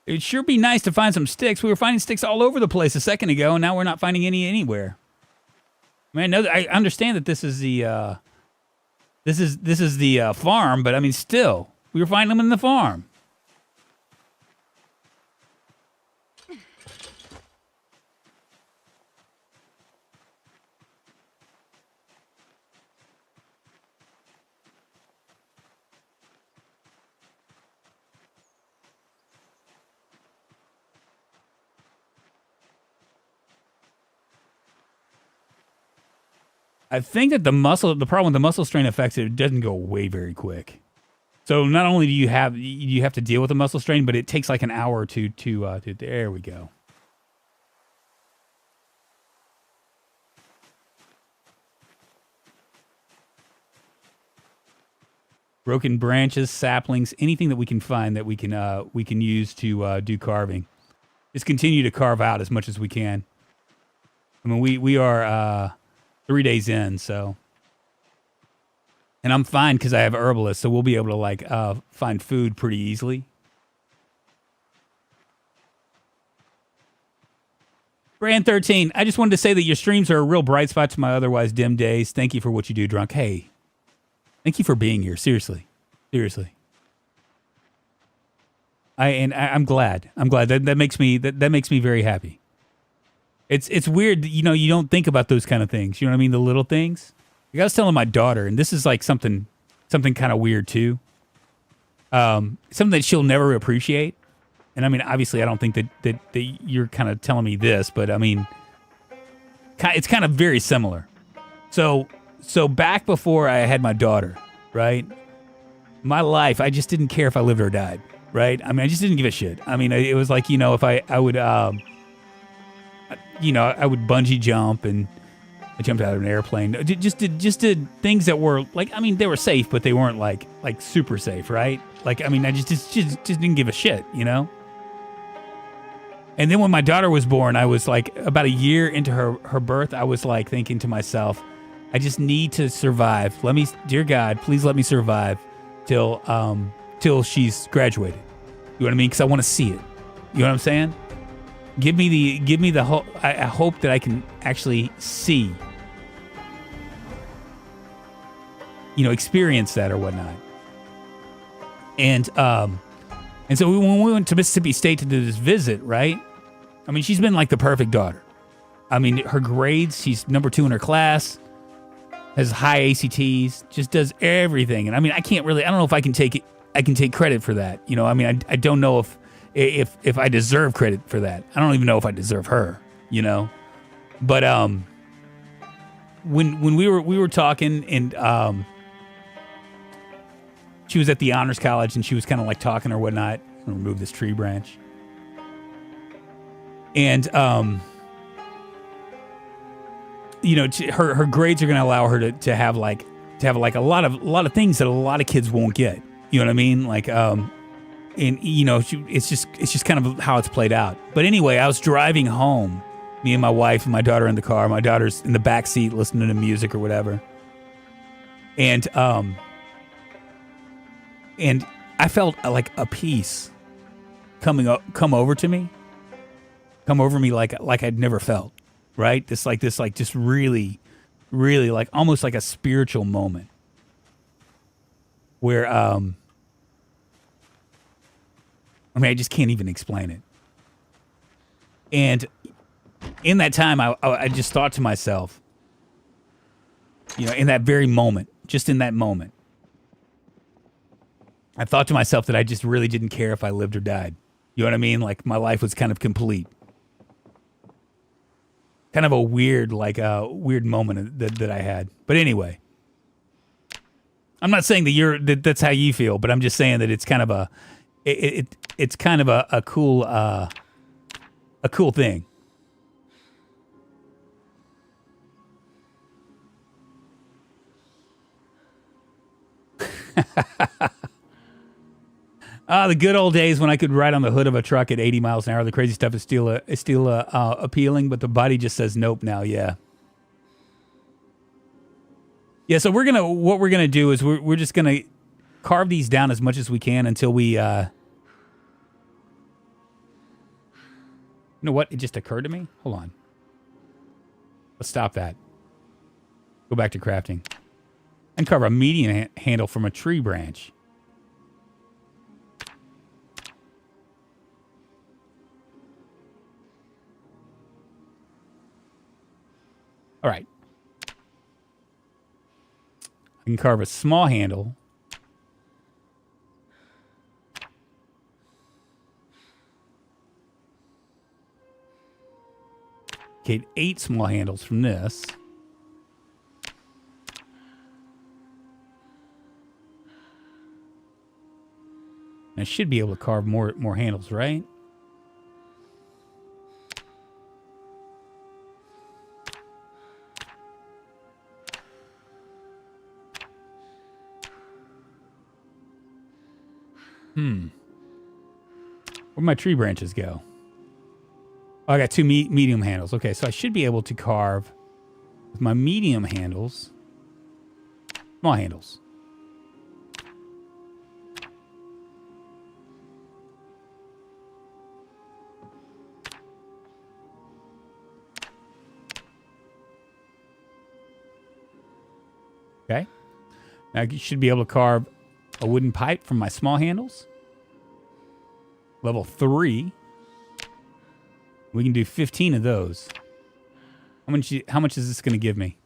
It'd sure be nice to find some sticks. We were finding sticks all over the place a second ago, and now we're not finding any anywhere. I mean, I understand that this is the farm, but I mean, still, we were finding them in the farm. I think that the problem with the muscle strain effects, it doesn't go away very quick. So not only do you have to deal with the muscle strain, but it takes like an hour or two to there we go. Broken branches, saplings, anything that we can find that we can use to do carving. Just continue to carve out as much as we can. I mean, we are 3 days in, so. And I'm fine because I have herbalists, so we'll be able to like find food pretty easily. Brand 13, I just wanted to say that your streams are a real bright spot to my otherwise dim days. Thank you for what you do, Drunk. Hey, thank you for being here. Seriously. I'm glad. That makes me very happy. It's weird, you know, you don't think about those kind of things. You know what I mean? The little things. Like I was telling my daughter, and this is like something kind of weird too. Something that she'll never appreciate. And I mean, obviously, I don't think that you're kind of telling me this, but I mean, it's kind of very similar. So back before I had my daughter, right? My life, I just didn't care if I lived or died, right? I mean, I just didn't give a shit. I mean, it was like, you know, if I would, you know, I would bungee jump and I jumped out of an airplane. Just did things that were like, I mean, they were safe, but they weren't like super safe, right? Like, I mean, I just didn't give a shit, you know? And then when my daughter was born, I was like about a year into her birth, I was like thinking to myself, I just need to survive. Dear God, please let me survive till she's graduated. You know what I mean? Because I want to see it. You know what I'm saying? Give me the hope. I hope that I can actually see, you know, experience that or whatnot. And so when we went to Mississippi State to do this visit, right? I mean, she's been like the perfect daughter. I mean, her grades, she's number 2 in her class, has high ACTs, just does everything. And I mean, I don't know if I can take credit for that. You know, I mean, I don't know if I deserve credit for that. I don't even know if I deserve her, you know? But when we were talking and she was at the honors college and she was kind of like talking or whatnot. I'm gonna remove this tree branch. And you know, her grades are gonna allow her to have like a lot of things that a lot of kids won't get. You know what I mean? Like and you know, it's just kind of how it's played out. But anyway, I was driving home, me and my wife and my daughter in the car. My daughter's in the back seat listening to music or whatever. And I felt like a peace come over me like I'd never felt, right? This just really, really like almost like a spiritual moment where I mean, I just can't even explain it. And in that time, I just thought to myself, you know, in that very moment, just in that moment, I thought to myself that I just really didn't care if I lived or died. You know what I mean? Like my life was kind of complete. Kind of a weird moment that I had. But anyway, I'm not saying that that's how you feel, but I'm just saying that it's kind of it's kind of a cool thing. The good old days when I could ride on the hood of a truck at 80 miles an hour. The crazy stuff is still appealing, but the body just says nope now. Yeah. Yeah. So what we're gonna do is we're just gonna carve these down as much as we can until we. You know what? It just occurred to me. Hold on. Let's stop that. Go back to crafting. And carve a median handle from a tree branch. All right. I can carve a small handle. Okay, 8 small handles from this. I should be able to carve more handles, right? Where'd my tree branches go? Oh, I got 2 medium handles. Okay, so I should be able to carve with my medium handles small handles. Okay. Now I should be able to carve a wooden pipe from my small handles. Level 3. We can do 15 of those. How much is this going to give me?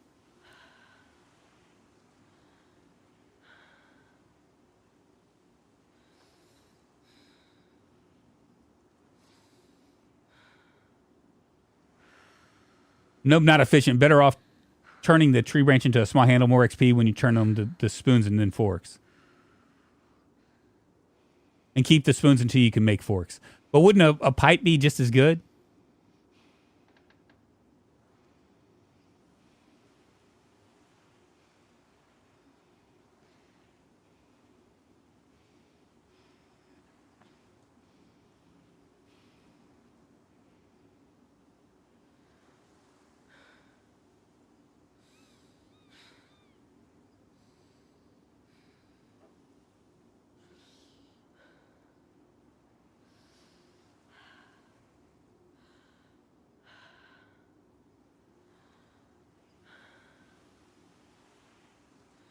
Nope, not efficient. Better off turning the tree branch into a small handle, more XP when you turn them to spoons and then forks. And keep the spoons until you can make forks. But wouldn't a pipe be just as good?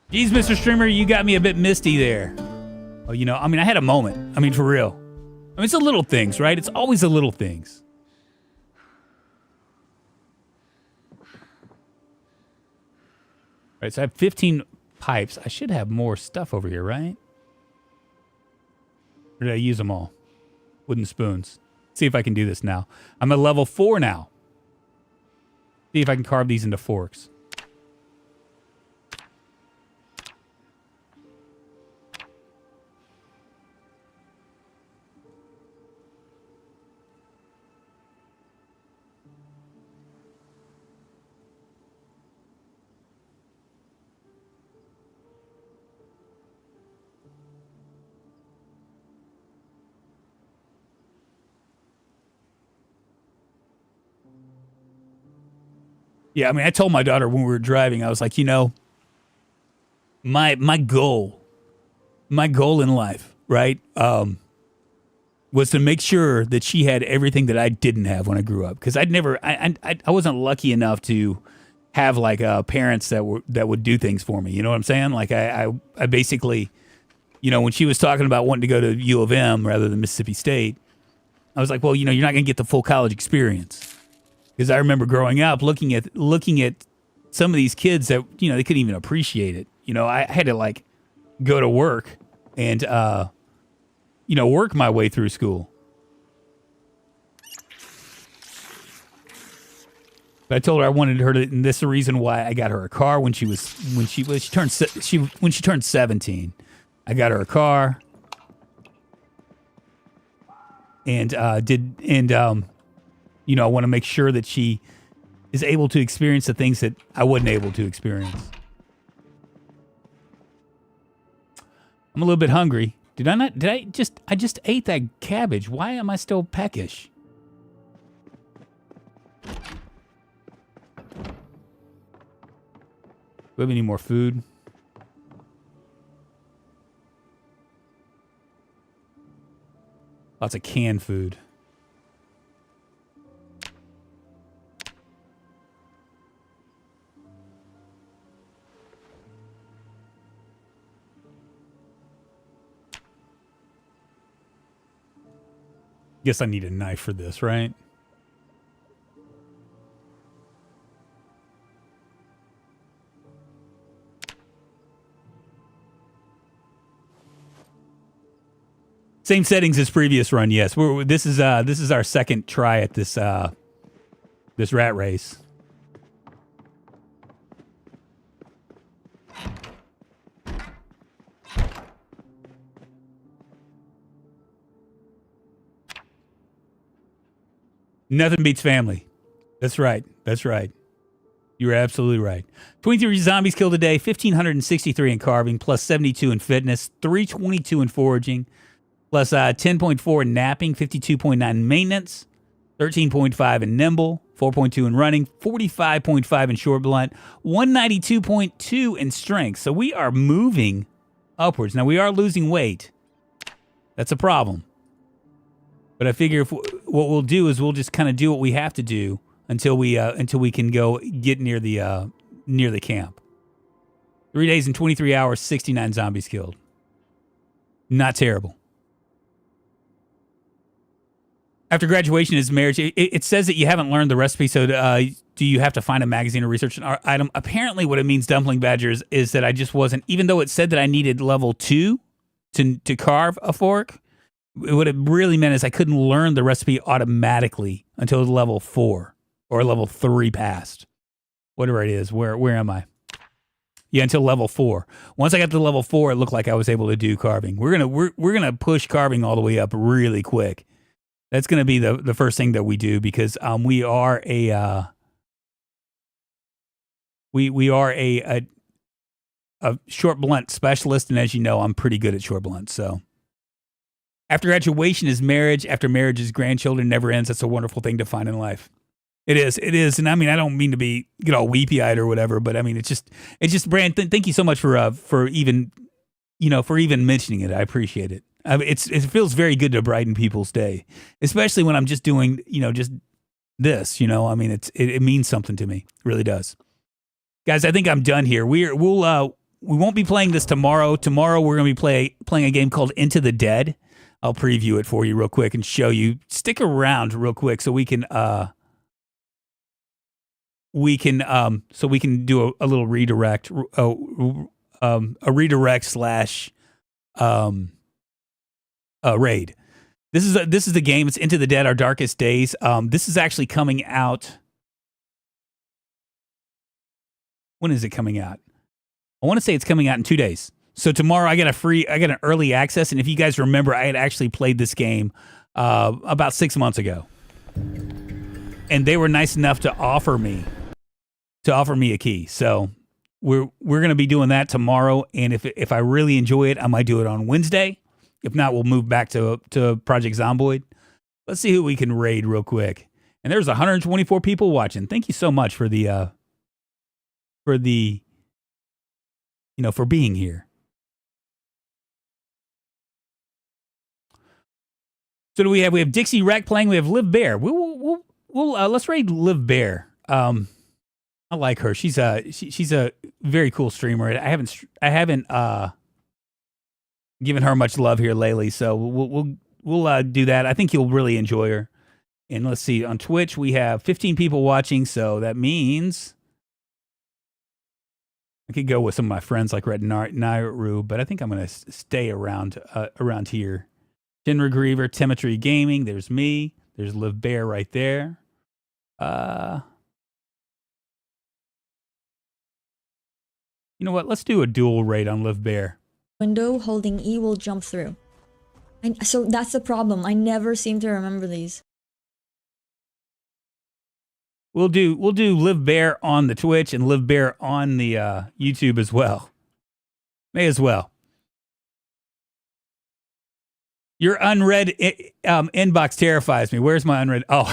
Geez, Mr. Streamer, you got me a bit misty there. Oh, you know, I mean, I had a moment. I mean, for real. I mean, it's the little things, right? It's always the little things. All right, so I have 15 pipes. I should have more stuff over here, right? Or did I use them all? Wooden spoons. See if I can do this now. I'm at level 4 now. See if I can carve these into forks. Yeah, I mean, I told my daughter when we were driving, I was like, my goal in life, right, was to make sure that she had everything that I didn't have when I grew up. Because I wasn't lucky enough to have like parents that would do things for me. You know what I'm saying? Like I basically, when she was talking about wanting to go to U of M rather than Mississippi State, I was like, well, you're not going to get the full college experience. Because I remember growing up looking at some of these kids that, they couldn't even appreciate it. I had to like go to work and, work my way through school. But I told her I wanted her to, and this is the reason why I got her a car when she turned 17. I got her a car and I want to make sure that she is able to experience the things that I wasn't able to experience. I'm a little bit hungry. I just ate that cabbage. Why am I still peckish? Do we have any more food? Lots of canned food. Guess I need a knife for this, right? Same settings as previous run, yes. This is our second try at this rat race. Nothing beats family. That's right. That's right. You're absolutely right. 23 zombies killed a day, 1,563 in carving, plus 72 in fitness, 322 in foraging, plus 10.4 in napping, 52.9 in maintenance, 13.5 in nimble, 4.2 in running, 45.5 in short blunt, 192.2 in strength. So we are moving upwards. Now we are losing weight. That's a problem. But I figure what we'll do is we'll just kind of do what we have to do until we can go get near the camp. 3 days and 23 hours, 69 zombies killed. Not terrible. After graduation is marriage. It says that you haven't learned the recipe, so do you have to find a magazine or research an item? Apparently what it means, Dumpling Badgers, is that I just wasn't, even though it said that I needed level 2 to carve a fork, what it really meant is I couldn't learn the recipe automatically until level 4 or level 3 passed. Whatever it is. Where am I? Yeah, until level 4. Once I got to level 4, it looked like I was able to do carving. We're gonna push carving all the way up really quick. That's gonna be the first thing that we do because we are a short blunt specialist, and as you know, I'm pretty good at short blunts. So. After graduation is marriage. After marriage is grandchildren. Never ends. That's a wonderful thing to find in life. It is. It is. And I mean, I don't mean to be, all weepy-eyed or whatever, but I mean, it's just, Brand, thank you so much for even mentioning it. I appreciate it. It feels very good to brighten people's day, especially when I'm just doing, just this, I mean, it means something to me. It really does. Guys, I think I'm done here. We won't be playing this tomorrow. Tomorrow we're going to be playing a game called Into the Dead. I'll preview it for you real quick and show you. Stick around real quick so we can do a little redirect, a redirect slash raid. This is the game. It's Into the Dead, Our Darkest Days. This is actually coming out. When is it coming out? I want to say it's coming out in 2 days. So tomorrow I got an early access, and if you guys remember, I had actually played this game about 6 months ago, and they were nice enough to offer me a key. So we're going to be doing that tomorrow, and if I really enjoy it, I might do it on Wednesday. If not, we'll move back to Project Zomboid. Let's see who we can raid real quick. And there's 124 people watching. Thank you so much for the for the, for being here. So do we have? We have Dixie Wreck playing. We have Live Bear. We'll let's raid Live Bear. I like her. She's a very cool streamer. I haven't given her much love here lately, so we'll do that. I think you'll really enjoy her. And let's see, on Twitch we have 15 people watching, so that means I could go with some of my friends like Red Nairu, but I think I'm going to stay around here. Shinra Griever, Temetry Gaming. There's me. There's Live Bear right there. You know what? Let's do a dual raid on Live Bear. Window holding E will jump through. And so that's the problem. I never seem to remember these. We'll do Live Bear on the Twitch and Live Bear on the YouTube as well. May as well. Your unread inbox terrifies me. Where's my unread? Oh.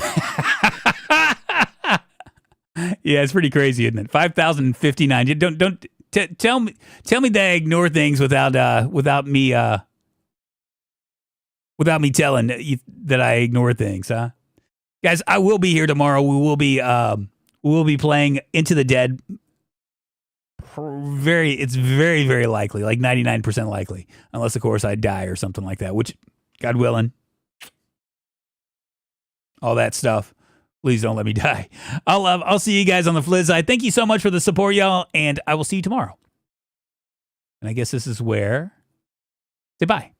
Yeah, it's pretty crazy, isn't it? 5,059. Don't tell me that I ignore things without me telling that I ignore things, huh? Guys, I will be here tomorrow. We will be playing Into the Dead. It's very, very likely, like 99% likely, unless of course I die or something like that, which, God willing, all that stuff. Please don't let me die. I'll see you guys on the flip side. Thank you so much for the support, y'all, and I will see you tomorrow. And I guess this is where say bye.